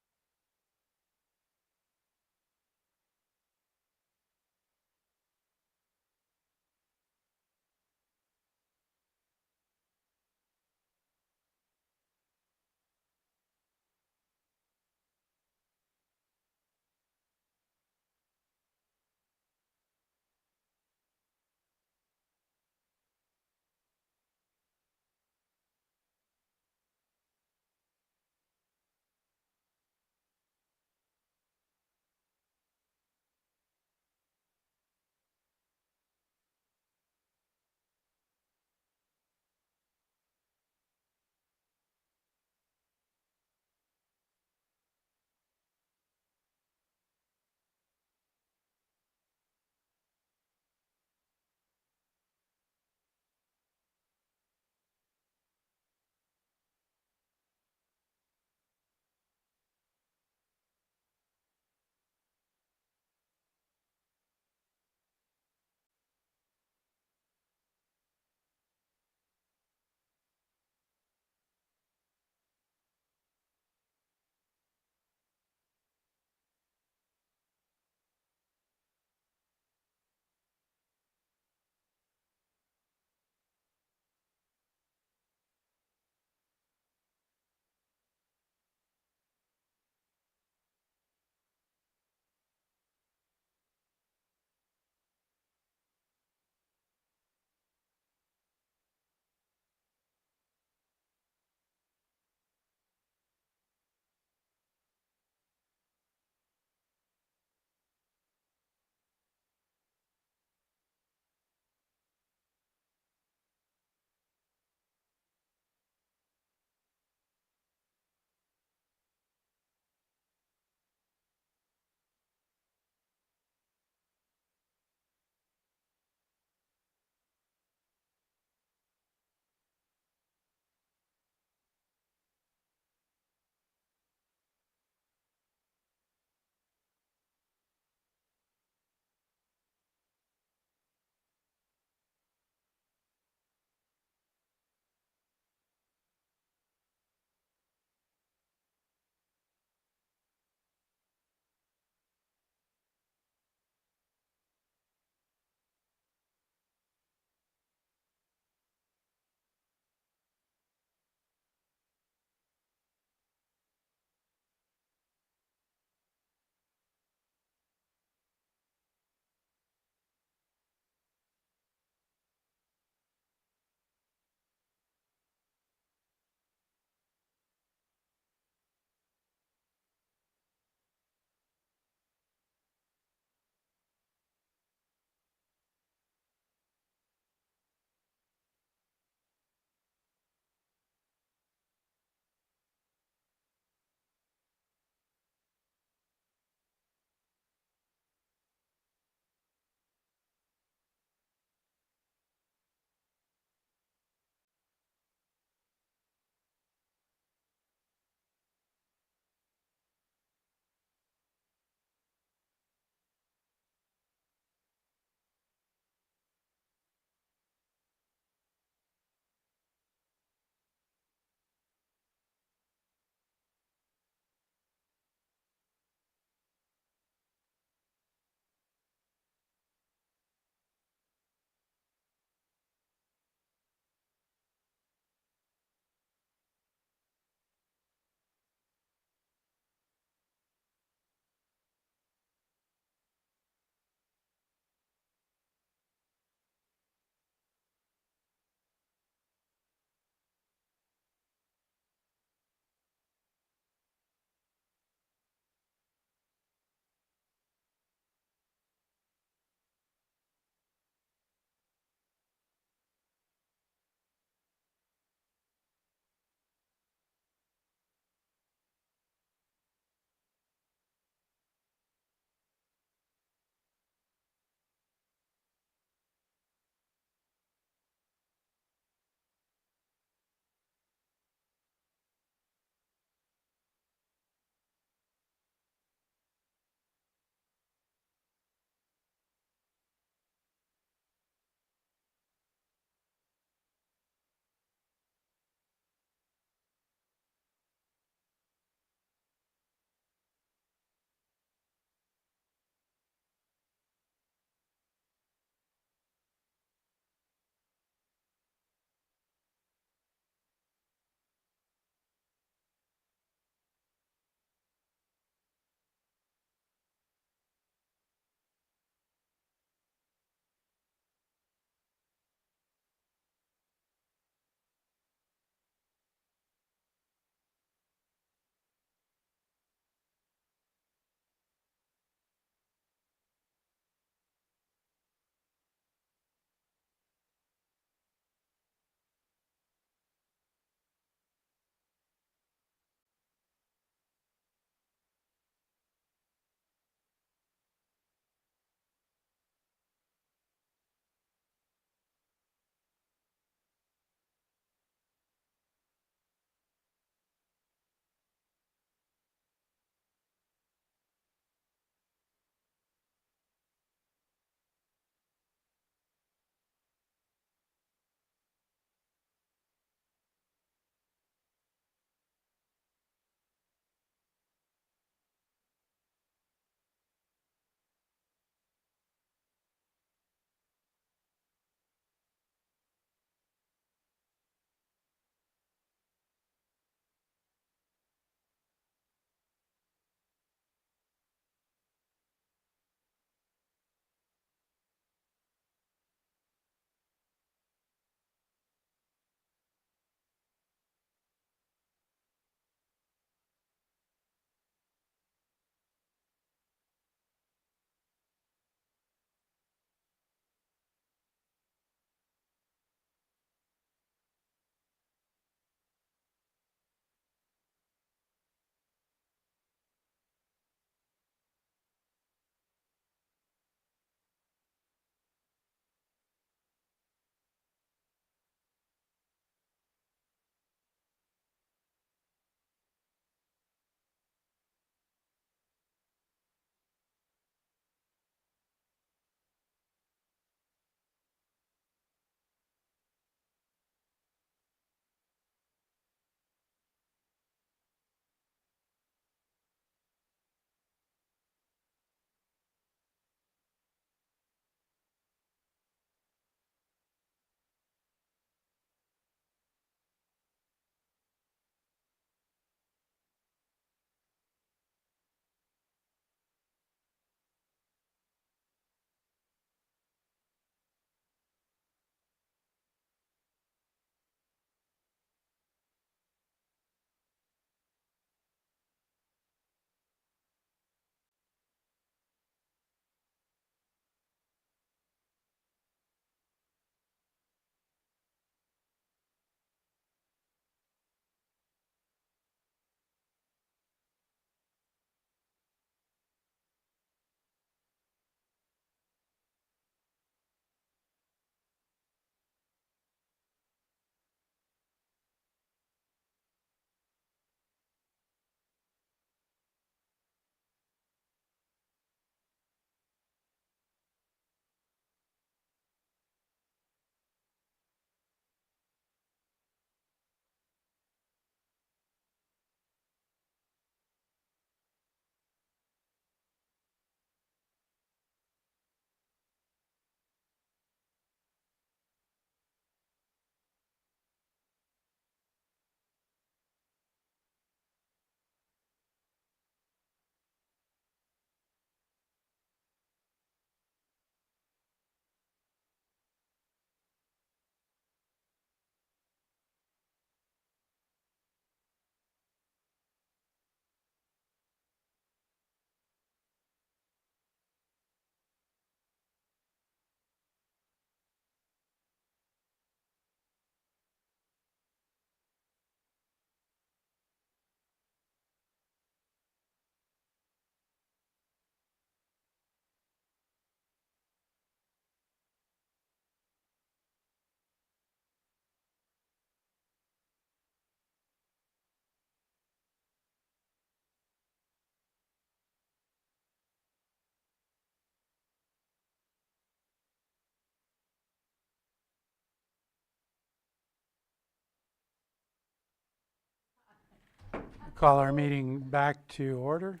Call our meeting back to order.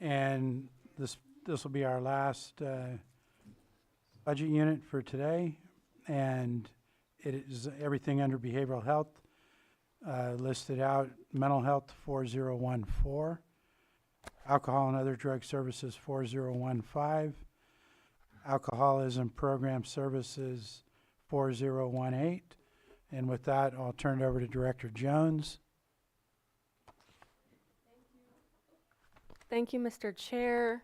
And this will be our last budget unit for today. And it is everything under behavioral health listed out. Mental health 4014. Alcohol and other drug services 4015. Alcoholism program services 4018. And with that, I'll turn it over to Director Jones. Thank you, Mr. Chair.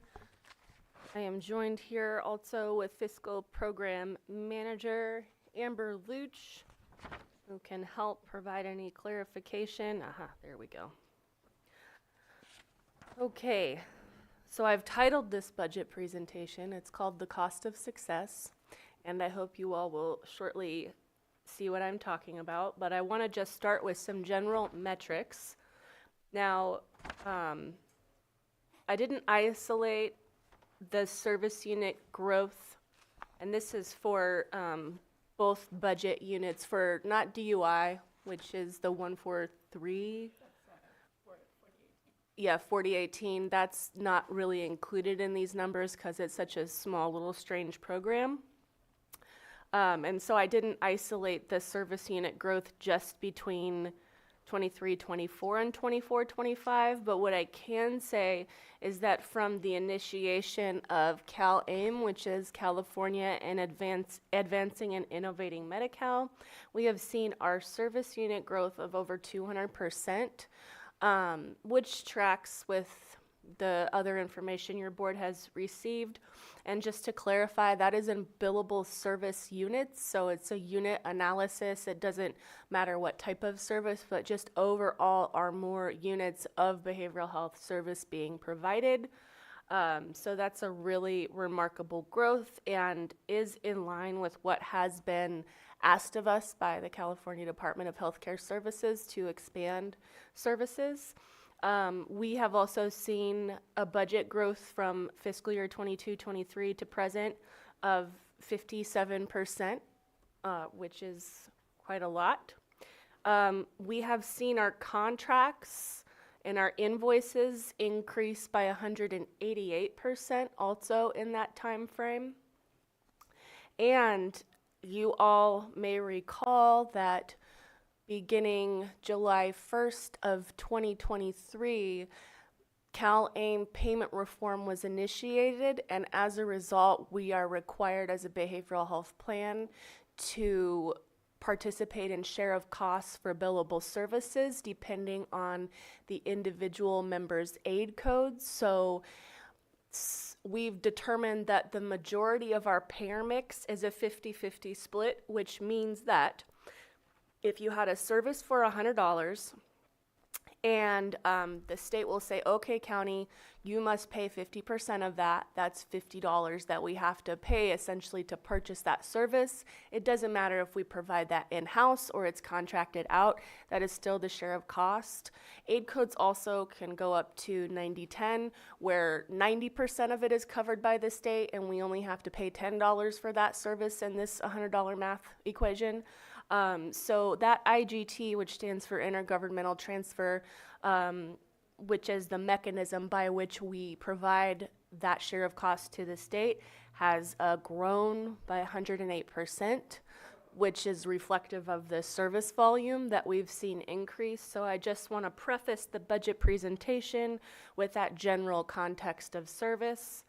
I am joined here also with Fiscal Program Manager Amber Luch, who can help provide any clarification. There we go. Okay, so I've titled this budget presentation. It's called The Cost of Success, and I hope you all will shortly see what I'm talking about, but I want to just start with some general metrics. Now, I didn't isolate the service unit growth, and this is for both budget units for not DUI, which is the 143. Yeah, 4018. That's not really included in these numbers because it's such a small little strange program. And so I didn't isolate the service unit growth just between 23-24 and 24-25, but what I can say is that from the initiation of CalAIM, which is California and Advancing and Innovating Medi-Cal, we have seen our service unit growth of over 200%, which tracks with the other information your board has received. And just to clarify, that is in billable service units, so it's a unit analysis. It doesn't matter what type of service, but just overall are more units of behavioral health service being provided. So that's a really remarkable growth and is in line with what has been asked of us by the California Department of Healthcare Services to expand services. We have also seen a budget growth from fiscal year 22-23 to present of 57%, which is quite a lot. We have seen our contracts and our invoices increase by 188% also in that time frame. And you all may recall that beginning July 1st of 2023, CalAIM payment reform was initiated, and as a result, we are required as a behavioral health plan to participate in share of costs for billable services depending on the individual member's aid codes. So we've determined that the majority of our payer mix is a 50-50 split, which means that if you had a service for $100 and the state will say, okay, county, you must pay 50% of that, that's $50 that we have to pay essentially to purchase that service. It doesn't matter if we provide that in-house or it's contracted out, that is still the share of cost. Aid codes also can go up to 90-10, where 90% of it is covered by the state and we only have to pay $10 for that service in this $100 math equation. So that IGT, which stands for Intergovernmental Transfer, which is the mechanism by which we provide that share of cost to the state, has grown by 108%, which is reflective of the service volume that we've seen increase. So I just want to preface the budget presentation with that general context of service.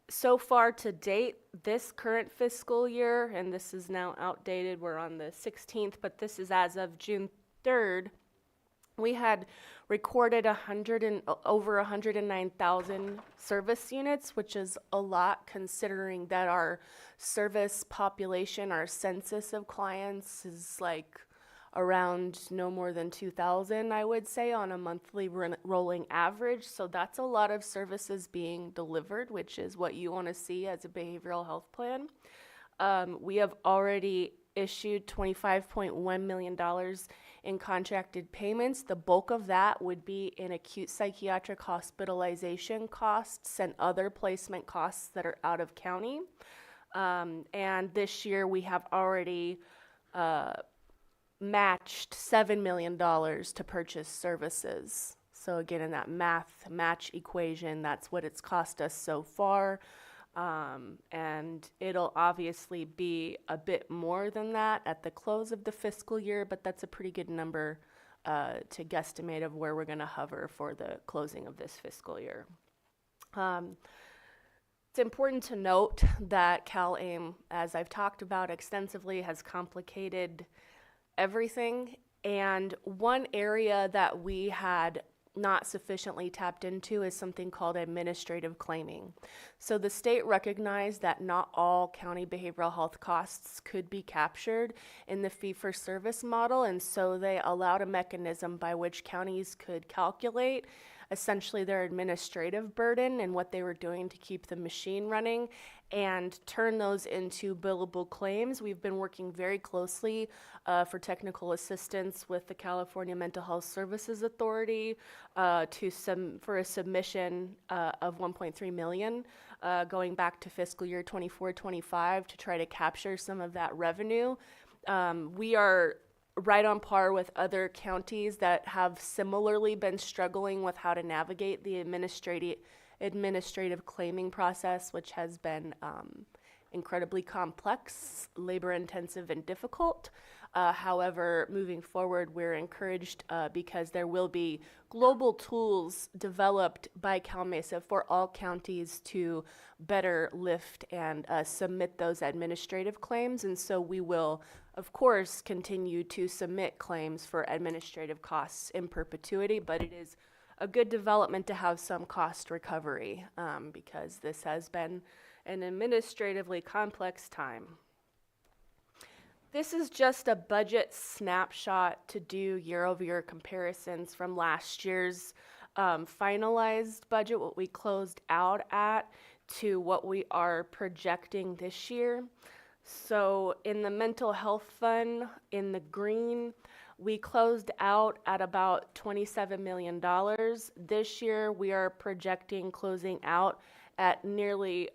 So far to date, this current fiscal year, and this is now outdated, we're on the 16th, but this is as of June 3rd, we had recorded over 109,000 service units, which is a lot considering that our service population, our census of clients is like around no more than 2,000, I would say, on a monthly rolling average. So that's a lot of services being delivered, which is what you want to see as a behavioral health plan. We have already issued $25.1 million in contracted payments. The bulk of that would be in acute psychiatric hospitalization costs and other placement costs that are out of county. And this year we have already matched $7 million to purchase services. So again, in that math match equation, that's what it's cost us so far. And it'll obviously be a bit more than that at the close of the fiscal year, but that's a pretty good number to guesstimate of where we're going to hover for the closing of this fiscal year. It's important to note that CalAIM, as I've talked about extensively, has complicated everything. And one area that we had not sufficiently tapped into is something called administrative claiming. So the state recognized that not all county behavioral health costs could be captured in the fee-for-service model, and so they allowed a mechanism by which counties could calculate essentially their administrative burden and what they were doing to keep the machine running and turn those into billable claims. We've been working very closely for technical assistance with the California Mental Health Services Authority for a submission of 1.3 million going back to fiscal year 24-25 to try to capture some of that revenue. We are right on par with other counties that have similarly been struggling with how to navigate the administrative claiming process, which has been incredibly complex, labor-intensive, and difficult. However, moving forward, we're encouraged because there will be global tools developed by CalMesa for all counties to better lift and submit those administrative claims. And so we will, of course, continue to submit claims for administrative costs in perpetuity, but it is a good development to have some cost recovery because this has been an administratively complex time. This is just a budget snapshot to do year-over-year comparisons from last year's finalized budget, what we closed out at, to what we are projecting this year. So in the mental health fund, in the green, we closed out at about $27 million. This year, we are projecting closing out at nearly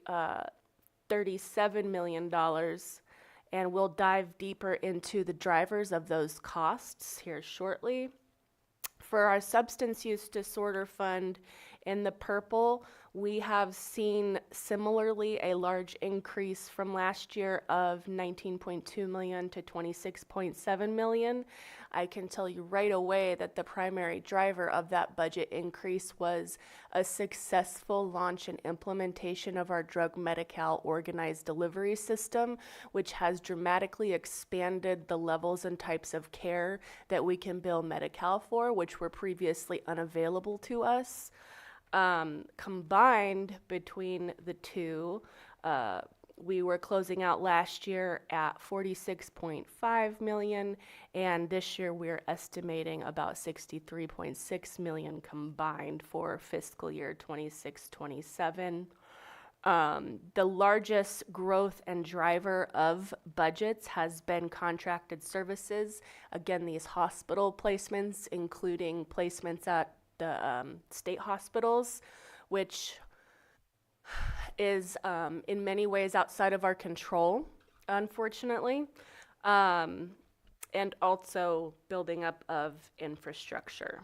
$37 million. And we'll dive deeper into the drivers of those costs here shortly. For our substance use disorder fund in the purple, we have seen similarly a large increase from last year of 19.2 million to 26.7 million. I can tell you right away that the primary driver of that budget increase was a successful launch and implementation of our drug Medi-Cal organized delivery system, which has dramatically expanded the levels and types of care that we can bill Medi-Cal for, which were previously unavailable to us. Combined between the two, we were closing out last year at 46.5 million, and this year we're estimating about 63.6 million combined for fiscal year 26-27. The largest growth and driver of budgets has been contracted services. Again, these hospital placements, including placements at the state hospitals, which is in many ways outside of our control, unfortunately, and also building up of infrastructure.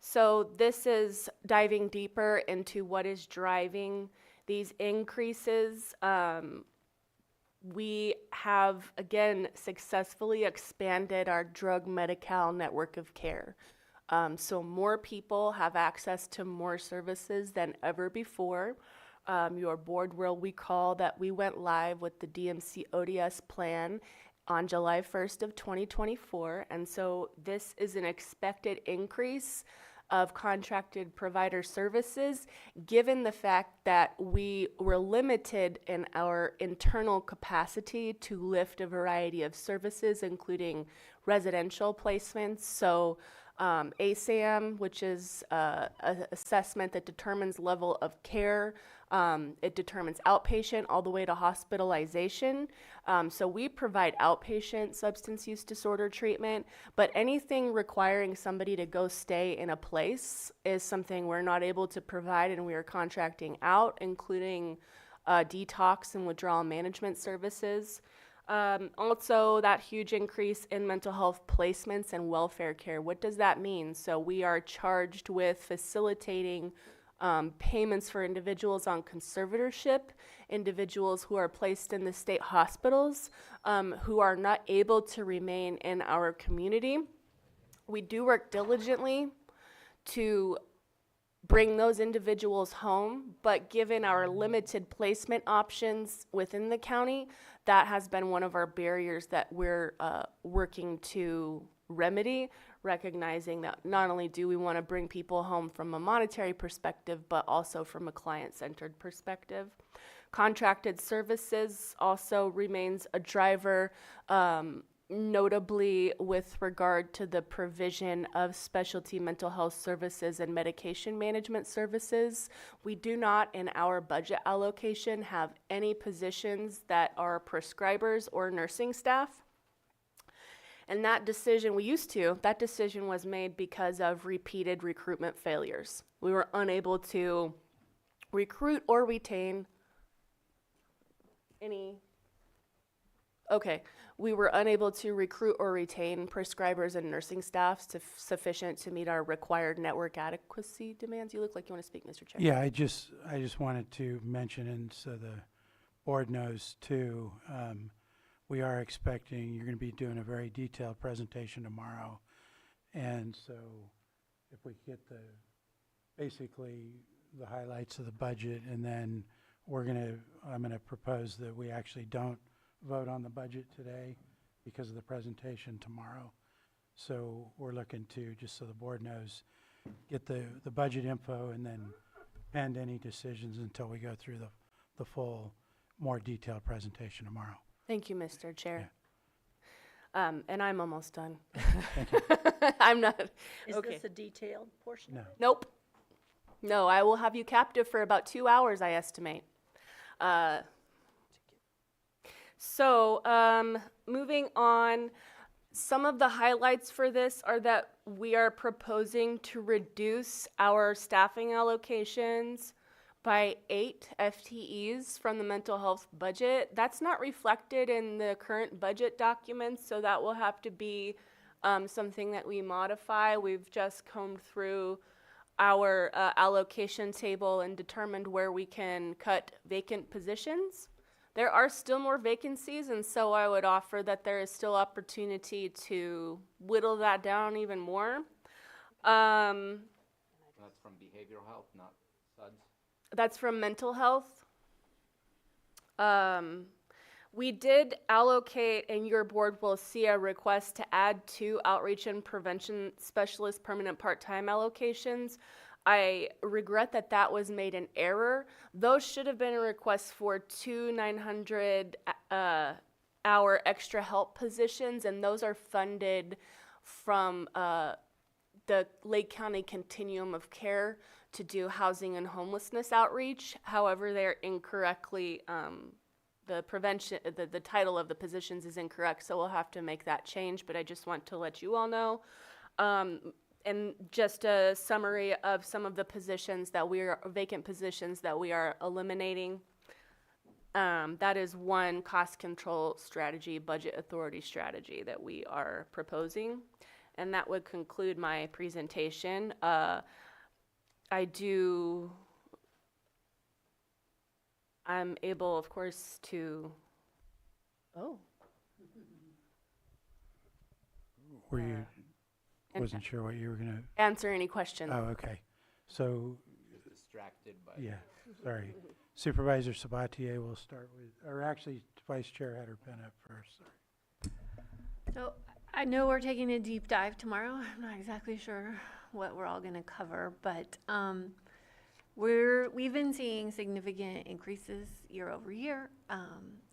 So this is diving deeper into what is driving these increases. We have, again, successfully expanded our drug Medi-Cal network of care. So more people have access to more services than ever before. Your board will recall that we went live with the DMC ODS plan on July 1st of 2024. And so this is an expected increase of contracted provider services, given the fact that we were limited in our internal capacity to lift a variety of services, including residential placements. So ASAM, which is an assessment that determines level of care. It determines outpatient all the way to hospitalization. So we provide outpatient substance use disorder treatment, but anything requiring somebody to go stay in a place is something we're not able to provide, and we are contracting out, including detox and withdrawal management services. Also, that huge increase in mental health placements and welfare care. What does that mean? So we are charged with facilitating payments for individuals on conservatorship, individuals who are placed in the state hospitals, who are not able to remain in our community. We do work diligently to bring those individuals home, but given our limited placement options within the county, that has been one of our barriers that we're working to remedy, recognizing that not only do we want to bring people home from a monetary perspective, but also from a client-centered perspective. Contracted services also remains a driver, notably with regard to the provision of specialty mental health services and medication management services. We do not, in our budget allocation, have any positions that are prescribers or nursing staff. And that decision, that decision was made because of repeated recruitment failures. We were unable to recruit or retain we were unable to recruit or retain prescribers and nursing staff sufficient to meet our required network adequacy demands. You look like you want to speak, Mr. Chair. Yeah, I just wanted to mention, and so the board knows too, we are expecting, you're going to be doing a very detailed presentation tomorrow. And so if we get basically the highlights of the budget, and then I'm going to propose that we actually don't vote on the budget today because of the presentation tomorrow. So we're looking to, just so the board knows, get the budget info and then pend any decisions until we go through the full, more detailed presentation tomorrow. Thank you, Mr. Chair. Yeah. And I'm almost done. Thank you. I'm not. Is okay. this a detailed portion? No. Nope. No, I will have you captive for about 2 hours, I estimate. Moving on, some of the highlights for this are that we are proposing to reduce our staffing allocations by 8 FTEs from the mental health budget. That's not reflected in the current budget documents, so that will have to be something that we modify. We've just combed through our allocation table and determined where we can cut vacant positions. There are still more vacancies, and so I would offer that there is still opportunity to whittle that down even more. That's from behavioral health, not SUDS? That's from mental health. We did allocate, and your board will see a request to add 2 outreach and prevention specialist permanent part-time allocations. I regret that that was made an error. Those should have been a request for 2 900-hour extra help positions, and those are funded from the Lake County Continuum of Care to do housing and homelessness outreach. However, they're incorrectly, the title of the positions is incorrect, so we'll have to make that change, but I just want to let you all know. And just a summary of some of the positions that vacant positions that we are eliminating. That is one cost control strategy, budget authority strategy that we are proposing. And that would conclude my presentation. I'm able, of course, to, Were you, wasn't sure what you were going to answer any questions. Oh, okay. So, Distracted by. yeah, sorry. Supervisor Sabatier will start with, or actually, Vice Chair had her pen up first. Sorry. So I know we're taking a deep dive tomorrow. I'm not exactly sure what we're all going to cover, but we've been seeing significant increases year over year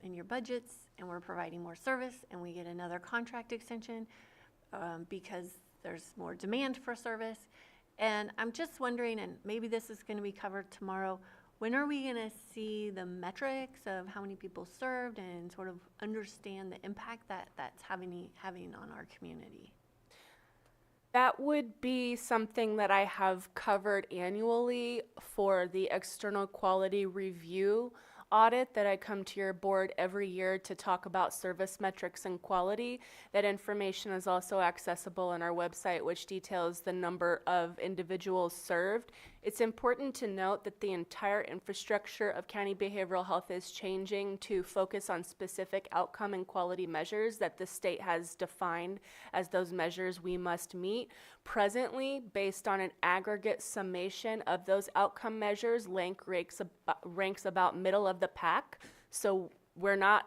in your budgets, and we're providing more service, and we get another contract extension because there's more demand for service. And I'm just wondering, and maybe this is going to be covered tomorrow, when are we going to see the metrics of how many people served and sort of understand the impact that that's having on our community? That would be something that I have covered annually for the external quality review audit that I come to your board every year to talk about service metrics and quality. That information is also accessible on our website, which details the number of individuals served. It's important to note that the entire infrastructure of county behavioral health is changing to focus on specific outcome and quality measures that the state has defined as those measures we must meet. Presently, based on an aggregate summation of those outcome measures, ranks about middle of the pack. So we're not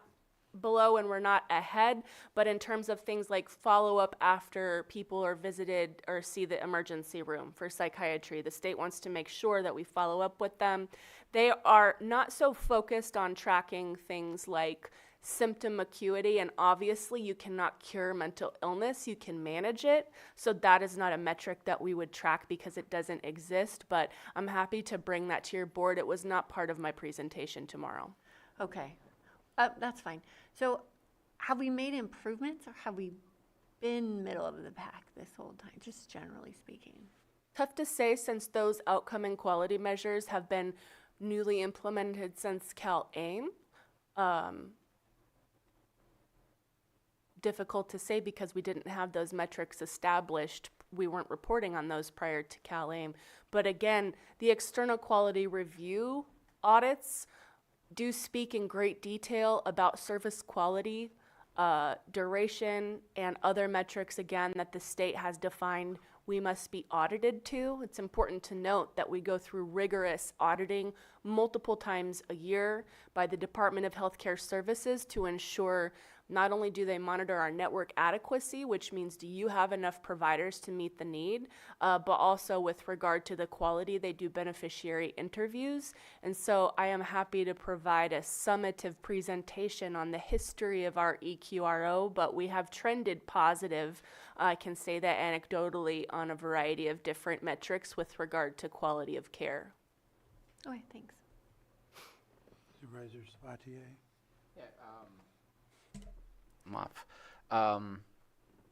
below and we're not ahead, but in terms of things like follow-up after people are visited or see the emergency room for psychiatry, the state wants to make sure that we follow up with them. They are not so focused on tracking things like symptom acuity, and obviously you cannot cure mental illness, you can manage it. So that is not a metric that we would track because it doesn't exist, but I'm happy to bring that to your board. It was not part of my presentation tomorrow. Okay, that's fine. So have we made improvements or have we been middle of the pack this whole time, just generally speaking? Tough to say since those outcome and quality measures have been newly implemented since CalAIM. Difficult to say because we didn't have those metrics established. We weren't reporting on those prior to CalAIM. But again, the external quality review audits do speak in great detail about service quality, duration, and other metrics, again, that the state has defined we must be audited to. It's important to note that we go through rigorous auditing multiple times a year by the Department of Healthcare Services to ensure not only do they monitor our network adequacy, which means do you have enough providers to meet the need, but also with regard to the quality, they do beneficiary interviews. And so I am happy to provide a summative presentation on the history of our EQRO, but we have trended positive, I can say that anecdotally, on a variety of different metrics with regard to quality of care. Okay, thanks. Supervisor Sabatier? Yeah, I'm off.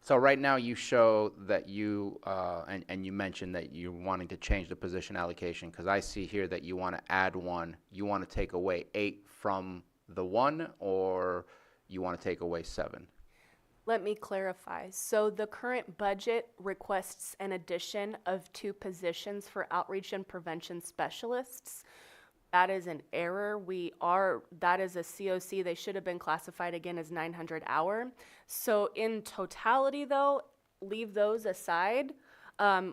So right now you show that you, and you mentioned that you're wanting to change the position allocation, because I see here that you want to add one. You want to take away 8 from the 1, or you want to take away 7? Let me clarify. So the current budget requests an addition of 2 positions for outreach and prevention specialists. That is an error. That is a COC. They should have been classified again as 900 hour. So in totality though, leave those aside.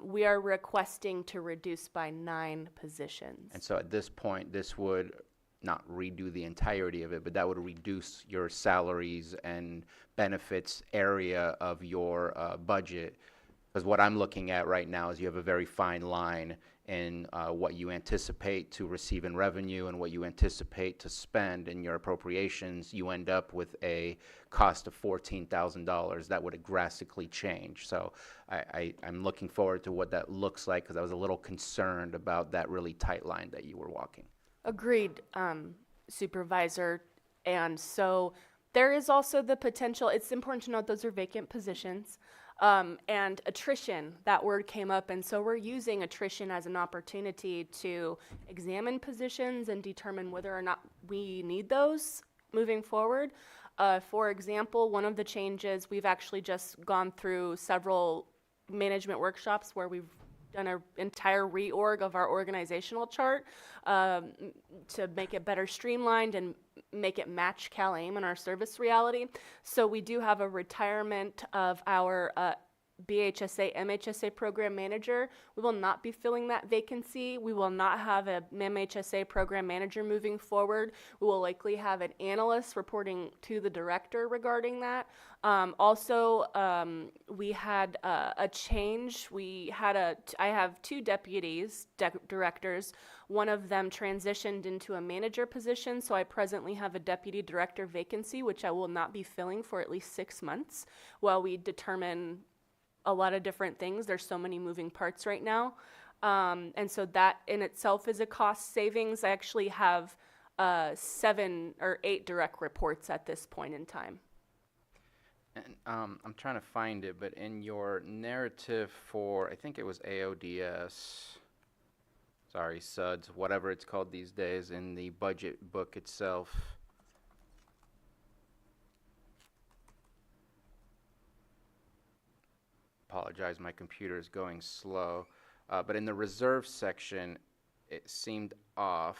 We are requesting to reduce by 9 positions. And so at this point, this would not redo the entirety of it, but that would reduce your salaries and benefits area of your budget. Because what I'm looking at right now is you have a very fine line in what you anticipate to receive in revenue and what you anticipate to spend in your appropriations. You end up with a cost of $14,000 that would drastically change. So I'm looking forward to what that looks like, because I was a little concerned about that really tight line that you were walking. Agreed, Supervisor. And so there is also the potential, it's important to note those are vacant positions. And attrition, that word came up, and so we're using attrition as an opportunity to examine positions and determine whether or not we need those moving forward. For example, one of the changes, we've actually just gone through several management workshops where we've done an entire reorg of our organizational chart to make it better streamlined and make it match CalAIM and our service reality. So we do have a retirement of our BHSA, MHSA program manager. We will not be filling that vacancy. We will not have a MHSA program manager moving forward. We will likely have an analyst reporting to the director regarding that. We had a change. I have 2 deputies, directors. One of them transitioned into a manager position, so I presently have a deputy director vacancy, which I will not be filling for at least 6 months while we determine a lot of different things. There's so many moving parts right now. And so that in itself is a cost savings. I actually have 7 or 8 direct reports at this point in time. And I'm trying to find it, but in your narrative for, I think it was AODS, sorry, SUDS, whatever it's called these days, in the budget book itself. Apologize, my computer is going slow. But in the reserve section, it seemed off,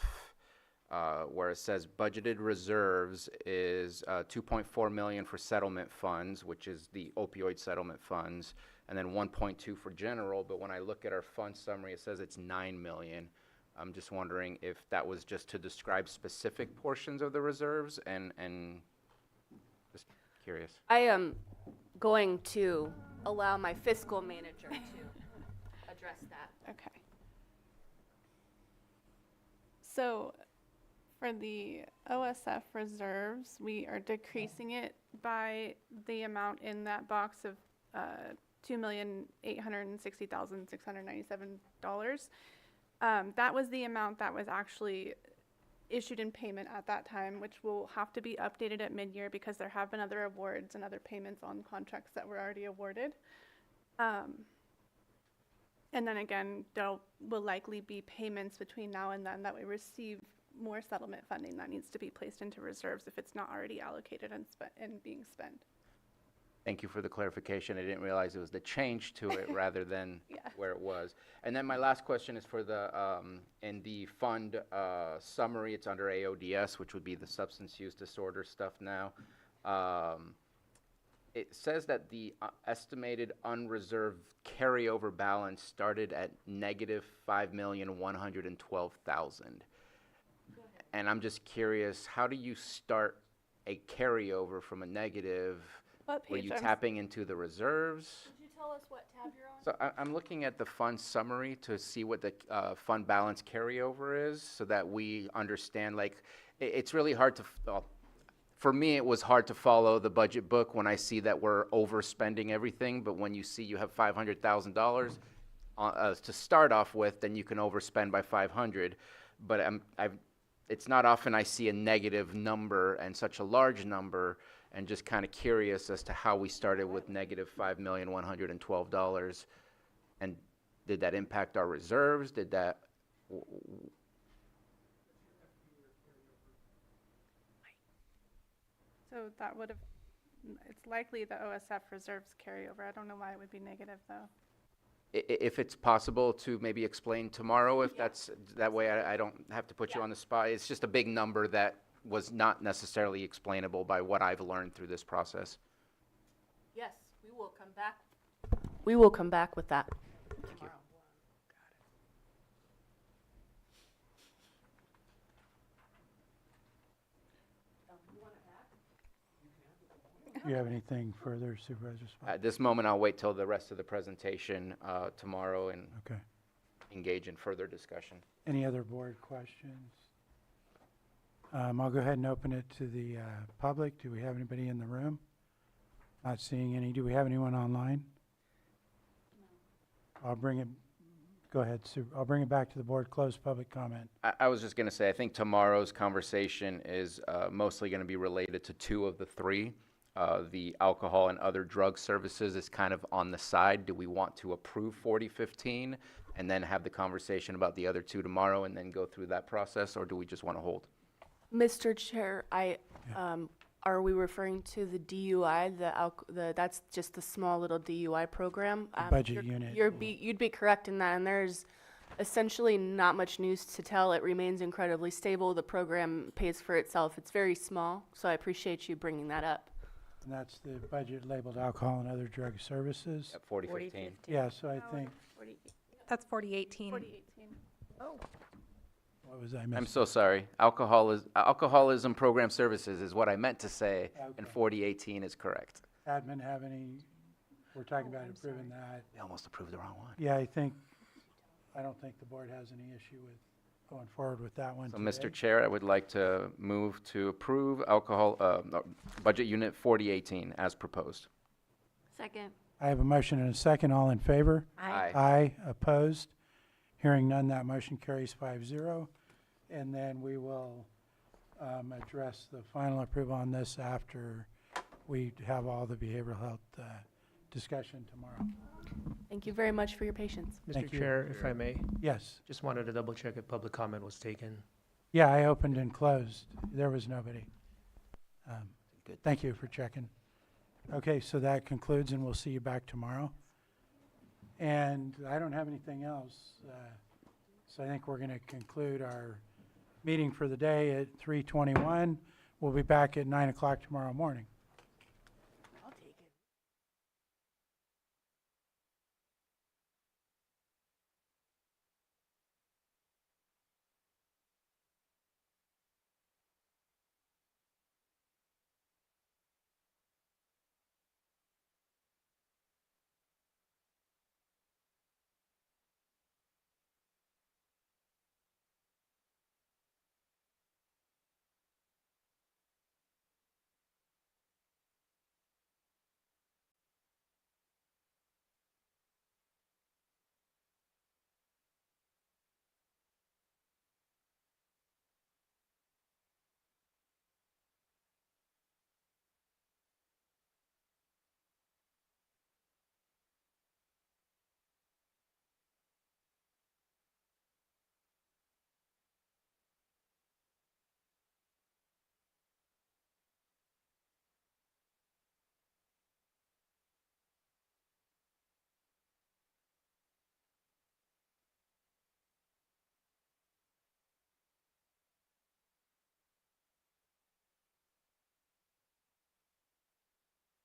where it says budgeted reserves is 2.4 million for settlement funds, which is the opioid settlement funds, and then 1.2 for general. But when I look at our fund summary, it says it's 9 million. I'm just wondering if that was just to describe specific portions of the reserves, and just curious. I am going to allow my fiscal manager to address that. Okay. So for the OSF reserves, we are decreasing it by the amount in that box of $2,860,697. That was the amount that was actually issued in payment at that time, which will have to be updated at mid-year because there have been other awards and other payments on contracts that were already awarded. And then again, there will likely be payments between now and then that we receive more settlement funding that needs to be placed into reserves if it's not already allocated and being spent. Thank you for the clarification. I didn't realize it was the change to it rather than where it was. And then my last question is for the, in the fund summary, it's under AODS, which would be the substance use disorder stuff now. It says that the estimated unreserved carryover balance started at negative 5,112,000. And I'm just curious, how do you start a carryover from a negative? What Were page? you tapping into the reserves? Could you tell us what tab you're on? So I'm looking at the fund summary to see what the fund balance carryover is, so that we understand, like, it's really hard to, for me, it was hard to follow the budget book when I see that we're overspending everything, but when you see you have $500,000 to start off with, then you can overspend by 500. But it's not often I see a negative number and such a large number, and just kind of curious as to how we started with negative $5,112. And did that impact our reserves? Did that? So that would have, it's likely the OSF reserves carryover. I don't know why it would be negative though. If it's possible to maybe explain tomorrow, if that's, that way I don't have to put you on the spot. It's just a big number that was not necessarily explainable by what I've learned through this process. Yes, we will come back. We will come back with that. Thank you. Do you have anything further, Supervisor Spot? At this moment, I'll wait till the rest of the presentation tomorrow and Okay. engage in further discussion. Any other board questions? I'll go ahead and open it to the public. Do we have anybody in the room? Not seeing any. Do we have anyone online? I'll bring it, go ahead, Sue. I'll bring it back to the board. Close public comment. I was just going to say, I think tomorrow's conversation is mostly going to be related to two of the three. The alcohol and other drug services is kind of on the side. Do we want to approve 4015 and then have the conversation about the other two tomorrow and then go through that process, or do we just want to hold? Mr. Chair, are we referring to the DUI, that's just the small little DUI program? Budget unit. You'd be correct in that, and there's essentially not much news to tell. It remains incredibly stable. The program pays for itself. It's very small, so I appreciate you bringing that up. And that's the budget labeled alcohol and other drug services. At 4015. Yeah, so I think, That's 4018. 4018. Oh. what was I missing? I'm so sorry. Alcoholism program services is what I meant to say, and Okay. 4018 is correct. Admin have any, we're talking about approving that. We almost approved the wrong one. Yeah, I don't think the board has any issue with going forward with that one So, today. Mr. Chair, I would like to move to approve budget unit 4018 as proposed. Second. I have a motion and a second. All in favor? Aye. Aye. Opposed? Hearing none, that motion carries 5-0. And then we will address the final approval on this after we have all the behavioral health discussion tomorrow. Thank you very much for your patience. Thank Mr. you. Chair, if I may, Yes. just wanted to double check if public comment was taken. Yeah, I opened and closed. There was nobody. Thank you for checking. Okay, so that concludes, and we'll see you back tomorrow. And I don't have anything else, so I think we're going to conclude our meeting for the day at 3:21. We'll be back at 9 o'clock tomorrow morning.